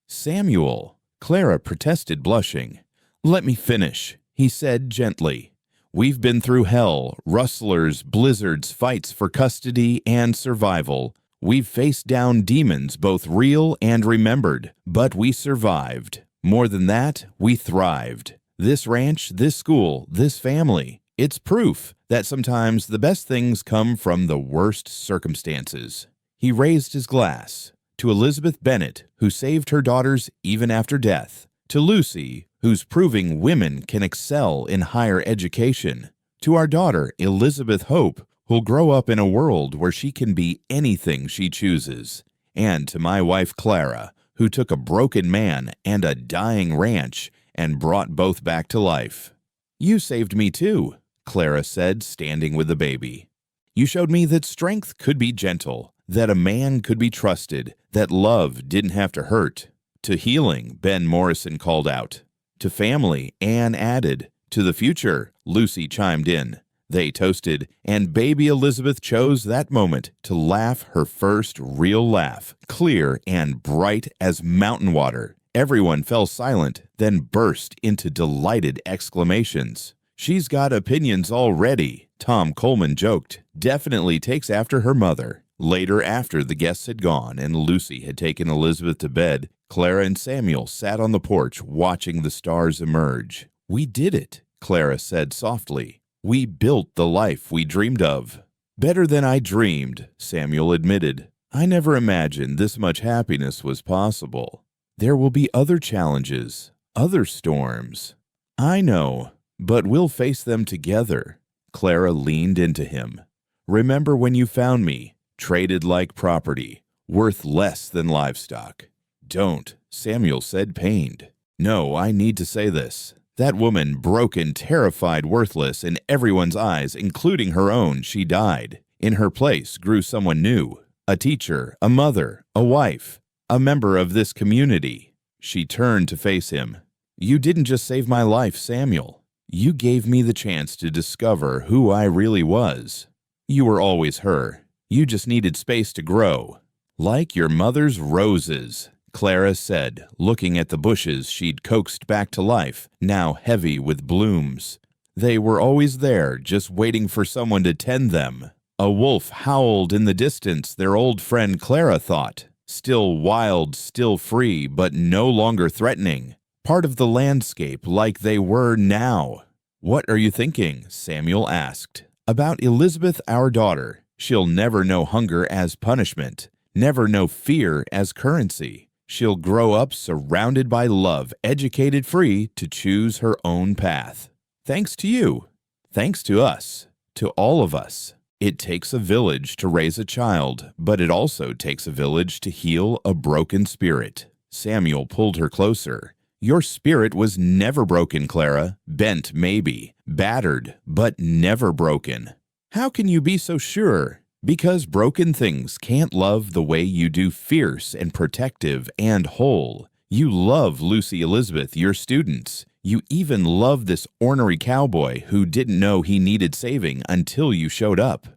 Samuel, Clara protested, blushing. Let me finish, he said gently. We've been through hell, rustlers, blizzards, fights for custody and survival. We've faced down demons, both real and remembered, but we survived. More than that, we thrived. This ranch, this school, this family. It's proof that sometimes the best things come from the worst circumstances. He raised his glass. To Elizabeth Bennet, who saved her daughters even after death. To Lucy, who's proving women can excel in higher education. To our daughter, Elizabeth Hope, who'll grow up in a world where she can be anything she chooses. And to my wife Clara, who took a broken man and a dying ranch and brought both back to life. You saved me too, Clara said, standing with the baby. You showed me that strength could be gentle, that a man could be trusted, that love didn't have to hurt. To healing, Ben Morrison called out. To family, Anne added. To the future, Lucy chimed in. They toasted, and baby Elizabeth chose that moment to laugh her first real laugh, clear and bright as mountain water. Everyone fell silent, then burst into delighted exclamations. She's got opinions already, Tom Coleman joked. Definitely takes after her mother. Later, after the guests had gone and Lucy had taken Elizabeth to bed, Clara and Samuel sat on the porch watching the stars emerge. We did it, Clara said softly. We built the life we dreamed of. Better than I dreamed, Samuel admitted. I never imagined this much happiness was possible. There will be other challenges, other storms. I know, but we'll face them together. Clara leaned into him. Remember when you found me, traded like property, worth less than livestock. Don't, Samuel said, pained. No, I need to say this. That woman, broken, terrified, worthless in everyone's eyes, including her own, she died. In her place grew someone new, a teacher, a mother, a wife, a member of this community. She turned to face him. You didn't just save my life, Samuel. You gave me the chance to discover who I really was. You were always her. You just needed space to grow. Like your mother's roses, Clara said, looking at the bushes she'd coaxed back to life, now heavy with blooms. They were always there, just waiting for someone to tend them. A wolf howled in the distance, their old friend Clara thought. Still wild, still free, but no longer threatening. Part of the landscape like they were now. What are you thinking? Samuel asked. About Elizabeth, our daughter. She'll never know hunger as punishment, never know fear as currency. She'll grow up surrounded by love, educated, free to choose her own path. Thanks to you. Thanks to us. To all of us. It takes a village to raise a child, but it also takes a village to heal a broken spirit. Samuel pulled her closer. Your spirit was never broken, Clara. Bent, maybe. Battered, but never broken. How can you be so sure? Because broken things can't love the way you do, fierce and protective and whole. You love Lucy Elizabeth, your students. You even love this ornery cowboy who didn't know he needed saving until you showed up.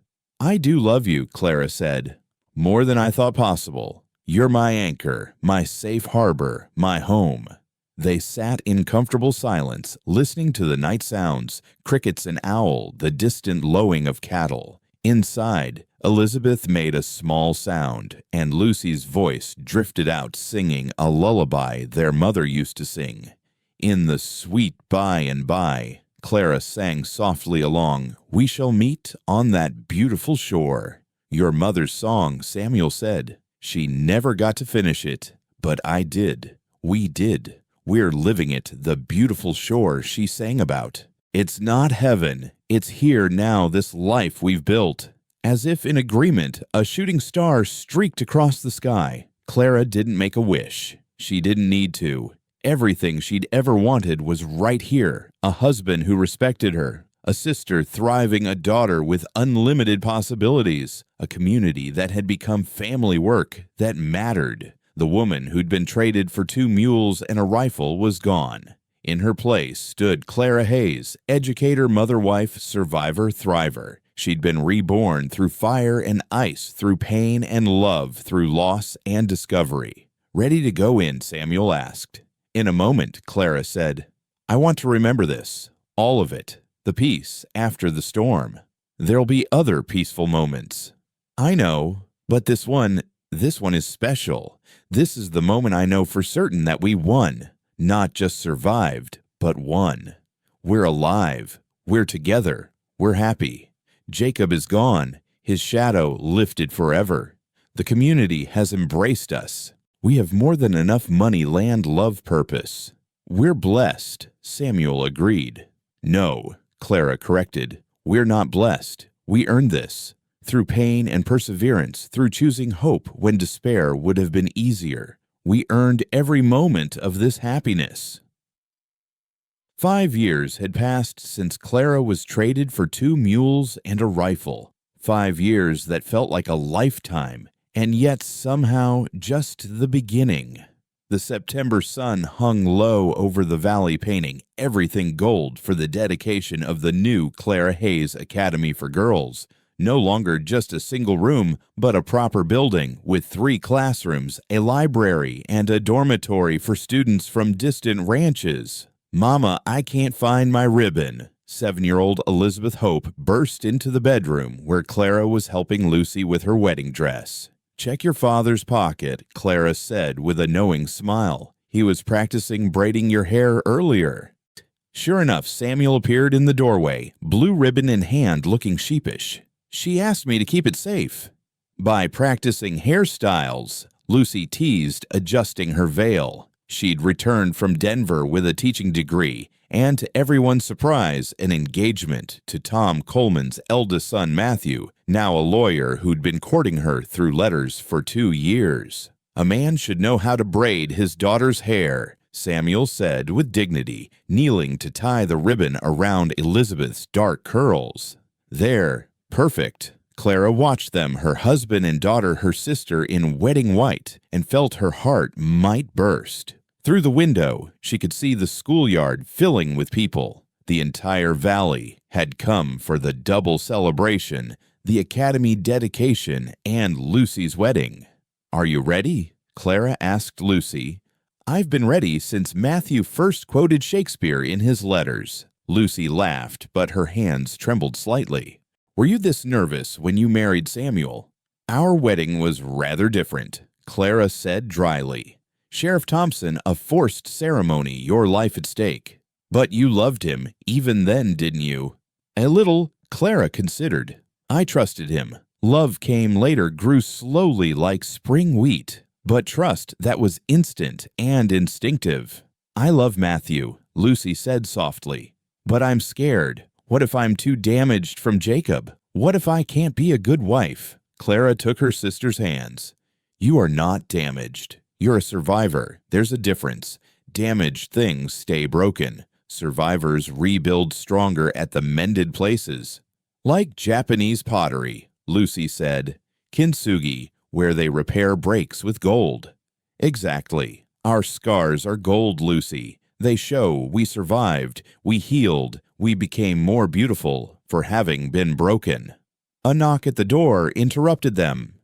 I do love you, Clara said. More than I thought possible. You're my anchor, my safe harbor, my home. They sat in comfortable silence, listening to the night sounds, crickets and owl, the distant lowing of cattle. Inside, Elizabeth made a small sound, and Lucy's voice drifted out singing a lullaby their mother used to sing. In the sweet by and by, Clara sang softly along, we shall meet on that beautiful shore. Your mother's song, Samuel said. She never got to finish it, but I did. We did. We're living it, the beautiful shore she sang about. It's not heaven. It's here now, this life we've built. As if in agreement, a shooting star streaked across the sky. Clara didn't make a wish. She didn't need to. Everything she'd ever wanted was right here. A husband who respected her, A sister thriving, a daughter with unlimited possibilities, a community that had become family work that mattered. The woman who'd been traded for 2 mules and a rifle was gone. In her place stood Clara Hayes, educator, mother, wife, survivor, thriver. She'd been reborn through fire and ice, through pain and love, through loss and discovery. "Ready to go in?" Samuel asked. "In a moment," Clara said. "I want to remember this, all of it, the peace after the storm. There'll be other peaceful moments." "I know, but this one is special. This is the moment I know for certain that we won. Not just survived, but won. We're alive. We're together. We're happy. Jacob is gone, his shadow lifted forever. The community has embraced us. We have more than enough money, land, love, purpose. We're blessed," Samuel agreed. "No," Clara corrected. "We're not blessed. We earned this. Through pain and perseverance, through choosing hope when despair would have been easier. We earned every moment of this happiness." 5 years had passed since Clara was traded for 2 mules and a rifle. 5 years that felt like a lifetime, and yet somehow just the beginning. The September sun hung low over the valley, painting everything gold for the dedication of the new Clara Hayes Academy for Girls. No longer just a single room, but a proper building with 3 classrooms, a library, and a dormitory for students from distant ranches. "Mama, I can't find my ribbon." 7-year-old Elizabeth Hope burst into the bedroom where Clara was helping Lucy with her wedding dress. "Check your father's pocket," Clara said with a knowing smile. "He was practicing braiding your hair earlier." Sure enough, Samuel appeared in the doorway, blue ribbon in hand, looking sheepish. "She asked me to keep it safe." "By practicing hairstyles," Lucy teased, adjusting her veil. She'd returned from Denver with a teaching degree, and to everyone's surprise, an engagement to Tom Coleman's eldest son, Matthew, now a lawyer who'd been courting her through letters for 2 years. "A man should know how to braid his daughter's hair," Samuel said with dignity, kneeling to tie the ribbon around Elizabeth's dark curls. "There, perfect." Clara watched them, her husband and daughter, her sister, in wedding white, and felt her heart might burst. Through the window, she could see the schoolyard filling with people. The entire valley had come for the double celebration, the academy dedication, and Lucy's wedding. "Are you ready?" Clara asked Lucy. "I've been ready since Matthew first quoted Shakespeare in his letters." Lucy laughed, but her hands trembled slightly. "Were you this nervous when you married Samuel?" "Our wedding was rather different," Clara said dryly. "Sheriff Thompson, a forced ceremony, your life at stake. But you loved him, even then, didn't you?" "A little," Clara considered. "I trusted him. Love came later, grew slowly like spring wheat, but trust that was instant and instinctive." "I love Matthew," Lucy said softly. "But I'm scared. What if I'm too damaged from Jacob? What if I can't be a good wife?" Clara took her sister's hands. "You are not damaged. You're a survivor. There's a difference. Damaged things stay broken. Survivors rebuild stronger at the mended places." "Like Japanese pottery," Lucy said. "Kintsugi, where they repair breaks with gold." "Exactly. Our scars are gold, Lucy. They show we survived, we healed, we became more beautiful for having been broken." A knock at the door interrupted them.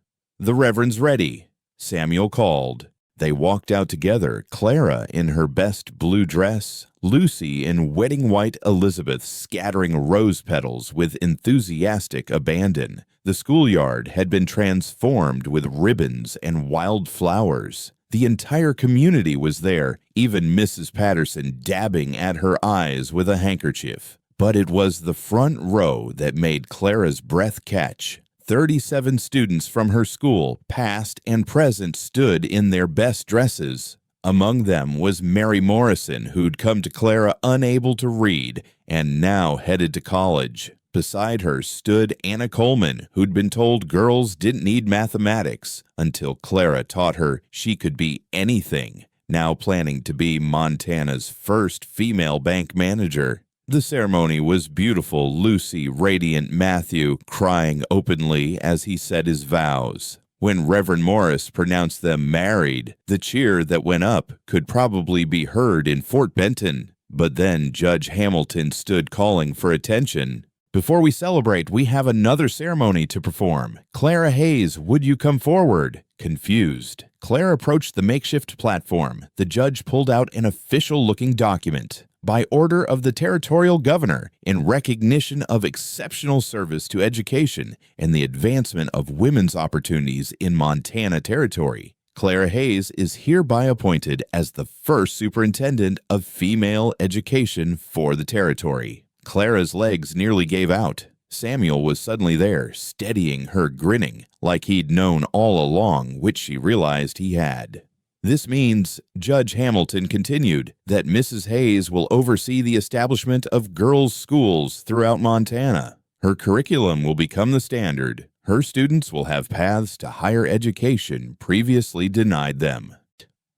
"The Reverend's ready," Samuel called. They walked out together, Clara in her best blue dress, Lucy in wedding white, Elizabeth scattering rose petals with enthusiastic abandon. The schoolyard had been transformed with ribbons and wild flowers. The entire community was there, even Mrs. Patterson dabbing at her eyes with a handkerchief. But it was the front row that made Clara's breath catch. 37 students from her school, past and present, stood in their best dresses. Among them was Mary Morrison, who'd come to Clara unable to read and now headed to college. Beside her stood Anna Coleman, who'd been told girls didn't need mathematics until Clara taught her she could be anything, now planning to be Montana's first female bank manager. The ceremony was beautiful, Lucy, radiant, Matthew crying openly as he said his vows. When Reverend Morris pronounced them married, the cheer that went up could probably be heard in Fort Benton. But then Judge Hamilton stood calling for attention. Before we celebrate, we have another ceremony to perform. Clara Hayes, would you come forward? Confused, Clara approached the makeshift platform. The judge pulled out an official-looking document. By order of the territorial governor, in recognition of exceptional service to education and the advancement of women's opportunities in Montana Territory, Clara Hayes is hereby appointed as the first superintendent of female education for the territory. Clara's legs nearly gave out. Samuel was suddenly there, steadying her, grinning, like he'd known all along, which she realized he had. This means, Judge Hamilton continued, that Mrs. Hayes will oversee the establishment of girls' schools throughout Montana. Her curriculum will become the standard. Her students will have paths to higher education previously denied them.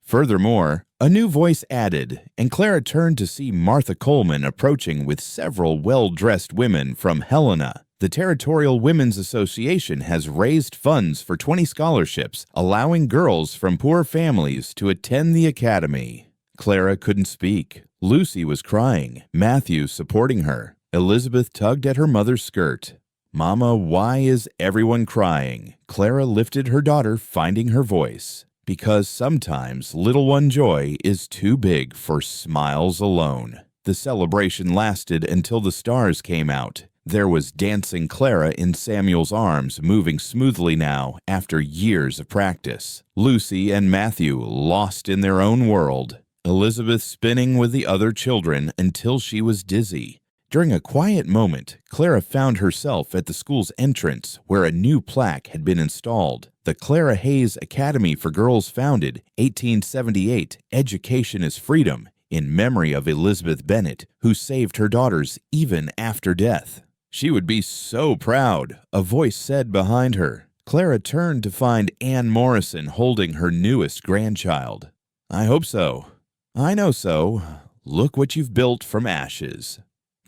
Furthermore, a new voice added, and Clara turned to see Martha Coleman approaching with several well-dressed women from Helena. The Territorial Women's Association has raised funds for 20 scholarships, allowing girls from poor families to attend the academy. Clara couldn't speak. Lucy was crying, Matthew supporting her. Elizabeth tugged at her mother's skirt. "Mama, why is everyone crying?" Clara lifted her daughter, finding her voice. "Because sometimes little one joy is too big for smiles alone." The celebration lasted until the stars came out. There was dancing Clara in Samuel's arms, moving smoothly now after years of practice. Lucy and Matthew lost in their own world. Elizabeth spinning with the other children until she was dizzy. During a quiet moment, Clara found herself at the school's entrance where a new plaque had been installed. The Clara Hayes Academy for Girls founded, 1878, Education is Freedom, in memory of Elizabeth Bennet, who saved her daughters even after death. She would be so proud, a voice said behind her. Clara turned to find Anne Morrison holding her newest grandchild. "I hope so. I know so. Look what you've built from ashes."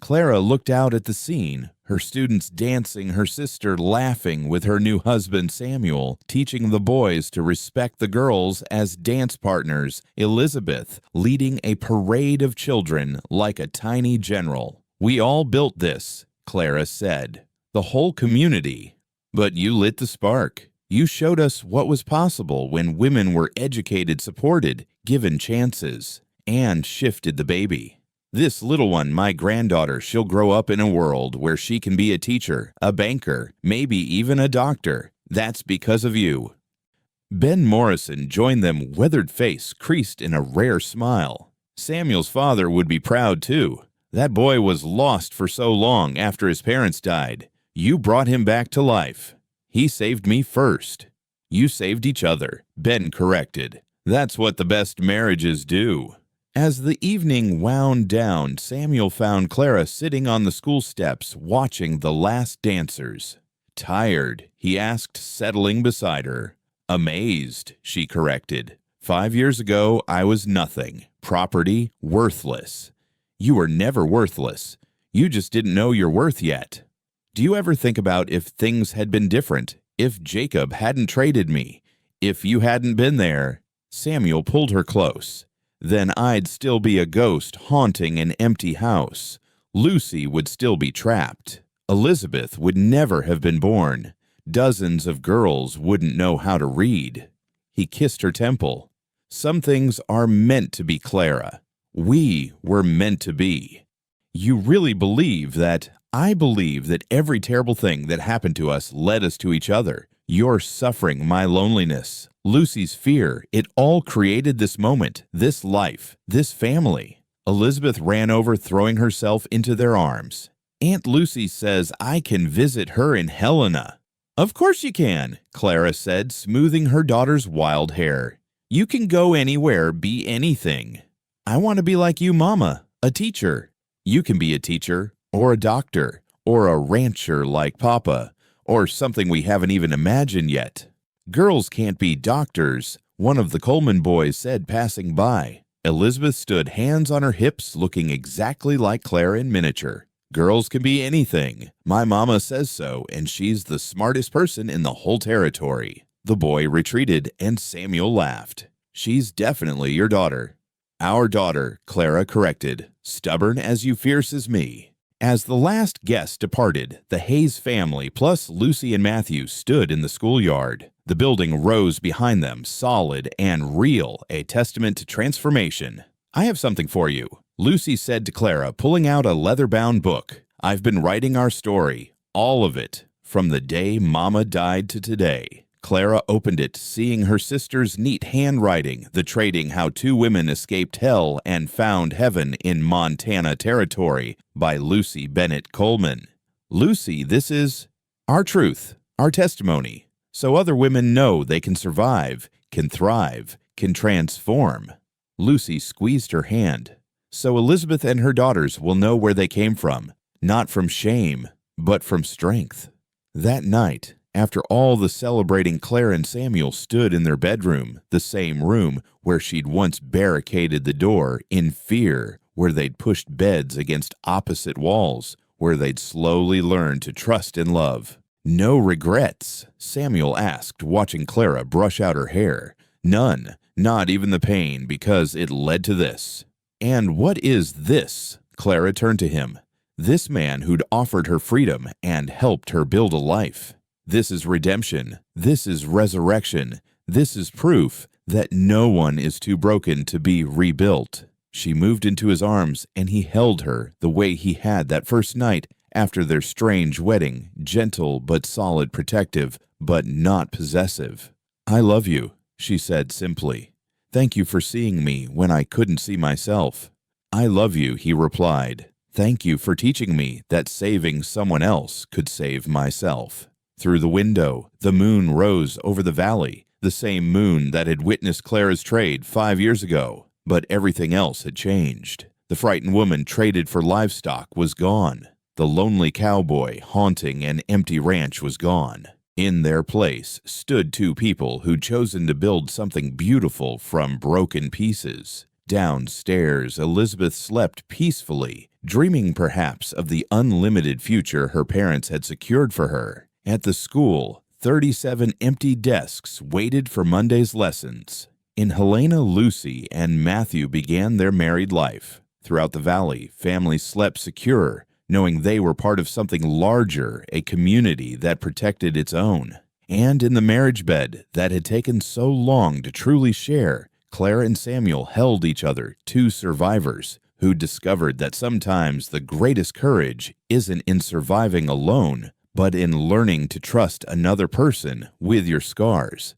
Clara looked out at the scene, her students dancing, her sister laughing with her new husband Samuel, teaching the boys to respect the girls as dance partners, Elizabeth leading a parade of children like a tiny general. "We all built this," Clara said. "The whole community. But you lit the spark. You showed us what was possible when women were educated, supported, given chances, and shifted the baby. This little one, my granddaughter, she'll grow up in a world where she can be a teacher, a banker, maybe even a doctor. That's because of you." Ben Morrison joined them, weathered face creased in a rare smile. Samuel's father would be proud too. That boy was lost for so long after his parents died. You brought him back to life. He saved me first. You saved each other, Ben corrected. That's what the best marriages do. As the evening wound down, Samuel found Clara sitting on the school steps watching the last dancers. "Tired?" he asked, settling beside her. "Amazed," she corrected. 5 years ago, I was nothing. Property, worthless. You were never worthless. You just didn't know your worth yet. Do you ever think about if things had been different? If Jacob hadn't traded me? If you hadn't been there?" Samuel pulled her close. "Then I'd still be a ghost haunting an empty house. Lucy would still be trapped. Elizabeth would never have been born. Dozens of girls wouldn't know how to read." He kissed her temple. "Some things are meant to be, Clara. We were meant to be. You really believe that? I believe that every terrible thing that happened to us led us to each other. Your suffering, my loneliness, Lucy's fear, it all created this moment, this life, this family." Elizabeth ran over, throwing herself into their arms. "Aunt Lucy says I can visit her in Helena." "Of course you can," Clara said, smoothing her daughter's wild hair. "You can go anywhere, be anything. I want to be like you, Mama, a teacher. You can be a teacher, or a doctor, or a rancher like Papa, or something we haven't even imagined yet. Girls can't be doctors," one of the Coleman boys said passing by. Elizabeth stood, hands on her hips, looking exactly like Clara in miniature. Girls can be anything. My mama says so, and she's the smartest person in the whole territory. The boy retreated, and Samuel laughed. She's definitely your daughter. Our daughter, Clara corrected, stubborn as you fierce as me. As the last guest departed, the Hayes family plus Lucy and Matthew stood in the schoolyard. The building rose behind them, solid and real, a testament to transformation. I have something for you, Lucy said to Clara, pulling out a leather-bound book. I've been writing our story, all of it, from the day Mama died to today. Clara opened it, seeing her sister's neat handwriting, the trading how two women escaped hell and found heaven in Montana Territory by Lucy Bennett Coleman. Lucy, this is our truth, our testimony, so other women know they can survive, can thrive, can transform. Lucy squeezed her hand. So Elizabeth and her daughters will know where they came from, not from shame, but from strength. That night, after all the celebrating, Clara and Samuel stood in their bedroom, the same room where she'd once barricaded the door in fear, where they'd pushed beds against opposite walls, where they'd slowly learned to trust and love. No regrets? Samuel asked, watching Clara brush out her hair. None, not even the pain, because it led to this. And what is this? Clara turned to him. This man who'd offered her freedom and helped her build a life. This is redemption. This is resurrection. This is proof that no one is too broken to be rebuilt. She moved into his arms, and he held her the way he had that first night after their strange wedding, gentle but solid, protective, but not possessive. I love you, she said simply. Thank you for seeing me when I couldn't see myself. I love you, he replied. Thank you for teaching me that saving someone else could save myself. Through the window, the moon rose over the valley, the same moon that had witnessed Clara's trade 5 years ago. But everything else had changed. The frightened woman traded for livestock was gone. The lonely cowboy haunting an empty ranch was gone. In their place stood two people who'd chosen to build something beautiful from broken pieces. Downstairs, Elizabeth slept peacefully, dreaming perhaps of the unlimited future her parents had secured for her. At the school, 37 empty desks waited for Monday's lessons. In Helena, Lucy and Matthew began their married life. Throughout the valley, families slept secure, knowing they were part of something larger, a community that protected its own. And in the marriage bed that had taken so long to truly share, Clara and Samuel held each other, two survivors, who discovered that sometimes the greatest courage isn't in surviving alone, but in learning to trust another person with your scars.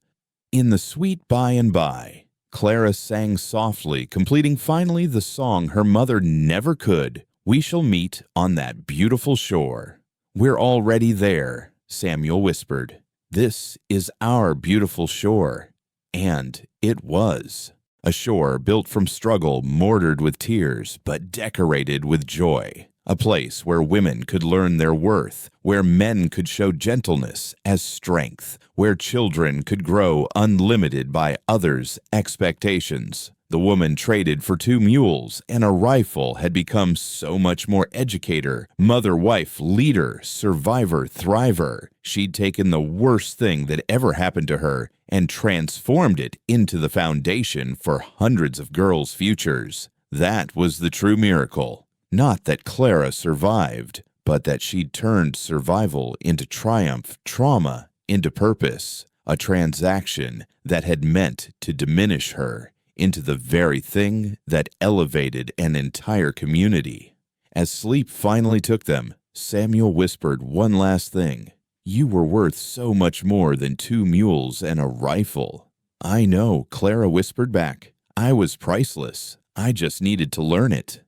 In the sweet by and by, Clara sang softly, completing finally the song her mother never could. We shall meet on that beautiful shore. We're already there, Samuel whispered. This is our beautiful shore. And it was. A shore built from struggle, mortared with tears, but decorated with joy. A place where women could learn their worth, where men could show gentleness as strength, where children could grow unlimited by others' expectations. The woman traded for 2 mules, and a rifle had become so much more educator, mother, wife, leader, survivor, thriver. She'd taken the worst thing that ever happened to her and transformed it into the foundation for hundreds of girls' futures. That was the true miracle. Not that Clara survived, but that she'd turned survival into triumph, trauma into purpose, a transaction that had meant to diminish her into the very thing that elevated an entire community. As sleep finally took them, Samuel whispered one last thing. You were worth so much more than 2 mules and a rifle. I know, Clara whispered back. I was priceless. I just needed to learn it.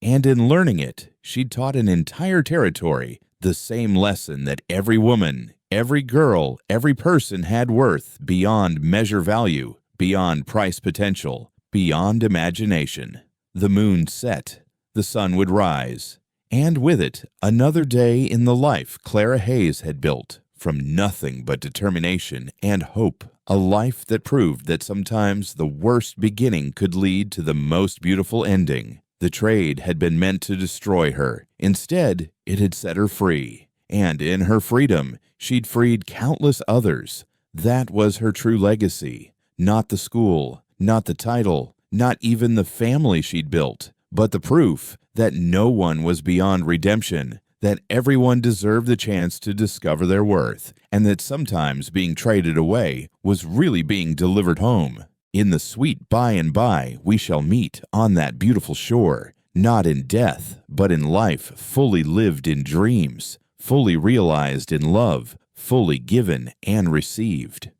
And in learning it, she taught an entire territory the same lesson that every woman, every girl, every person had worth beyond measure value, beyond price potential, beyond imagination. The moon set, the sun would rise, and with it, another day in the life Clara Hayes had built from nothing but determination and hope A life that proved that sometimes the worst beginning could lead to the most beautiful ending. The trade had been meant to destroy her. Instead, it had set her free. And in her freedom, she'd freed countless others. That was her true legacy. Not the school, not the title, not even the family she'd built, but the proof that no one was beyond redemption, that everyone deserved the chance to discover their worth, and that sometimes being traded away was really being delivered home. In the sweet by and by we shall meet on that beautiful shore, not in death, but in life fully lived in dreams, fully realized in love, fully given and received.